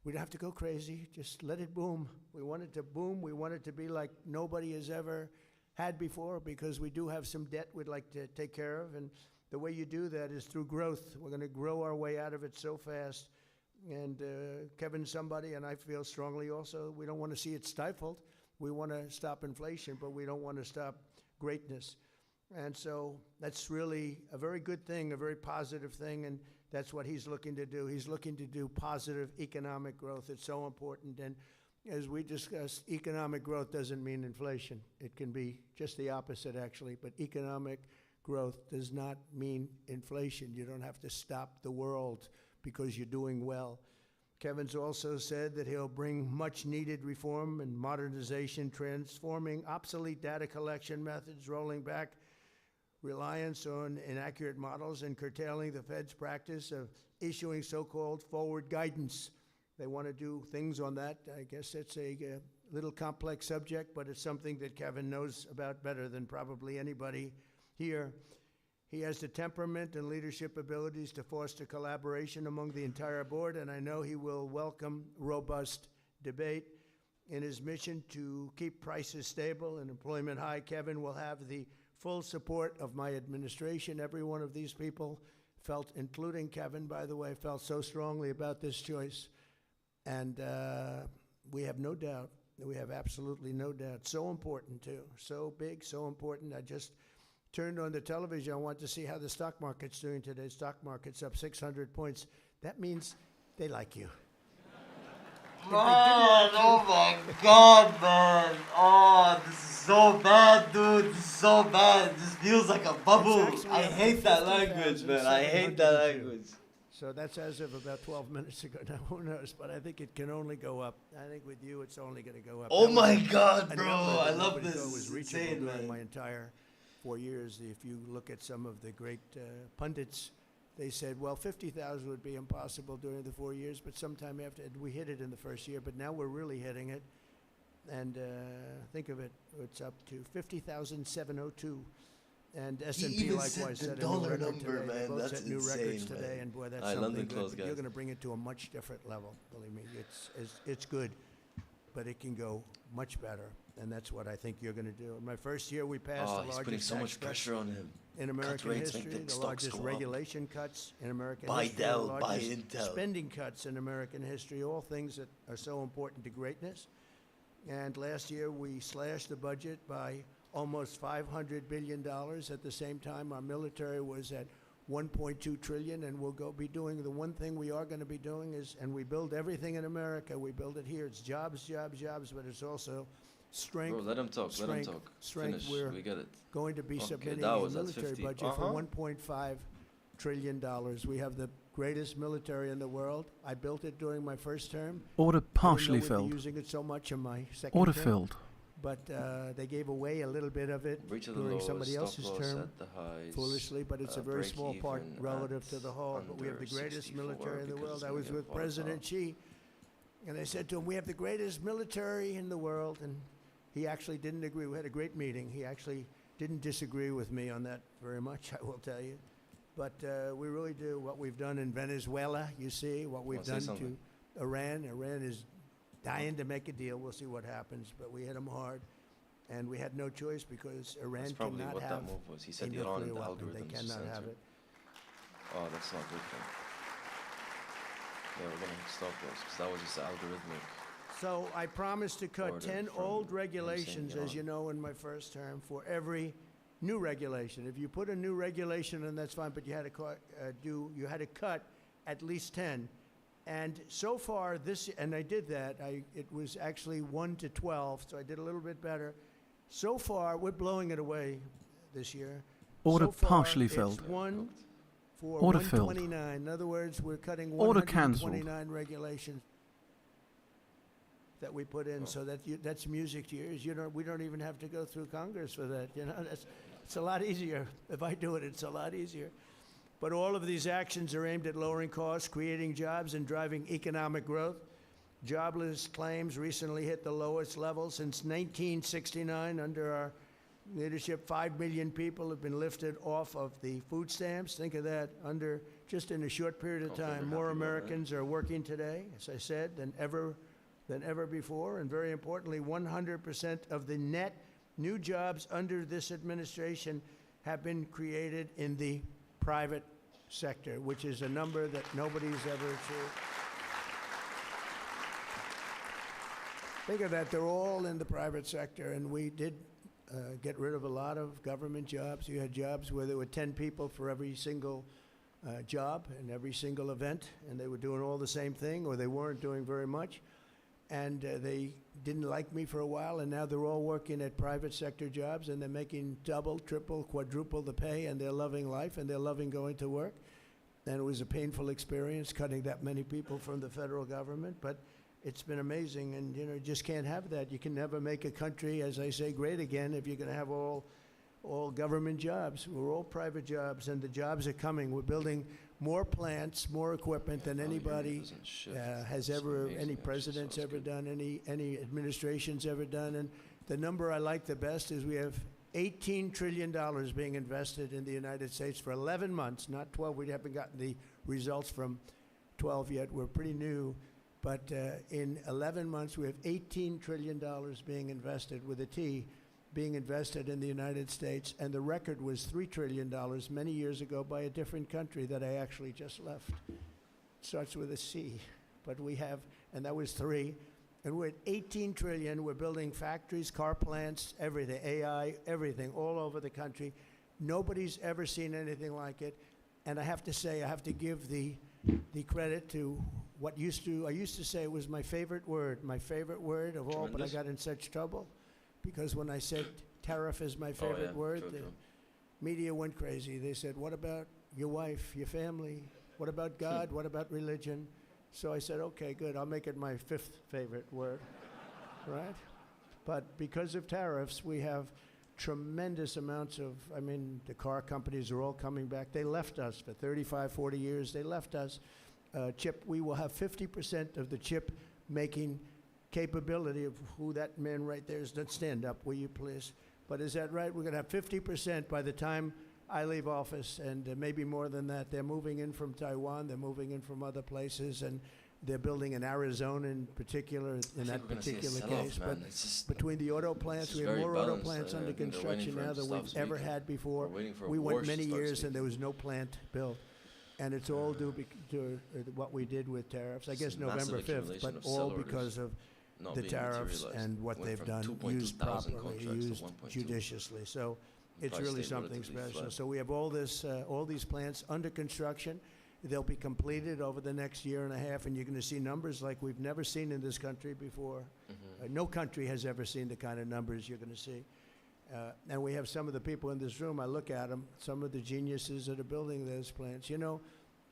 We don't have to go crazy. Just let it boom. We want it to boom. We want it to be like nobody has ever had before, because we do have some debt we'd like to take care of. And the way you do that is through growth. We're going to grow our way out of it so fast. And Kevin's somebody, and I feel strongly also, we don't want to see it stifled. We want to stop inflation, but we don't want to stop greatness. And so that's really a very good thing, a very positive thing, and that's what he's looking to do. He's looking to do positive economic growth. It's so important. And as we discussed, economic growth doesn't mean inflation. It can be just the opposite, actually. But economic growth does not mean inflation. You don't have to stop the world because you're doing well. Kevin's also said that he'll bring much-needed reform and modernization, transforming obsolete data collection methods, rolling back reliance on inaccurate models, and curtailing the Fed's practice of issuing so-called forward guidance. They want to do things on that. I guess it's a little complex subject, but it's something that Kevin knows about better than probably anybody here. He has the temperament and leadership abilities to foster collaboration among the entire board, and I know he will welcome robust debate. In his mission to keep prices stable and employment high, Kevin will have the full support of my administration. Every one of these people felt, including Kevin, by the way, felt so strongly about this choice. And we have no doubt, we have absolutely no doubt. So important, too. So big, so important. I just turned on the television. I want to see how the stock market's doing today. Stock market's up 600 points. That means they like you. Man, oh my God, man. Oh, this is so bad, dude. This is so bad. This feels like a bubble. I hate that language, man. I hate that language. So that's as of about 12 minutes ago. Now, who knows? But I think it can only go up. I think with you, it's only going to go up. Oh That my was God, a bro. number that I love nobody this. thought was It's reachable insane, during man. my entire 4 years. If you look at some of the great pundits, they said, well, 50,000 would be impossible during the 4 years, but sometime after, we hit it in the first year, but now we're really hitting it. And think of it, it's up to 50,702. And S&P even likewise said the set a new dollar record number, today. They man. both That's set new records insane, today, man. and boy, that's All right, something London good. close, But you're guys. going to bring it to a much different level. Believe me, it's good, but it can go much better, and that's what I think you're going to do. In my first year, we passed Oh, the he's largest putting so tax much cuts pressure on him. in American rates, make history, the the stocks largest go up. regulation cuts in American Buy history, Dell, the buy largest Intel. spending cuts in American history, all things that are so important to greatness. And last year, we slashed the budget by almost $500 billion. At the same time, our military was at $1.2 trillion, and we'll be doing the one thing we are going to be doing is, and we build everything in America. We build it here. It's jobs, jobs, jobs, but it's also strength. Bro, let him talk. Let him strength, talk. strength. Finish. We're We get it. going to be Okay, submitting that a was at military 50. budget for $1.5 trillion. We have the greatest military in the world. I built it during my first term. Order Even partially though we'd be filled. using it so much in my second Order term. filled. But they gave away a little bit of it Breach of the during laws, somebody stop else's loss term, at the highs, foolishly, but it's a very break small part even relative at to the whole. But we have the under greatest 64 military in the because world. it's I gonna was get with volatile. President Xi, and I said to him, we have the greatest military in the world, and he actually didn't agree. We had a great meeting. He actually didn't disagree with me on that very much, I will tell you. But we really do. What we've done in Venezuela, you see, what we've Say done something. to Iran. Iran is dying to make a deal. We'll see what happens, but we hit them hard. And we had no choice because Iran That's probably cannot what have that move was. He a said Iran nuclear and the weapon. They algorithms cannot have censored. it. Oh, that's not good then. Yeah, we're gonna hit stop loss because that was just algorithmic. So I promised to cut Order 10 from old him saying regulations, as Iran. you know, in my first term, for every new regulation. If you put a new regulation in, that's fine, but you had to cut at least 10. And so far, and I did that. It was actually 1 to 12, so I did a little bit better. So far, we're blowing it away this year. Order So far, partially it's filled. one for Order filled. 129. In other words, we're cutting Order cancelled. 129 regulations that we put in, so that's music to your ears. We don't even have to go through Congress for that. It's a lot easier. If I do it, it's a lot easier. But all of these actions are aimed at lowering costs, creating jobs, and driving economic growth. Jobless claims recently hit the lowest level since 1969. Under our leadership, 5 million people have been lifted off of the food stamps. Think of that, just in a short period of time. More Americans are working today, as I said, than ever before. And very importantly, 100% of the net new jobs under this administration have been created in the private sector, which is a number that nobody's ever achieved. Think of that, they're all in the private sector, and we did get rid of a lot of government jobs. You had jobs where there were 10 people for every single job and every single event, and they were doing all the same thing, or they weren't doing very much. And they didn't like me for a while, and now they're all working at private sector jobs, and they're making double, triple, quadruple the pay, and they're loving life, and they're loving going to work. And it was a painful experience cutting that many people from the federal government, but it's been amazing, and you just can't have that. You can never make a country, as I say, great again if you're going to have all government jobs. We're all private jobs, and the jobs are coming. We're building more plants, more equipment than anybody has ever, any president's ever done, any administration's ever done. And the number I like the best is we have $18 trillion being invested in the United States for 11 months, not 12. We haven't gotten the results from 12 yet. We're pretty new. But in 11 months, we have $18 trillion being invested, with a T, being invested in the United States. And the record was $3 trillion many years ago by a different country that I actually just left. It starts with a C. But we have, and that was 3. And we're at 18 trillion. We're building factories, car plants, everything, AI, everything, all over the country. Nobody's ever seen anything like it. And I have to say, I have to give the credit to I used to say it was my favorite word of all, but I got in such trouble because when I said tariff is my favorite word, the media went crazy. They said, what about your wife, your family? What about God? What about religion? So I said, okay, good, I'll make it my 5th favorite word, right? But because of tariffs, we have tremendous amounts of, the car companies are all coming back. They left us for 35, 40 years. They left us. We will have 50% of the chip making capability of who that man right there is. Don't stand up, will you please? But is that right? We're going to have 50% by the time I leave office, and maybe more than that. They're moving in from Taiwan. They're moving in from other places, and they're building in Arizona in particular, in that particular case. But between the auto plants, we have more auto plants under construction now than we've ever had before. We went many years and there was no plant built. And it's all due to what we did with tariffs. I guess November 5th, but all because of the tariffs and what they've done, used properly, used judiciously. So it's really something special. So we have all these plants under construction. They'll be completed over the next year and a half, and you're going to see numbers like we've never seen in this country before. No country has ever seen the kind of numbers you're going to see. And we have some of the people in this room, I look at them, some of the geniuses that are building those plants. You know,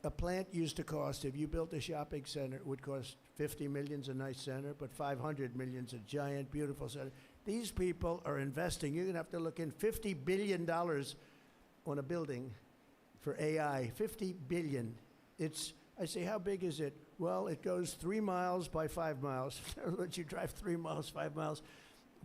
a plant used to cost, if you built a shopping center, it would cost $50 million a nice center, but $500 million a giant, beautiful center. These people are investing. You're going to have to look in $50 billion on a building for AI, $50 billion. I say, how big is it? Well, it goes 3 miles by 5 miles. In other words, you drive 3 miles, 5 miles.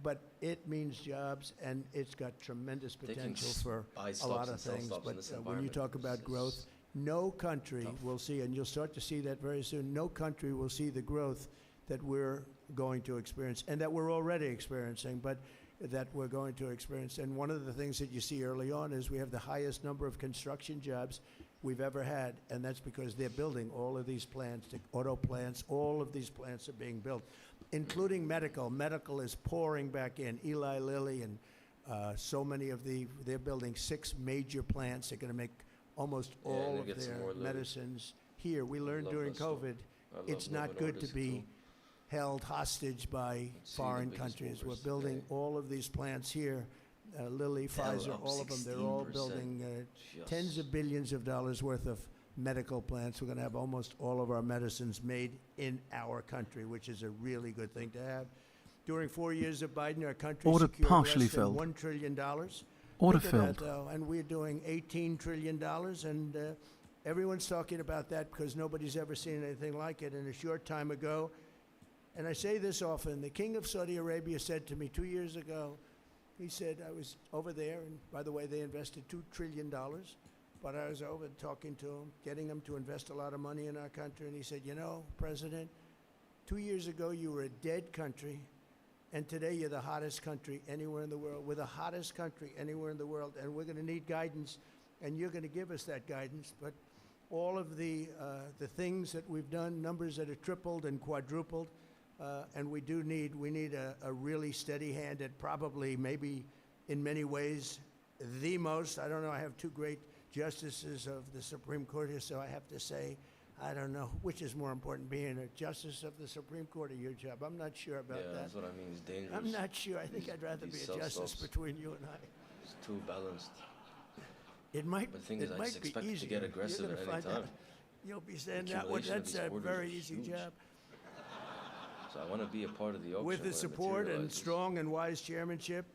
But it means jobs, and it's got tremendous potential for a lot of things. But when you talk about growth, no country will see, and you'll start to see that very soon, no country will see the growth that we're going to experience, and that we're already experiencing, but that we're going to experience. And one of the things that you see early on is we have the highest number of construction jobs we've ever had, and that's because they're building all of these plants, the auto plants, all of these plants are being built, including medical. Medical is pouring back in. Eli Lilly and so many of they're building 6 major plants. They're going to make almost all of their medicines here. We learned during COVID, it's not good to be held hostage by foreign countries. We're building all of these plants here, Lilly, Pfizer, all of them, they're all 16%. building Just- tens of billions of dollars worth of medical plants. We're going to have almost all of our medicines made in our country, which is a really good thing to have. During 4 years of Biden, our country Order secured partially less than filled. $1 trillion. Order Think of that, filled. though, and we're doing $18 trillion, and everyone's talking about that because nobody's ever seen anything like it. And a short time ago, and I say this often, the King of Saudi Arabia said to me 2 years ago, he said, I was over there, and by the way, they invested $2 trillion, but I was over talking to him, getting him to invest a lot of money in our country, and he said, you know, President, 2 years ago you were a dead country, and today you're the hottest country anywhere in the world. We're the hottest country anywhere in the world, and we're going to need guidance, and you're going to give us that guidance. But all of the things that we've done, numbers that have tripled and quadrupled, and we need a really steady hand at probably, maybe in many ways, the most. I don't know. I have two great justices of the Supreme Court here, so I have to say, I don't know which is more important, being a justice of the Supreme Court or your job. I'm not sure about Yeah, that. that's what I mean. It's dangerous. I'm not sure. I think These- I'd rather be these a justice self-stops. between you and I. It's too balanced. It might. But the thing is, it I might just be expect to easier. get aggressive You're at gonna any find out. time. You'll be saying that one. Accumulation of That's these a orders very is easy huge. job. So I want to be a part of the auction. With the when it support and materializes. strong and wise chairmanship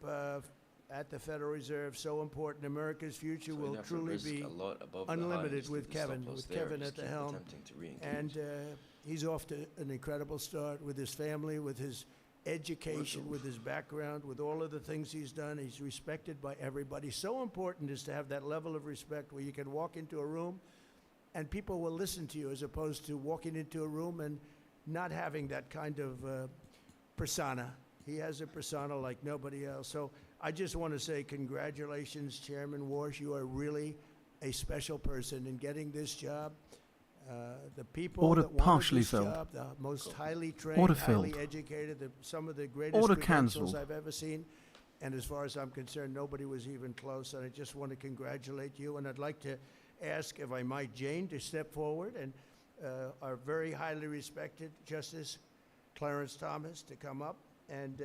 at the Federal Reserve, so important. America's future So we'd will have to truly risk be a lot above the unlimited highs to with the Kevin, stop loss with there, Kevin just at the keep helm. attempting to re-engage. And he's off to an incredible start with his family, with his education, with his background, with all of the things he's done. He's respected by everybody. So important is to have that level of respect where you can walk into a room and people will listen to you, as opposed to walking into a room and not having that kind of persona. He has a persona like nobody else. So I just want to say congratulations, Chairman Warsh. You are really a special person in getting this job. The people Order that wanted partially this filled. job, the most highly trained, Order highly filled. educated, some of the greatest Order credentials cancelled. I've ever seen. And as far as I'm concerned, nobody was even close. And I just want to congratulate you. And I'd like to ask, if I might, Jane to step forward, and our very highly respected Justice Clarence Thomas to come up and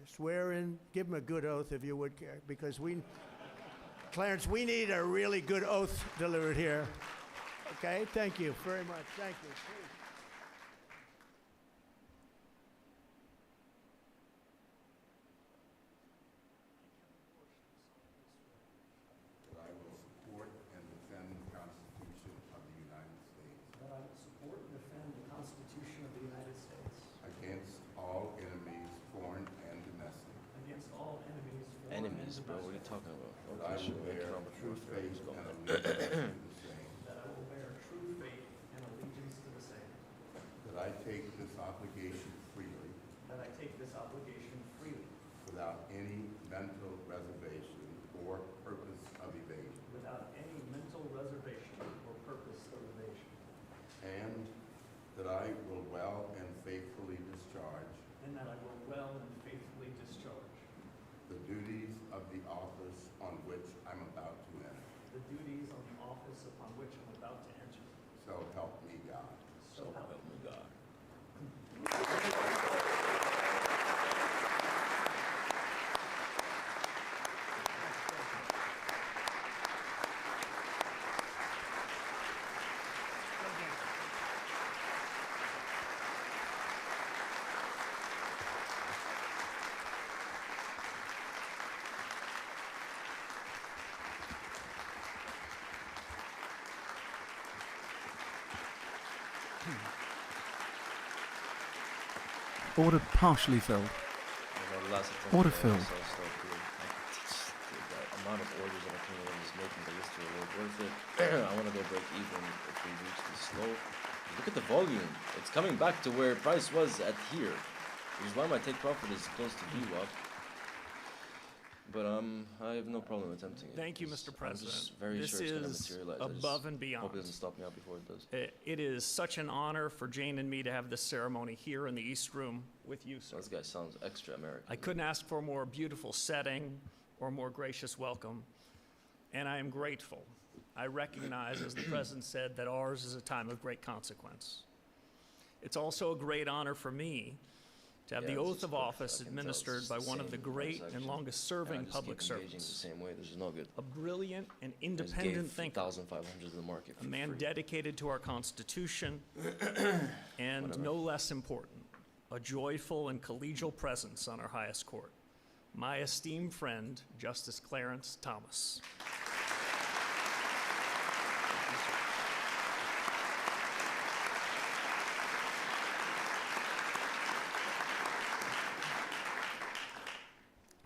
swear in, give him a good oath if you would, because Clarence, we need a really good oath delivered here. Okay, thank you very much. Thank you. Please. That I will support and defend the Constitution of the United States That I will support and defend the Constitution of the United States against all enemies, foreign and domestic. against all enemies, Enemies, bro. What are you talking about? That I Okay, sure. will bear Economic true warfare. faith Let's go. and allegiance to the same. That I will bear true faith and allegiance to the same. That I take this obligation freely That I take this obligation freely, without any mental reservation or purpose of evasion. without any mental reservation or purpose of evasion. And that I will well and faithfully discharge And that I will well and faithfully discharge the duties of the office on which I'm about to enter. the duties of the office upon which I'm about to enter. So help me God. So help me God. Order partially filled. Order filled. The amount of orders that are coming in is making the list really worth it. I want to go break even if we reach this low. Look at the volume. It's coming back to where price was at here, which is why my take profit is close to VWAP. But I have no problem attempting it. Thank you, because Mr. I'm President. just very This sure it's going to is materialize. I just above and hope it beyond. doesn't stop me out before it does. It is such an honor for Jane and me to have this ceremony here in the East Room with you, sir. This guy sounds extra American. I couldn't ask for a more beautiful setting or more gracious welcome, and I am grateful. I recognize, as the President said, that ours is a time of great consequence. It's also a great honor for me to have Yeah, the this oath is of tough. I office can tell administered it's by the one of the same great and transaction. longest-serving And I just public keep engaging servants, the same way. This is no good. a brilliant and I just independent gave thinker, 1,500 to the market a for man free. dedicated to our Constitution, and Whatever. no less important, a joyful and collegial presence on our highest court, my esteemed friend, Justice Clarence Thomas.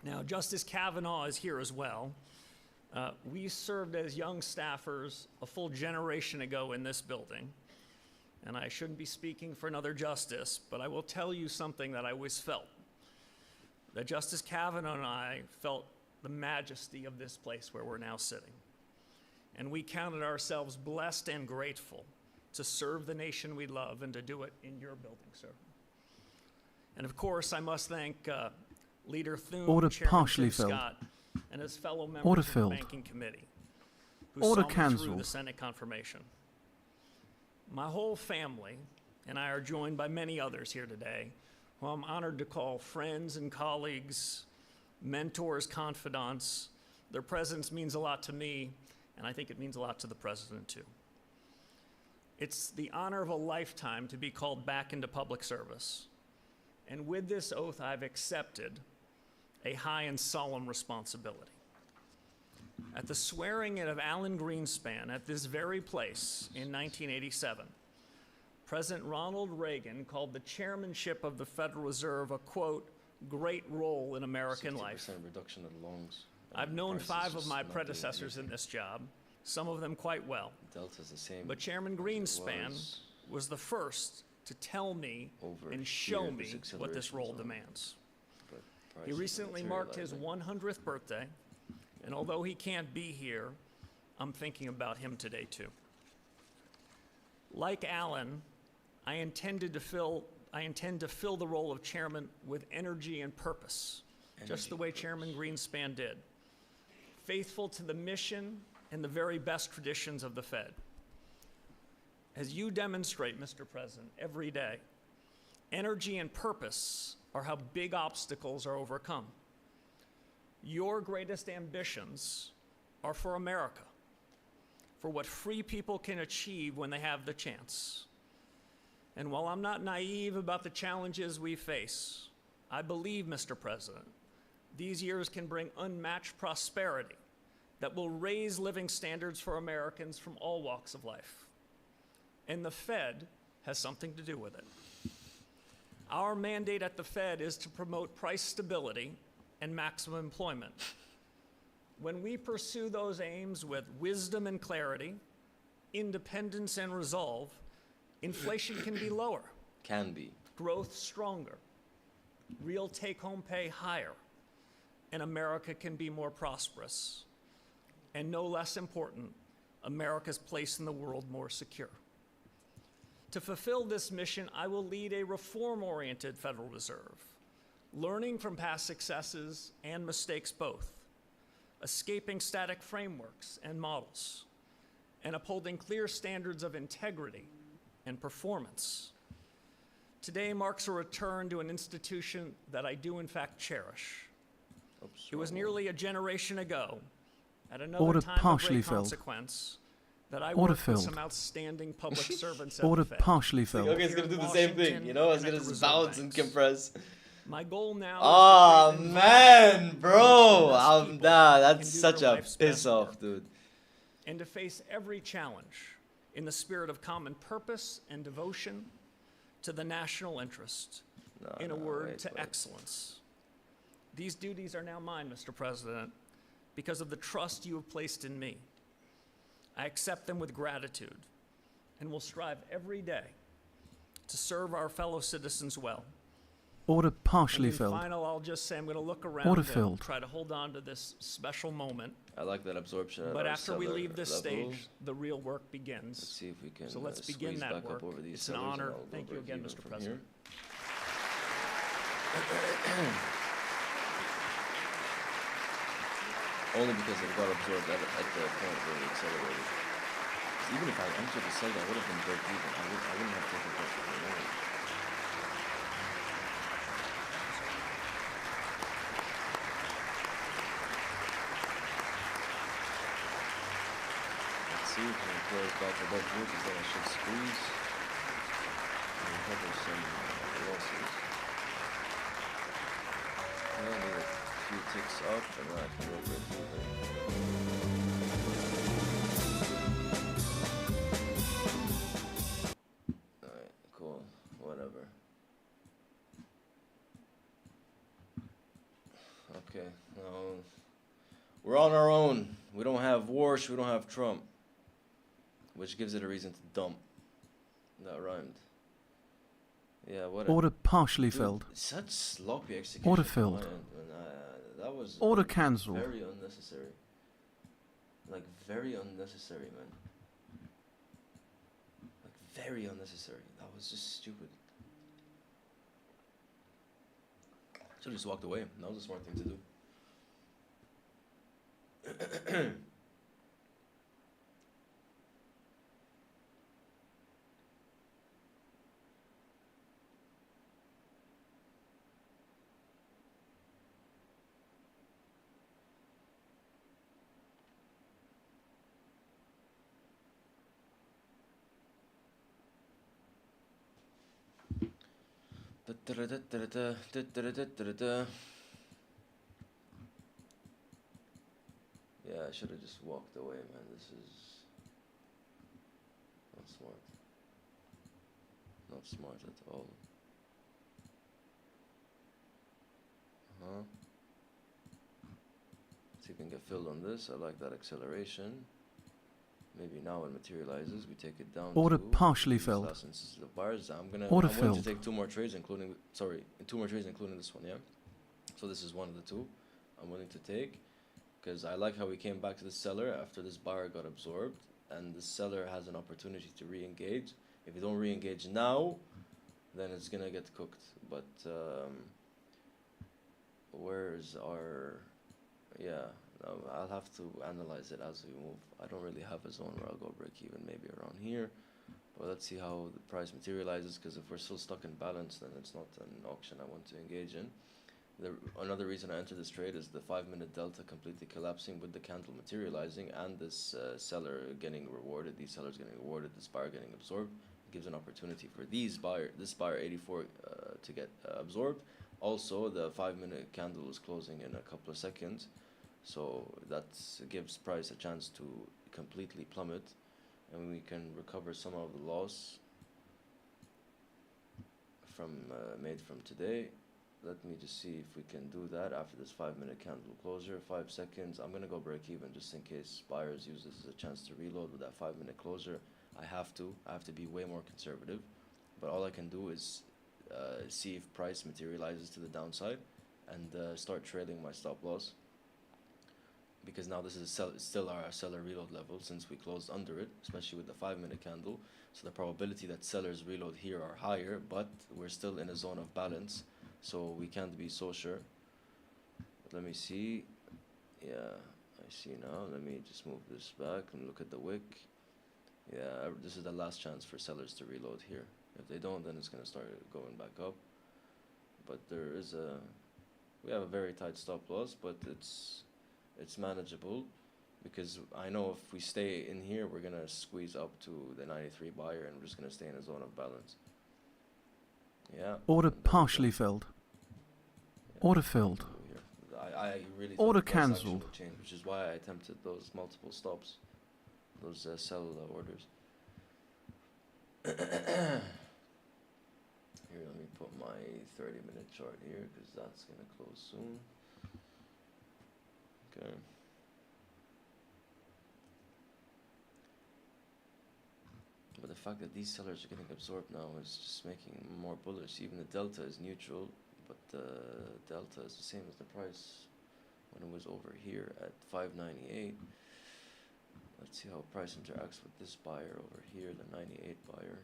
Now, Justice Kavanaugh is here as well. We served as young staffers a full generation ago in this building, and I shouldn't be speaking for another justice, but I will tell you something that I always felt, that Justice Kavanaugh and I felt the majesty of this place where we're now sitting, and we counted ourselves blessed and grateful to serve the nation we love and to do it in your building, sir. And of course, I must thank Leader Thune, Order Chairman partially Tim filled. Scott, and his fellow Order members of the filled. Banking Committee, who Order saw me through cancelled. the Senate confirmation. My whole family and I are joined by many others here today, who I'm honored to call friends and colleagues, mentors, confidants. Their presence means a lot to me, and I think it means a lot to the President, too. It's the honor of a lifetime to be called back into public service. And with this oath, I've accepted a high and solemn responsibility. At the swearing in of Alan Greenspan at this very place in 1987, President Ronald Reagan called the chairmanship of the Federal Reserve a, quote, great role in American 60% life. reduction of the loans. I've known Prices 5 of just my not doing predecessors in anything. this job, some of them quite well. Delta's the same. But Chairman as it Greenspan was the first to tell me over and show here, me this what this acceleration role zone, demands. but He prices recently marked his materializing. 100th birthday, and although he can't be here, I'm thinking about him today too. Like Alan, I intend to fill the role of chairman with energy and purpose, just the way Chairman Greenspan did. Faithful to the mission and the very best traditions of the Fed. As you demonstrate, Mr. President, every day, energy and purpose are how big obstacles are overcome. Your greatest ambitions are for America, for what free people can achieve when they have the chance. And while I'm not naive about the challenges we face, I believe, Mr. President, these years can bring unmatched prosperity that will raise living standards for Americans from all walks of life. And the Fed has something to do with it. Our mandate at the Fed is to promote price stability and maximum employment. When we pursue those aims with wisdom and clarity, independence and resolve, inflation can be lower, Can be. growth stronger, real take-home pay higher, and America can be more prosperous. And no less important, America's place in the world more secure. To fulfill this mission, I will lead a reform-oriented Federal Reserve, learning from past successes and mistakes both, escaping static frameworks and models, and upholding clear standards of integrity and performance. Today marks a return to an institution that I do in fact cherish. Oops, It was wrong one. nearly a generation ago, at another Order time of partially great filled. consequence, that I Order worked with filled. some outstanding public servants at Order the Fed. partially filled. Okay, it's gonna do the same thing, you know? It's and at gonna the just Reserve bounce and banks. compress. My goal now Oh is to create an man, environment bro, in which the best I'm people nah, can that's do such their a life's piss best off, work, dude. and to face every challenge in the spirit of common purpose and devotion to the national interest. No, In a no, word, wait, to wait. excellence. These duties are now mine, Mr. President, because of the trust you have placed in me. I accept them with gratitude and will strive every day to serve our fellow citizens well. Order partially And in filled. final, I'll just say I'm going to look around Order and filled. try to hold on to this special moment. I like that absorption. at But our after we cellar leave this level. stage, the real work Let's begins. see if we can So let's begin squeeze that back work. up over these It's an cellars and honor. I'll go Thank you break again, even Mr. from President. Only because it got absorbed at the point where it accelerated. 'Cause even if I entered the cellar, I would have been break even. I wouldn't have taken that for a moment. see, can we close back above here, because then I should squeeze and recover some losses. Yeah, I need a few ticks up, and then I can go break even. Alright, cool, whatever. Okay, now we're on our own. We don't have Warsh, we don't have Trump, which gives it a reason to dump. That rhymed. Yeah, what? Order partially Dude, filled. such sloppy execution. Order from my filled. end, man. That was Order cancelled. very unnecessary. Like very unnecessary, man. Like very unnecessary. That was just stupid. Should have just walked away. That was a smart thing to do. Yeah, I should have just walked away, man. This is not smart. Not smart at all. Uh-huh. See if we can get filled on this. I like that acceleration. Maybe now it materializes. We take it down. Order to partially these filled. last instances of bars. I'm willing Order to filled. take two more trades, including two more trades, including this one. Yeah. So this is one of the two I'm willing to take, because I like how we came back to the seller after this buyer got absorbed, and the seller has an opportunity to re-engage. If you don't re-engage now, then it's gonna get cooked. But where's our? Yeah. I'll have to analyze it as we move. I don't really have a zone where I'll go break even, maybe around here. But let's see how the price materializes, because if we're still stuck in balance, then it's not an auction I want to engage in. Another reason I entered this trade is the 5-minute delta completely collapsing with the candle materializing, and this seller getting rewarded, these sellers getting rewarded, this buyer getting absorbed. It gives an opportunity for this buyer 84 to get absorbed. Also, the 5-minute candle is closing in a couple of seconds. So that gives price a chance to completely plummet, and we can recover some of the loss from made from today. Let me just see if we can do that after this 5-minute candle closure. 5 seconds. I'm gonna go break even just in case buyers use this as a chance to reload with that 5-minute closure. I have to be way more conservative, but all I can do is see if price materializes to the downside and start trailing my stop loss. Because now this is still our seller reload level since we closed under it, especially with the 5-minute candle. So the probability that sellers reload here are higher, but we're still in a zone of balance, so we can't be so sure. But let me see. Yeah, I see now. Let me just move this back and look at the wick. Yeah, this is the last chance for sellers to reload here. If they don't, then it's going to start going back up. But we have a very tight stop loss, but it's manageable, because I know if we stay in here, we're gonna squeeze up to the 93 buyer, and we're just gonna stay in a zone of balance. Yeah. Order and partially filled. yeah, Order filled. here. I really thought Order the price action cancelled. would change, which is why I attempted those multiple stops, those sell orders. Here, let me put my 30-minute chart here, because that's gonna close soon. Okay. But the fact that these sellers are getting absorbed now is just making them more bullish. Even the delta is neutral, but the delta is the same as the price when it was over here at 598. Let's see how price interacts with this buyer over here, the 98 buyer.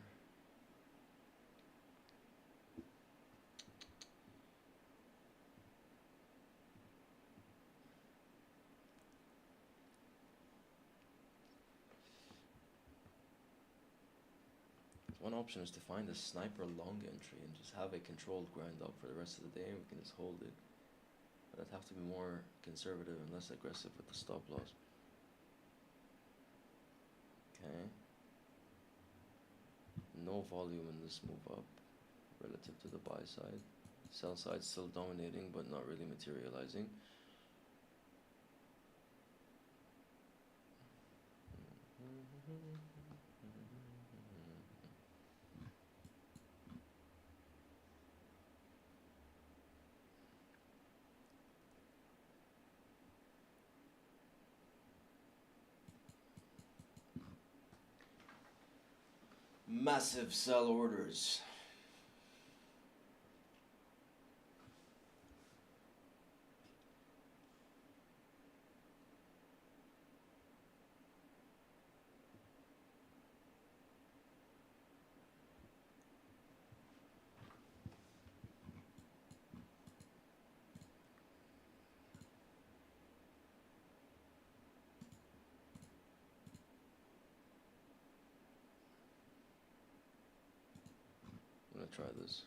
One option is to find a sniper long entry and just have a controlled grind up for the rest of the day, and we can just hold it. But I'd have to be more conservative and less aggressive with the stop loss. Okay. No volume in this move up relative to the buy side. Sell side still dominating but not really materializing. Massive sell orders. I'm gonna try this.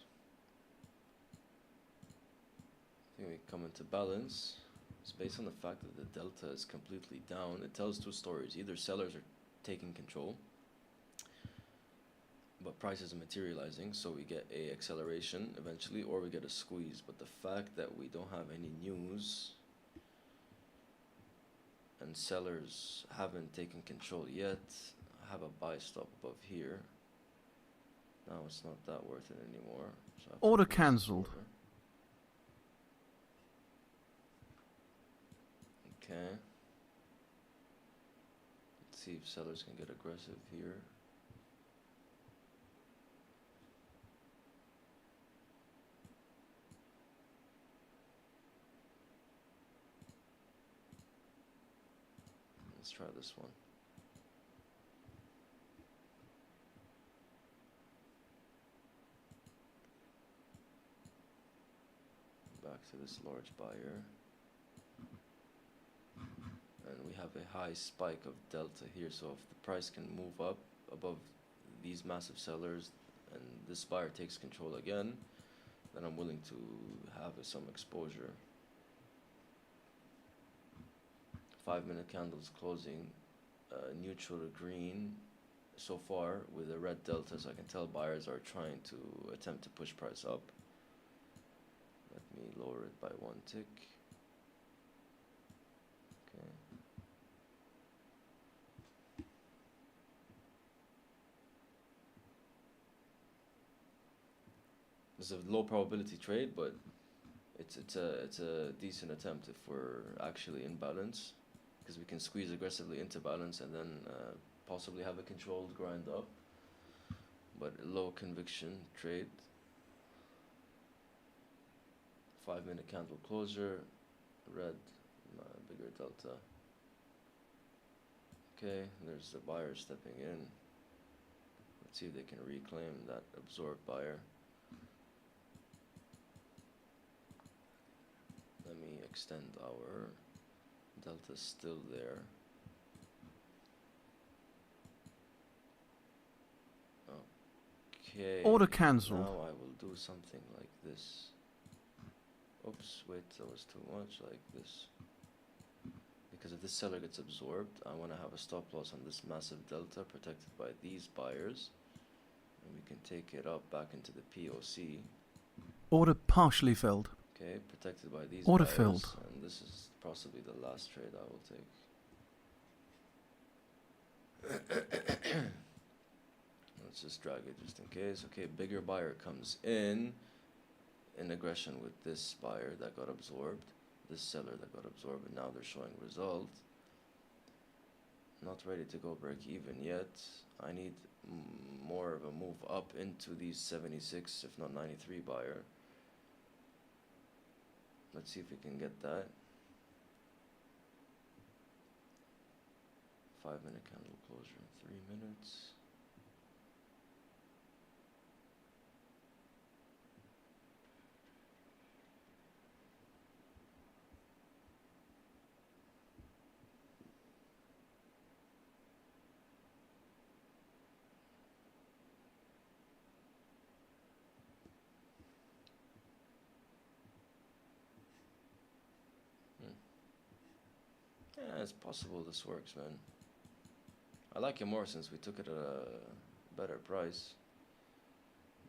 I think we come into balance. It's based on the fact that the delta is completely down. It tells two stories. Either sellers are taking control, but prices are materializing, so we get a acceleration eventually, or we get a squeeze. But the fact that we don't have any news and sellers haven't taken control yet, I have a buy stop above here. Now it's not that worth it anymore. So I have to Order close this cancelled. order. Okay. Let's see if sellers can get aggressive here. Let's try this one. Back to this large buyer. And we have a high spike of delta here, so if the price can move up above these massive sellers and this buyer takes control again, then I'm willing to have some exposure. 5-minute candles closing neutral to green so far with a red delta, so I can tell buyers are trying to attempt to push price up. Let me lower it by 1 tick. Okay. This is a low probability trade, but it's a decent attempt if we're actually in balance, because we can squeeze aggressively into balance and then possibly have a controlled grind up. But low conviction trade. 5-minute candle closure, red, bigger delta. Okay, there's the buyer stepping in. Let's see if they can reclaim that absorbed buyer. Let me extend our delta, still there. Okay. Order cancelled. Now I will do something like this. Oops, wait, that was too much, like this. Because if this seller gets absorbed, I want to have a stop loss on this massive delta protected by these buyers. And we can take it up back into the POC. Order partially filled. Okay, protected by these Order buyers. filled. And this is possibly the last trade I will take. Let's just drag it just in case. Okay, bigger buyer comes in aggression with this buyer that got absorbed, this seller that got absorbed, and now they're showing result. Not ready to go break even yet. I need more of a move up into these 76, if not 93 buyer. Let's see if we can get that. 5-minute candle closure in 3 minutes. Yeah, it's possible this works, man. I like it more since we took it at a better price.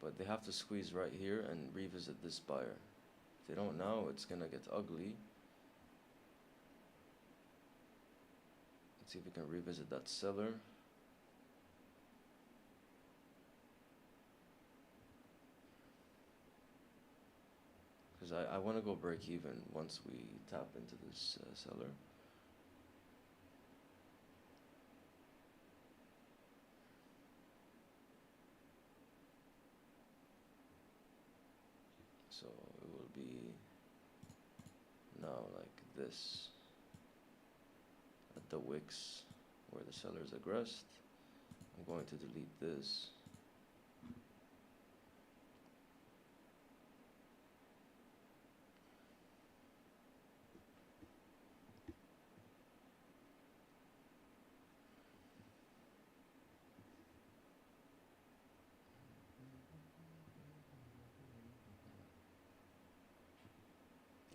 But they have to squeeze right here and revisit this buyer. If they don't now, it's gonna get ugly. Let's see if we can revisit that seller. Because I want to go break even once we tap into this seller. So it will be now like this at the wicks where the seller's aggressed. I'm going to delete this.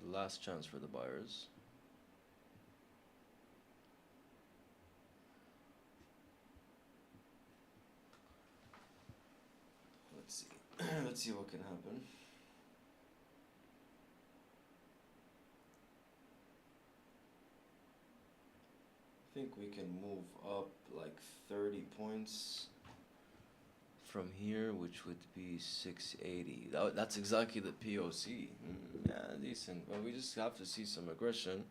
Last chance for the buyers. Let's see. Let's see what can happen. I think we can move up like 30 points from here, which would be 680. That's exactly the POC. Yeah, decent. But we just have to see some aggression.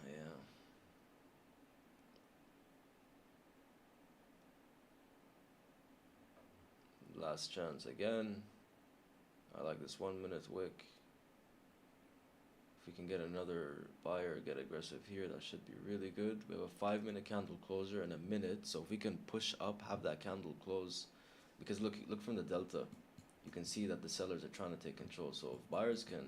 Yeah. Last chance again. I like this 1 minute wick. If we can get another buyer, get aggressive here, that should be really good. We have a 5 minute candle closer and a minute, so if we can push up, have that candle close, because look from the delta, you can see that the sellers are trying to take control. So if buyers can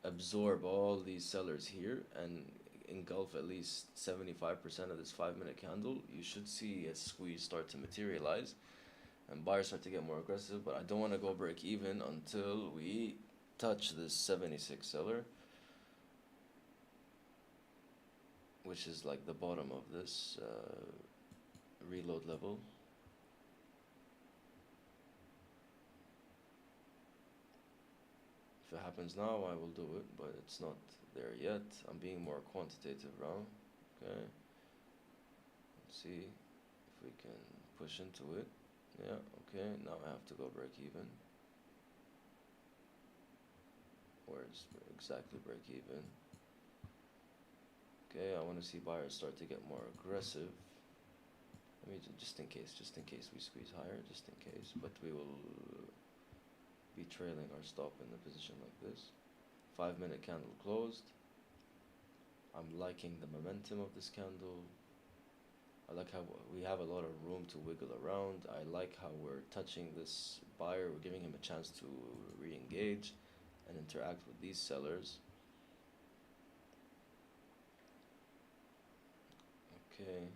absorb all these sellers here and engulf at least 75% of this 5 minute candle, you should see a squeeze start to materialize and buyers start to get more aggressive. But I don't want to go break even until we touch this 76 seller, which is like the bottom of this reload level. If it happens now, I will do it, but it's not there yet. I'm being more quantitative now. Okay. Let's see if we can push into it. Yeah, okay. Now I have to go break even. Where's exactly break even? Okay, I want to see buyers start to get more aggressive. Let me just in case we squeeze higher, just in case. But we will be trailing our stop in a position like this. 5 minute candle closed. I'm liking the momentum of this candle. I like how we have a lot of room to wiggle around. I like how we're touching this buyer. We're giving him a chance to re-engage and interact with these sellers. Okay.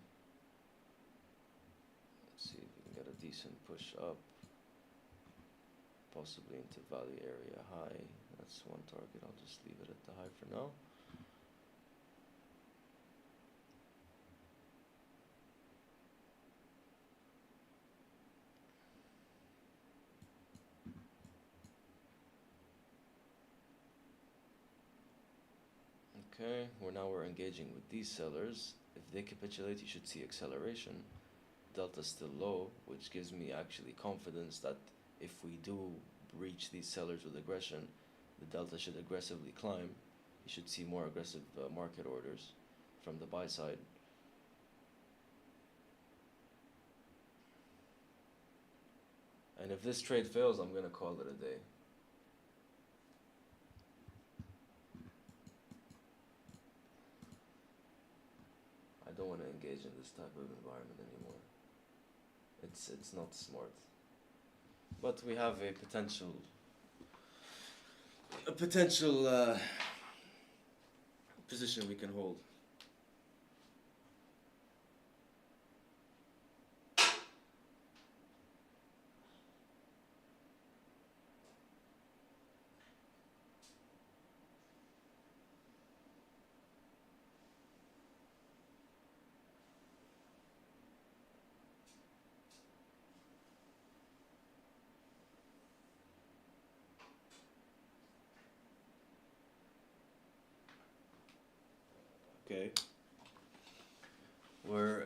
Let's see if we can get a decent push up. Possibly into value area high. That's one target. I'll just leave it at the high for now. Okay, we're engaging with these sellers. If they capitulate, you should see acceleration. Delta's still low, which gives me actually confidence that if we do breach these sellers with aggression, the delta should aggressively climb. You should see more aggressive market orders from the buy side. And if this trade fails, I'm gonna call it a day. I don't want to engage in this type of environment anymore. It's not smart. But we have a potential position we can hold. Okay. We're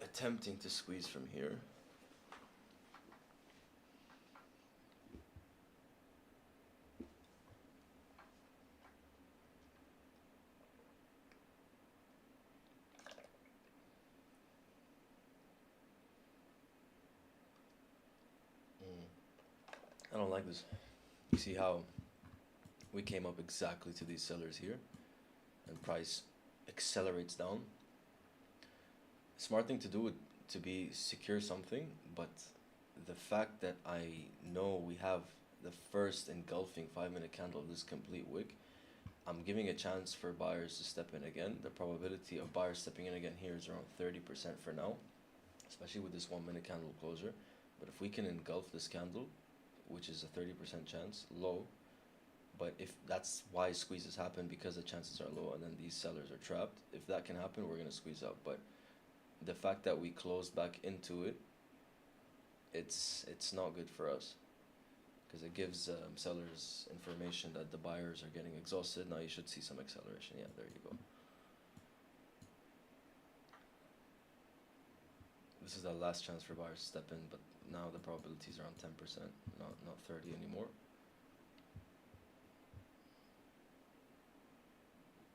attempting to squeeze from here. I don't like this. You see how we came up exactly to these sellers here and price accelerates down. Smart thing to do would to be secure something, but the fact that I know we have the first engulfing 5-minute candle of this complete wick, I'm giving a chance for buyers to step in again. The probability of buyers stepping in again here is around 30% for now, especially with this 1-minute candle closure. But if we can engulf this candle, which is a 30% chance, low, but if that's why squeezes happen, because the chances are low and then these sellers are trapped. If that can happen, we're gonna squeeze out. But the fact that we closed back into it, it's not good for us, because it gives sellers information that the buyers are getting exhausted. Now you should see some acceleration. Yeah, there you go. This is the last chance for buyers to step in, but now the probability is around 10%, not 30 anymore.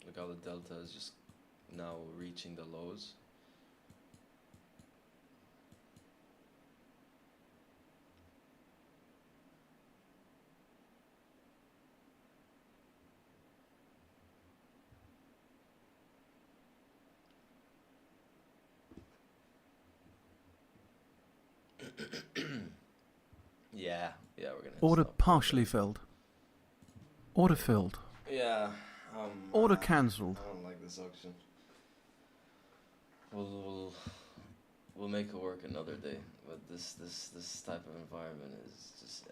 Look how the delta is just now reaching the lows. Yeah, we're gonna Order stop. partially filled. Order filled. Yeah, Order cancelled. I don't like this auction. We'll make it work another day, but this type of environment is just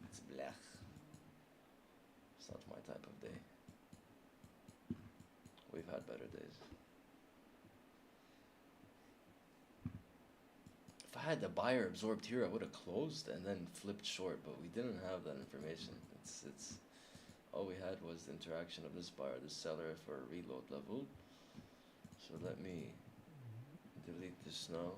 it's blech. It's not my type of day. We've had better days. If I had the buyer absorbed here, I would have closed and then flipped short, but we didn't have that information. It's all we had was the interaction of this buyer, this seller for a reload level. So let me delete this now.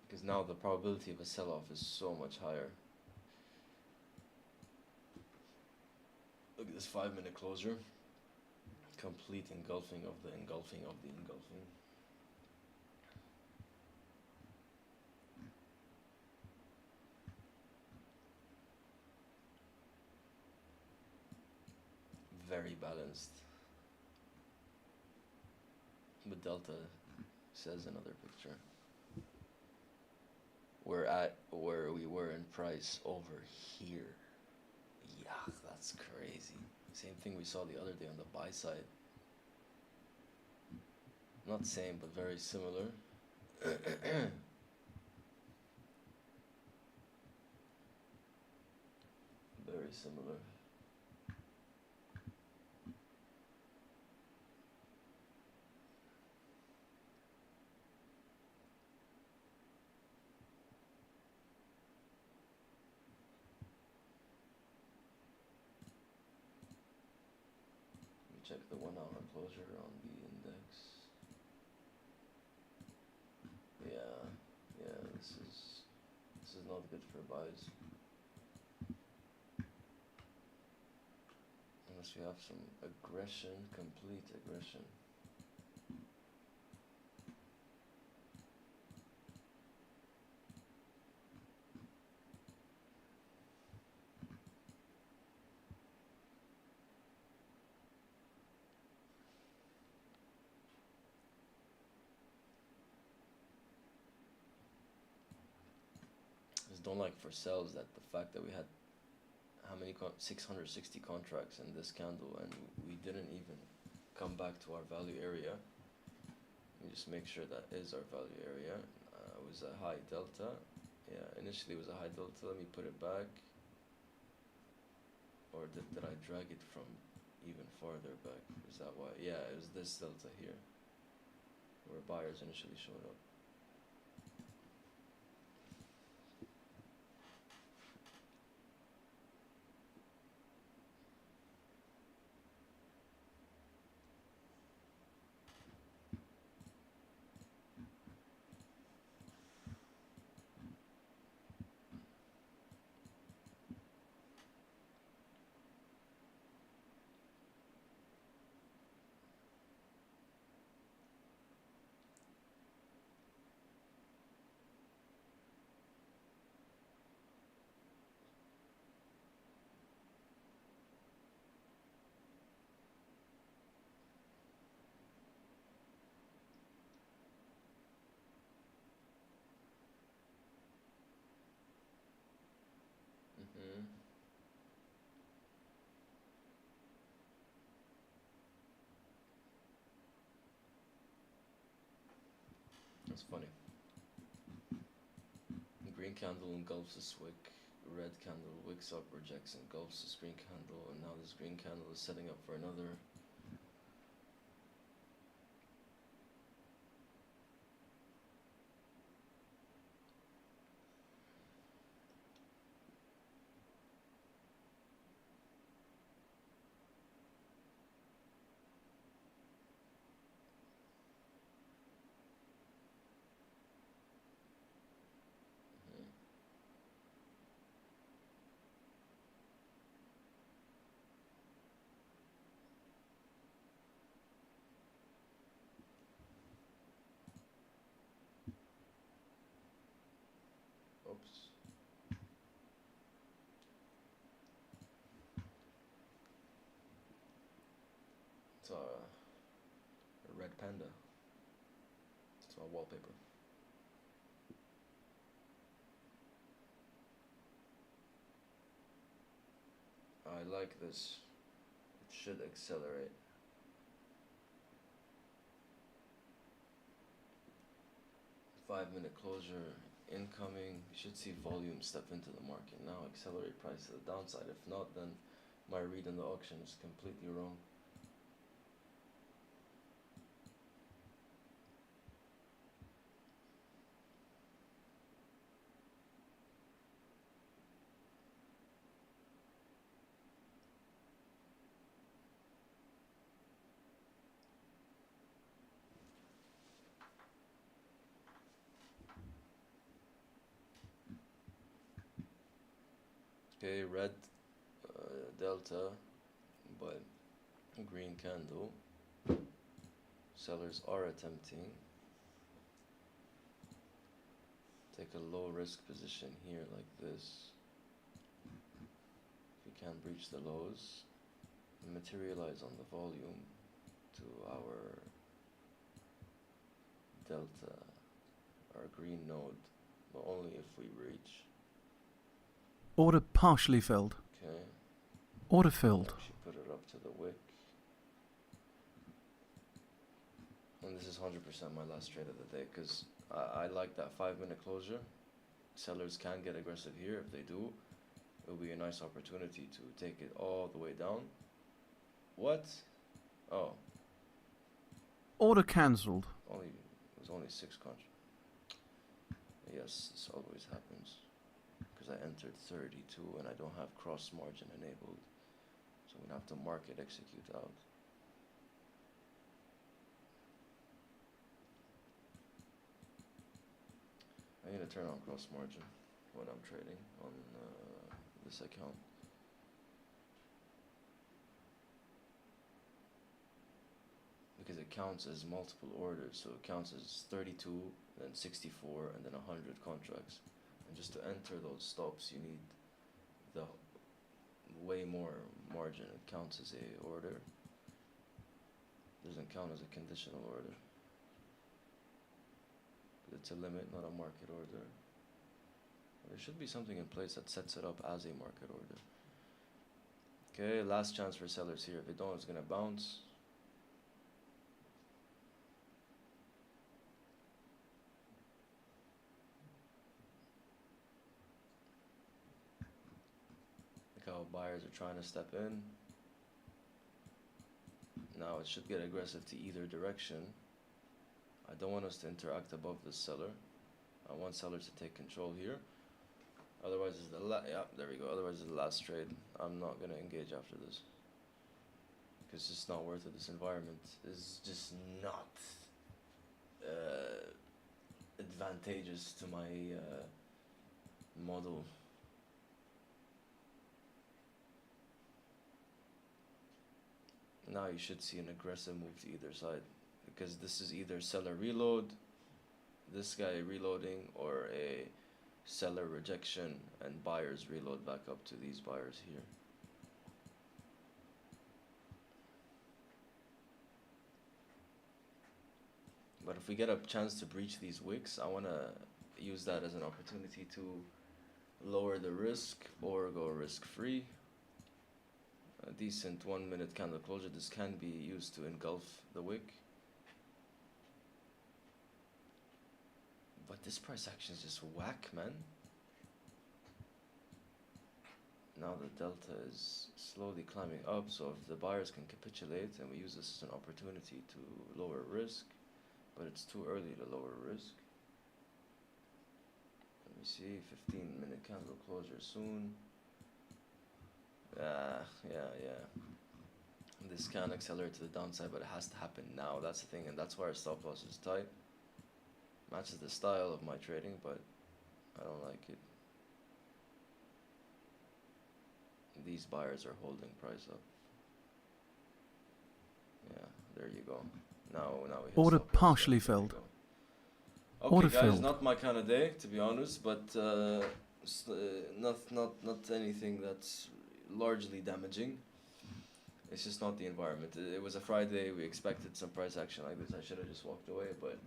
Because now the probability of a sell-off is so much higher. Look at this 5-minute closure. Complete engulfing of the engulfing of the engulfing. Very balanced. But Delta says another picture. We're at where we were in price over here. Yeah, that's crazy. Same thing we saw the other day on the buy side. Not same, but very similar. Very similar. Check the 1 hour closure on the index. Yeah, this is not good for buys. Unless we have some aggression, complete aggression. Don't like for sells that the fact that we had how many 660 contracts in this candle and we didn't even come back to our value area. Let me just make sure that is our value area. It was a high delta. Yeah, initially it was a high delta. Let me put it back. Or did I drag it from even farther back? Is that why? Yeah, it was this delta here where buyers initially showed up. That's funny. Green candle engulfs this wick. Red candle wicks up, rejects, engulfs this green candle, and now this green candle is setting up for another. Oops. It's a red panda. It's my wallpaper. I like this. It should accelerate. Five-minute closure incoming. You should see volume step into the market now. Accelerate price to the downside. If not, then my read in the auction is completely wrong. Okay, red delta, but green candle. Sellers are attempting. Take a low risk position here like this. If we can't breach the lows, materialize on the volume to our delta, our green node, but only if we breach. Order partially filled. Okay. Order filled. Actually put it up to the wick. And this is 100% my last trade of the day, because I like that 5-minute closure. Sellers can get aggressive here. If they do, it will be a nice opportunity to take it all the way down. What? Oh, Order cancelled. it was only 6 contracts. Yes, this always happens. Because I entered 32 and I don't have cross margin enabled. So I'm going to have to market execute out. I need to turn on cross margin when I'm trading on this account. Because it counts as multiple orders, so it counts as 32, then 64, and then 100 contracts. And just to enter those stops, you need the way more margin. It counts as a order. Doesn't count as a conditional order. But it's a limit, not a market order. There should be something in place that sets it up as a market order. Okay, last chance for sellers here. If they don't, it's gonna bounce. Look how buyers are trying to step in. Now it should get aggressive to either direction. I don't want us to interact above this seller. I want sellers to take control here. Otherwise, it's there we go. Otherwise, it's the last trade. I'm not gonna engage after this because it's just not worth it. This environment is just not advantageous to my model. Now you should see an aggressive move to either side, because this is either seller reload, this guy reloading, or a seller rejection and buyers reload back up to these buyers here. But if we get a chance to breach these wicks, I want to use that as an opportunity to lower the risk or go risk-free. A decent 1-minute candle closure. This can be used to engulf the wick. But this price action is just whack, man. Now the delta is slowly climbing up, so if the buyers can capitulate and we use this as an opportunity to lower risk, but it's too early to lower risk. Let me see, 15-minute candle closure soon. Yeah. This can accelerate to the downside, but it has to happen now. That's the thing, and that's why our stop loss is tight. Matches the style of my trading, but I don't like it. These buyers are holding price up. Yeah, there you go. Now we hit Order stop loss. partially There you filled. go. Okay, Order guys, filled. not my kind of day, to be honest, but not anything that's largely damaging. It's just not the environment. It was a Friday. We expected some price action like this. I should have just walked away, but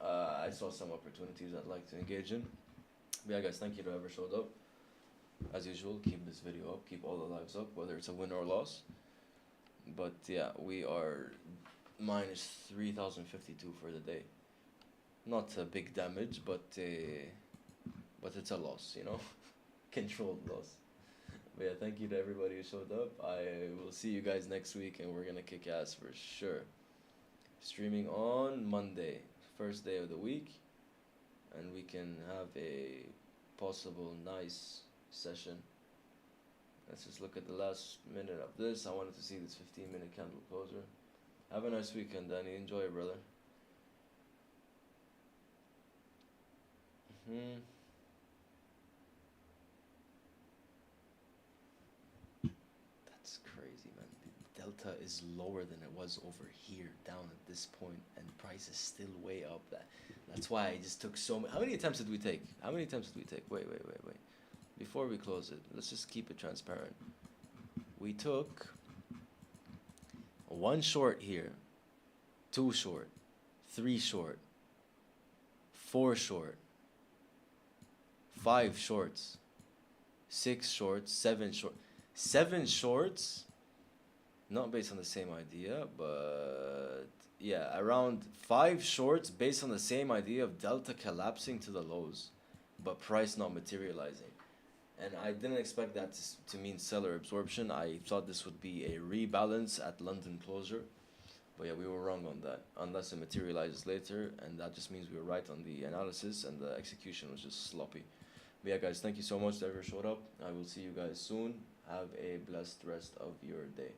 I saw some opportunities I'd like to engage in. But yeah, guys, thank you to whoever showed up. As usual, keep this video up, keep all the lives up, whether it's a win or loss. But yeah, we are minus 3,052 for the day. Not a big damage, but it's a loss, you know, controlled loss. But yeah, thank you to everybody who showed up. I will see you guys next week, and we're gonna kick ass for sure. Streaming on Monday, first day of the week, and we can have a possible nice session. Let's just look at the last minute of this. I wanted to see this 15-minute candle closer. Have a nice weekend, Danny. Enjoy it, brother. That's crazy, man. The delta is lower than it was over here, down at this point, and price is still way up. That's why I just took so many. How many attempts did we take? Wait. Before we close it, let's just keep it transparent. We took 1 short here, 2 short, 3 short, 4 short, 5 shorts, 6 shorts, 7 short. 7 shorts, not based on the same idea, but yeah, around 5 shorts based on the same idea of delta collapsing to the lows, but price not materializing. And I didn't expect that to mean seller absorption. I thought this would be a rebalance at London closure. But yeah, we were wrong on that, unless it materializes later, and that just means we were right on the analysis and the execution was just sloppy. But yeah, guys, thank you so much that ever showed up. I will see you guys soon. Have a blessed rest of your day.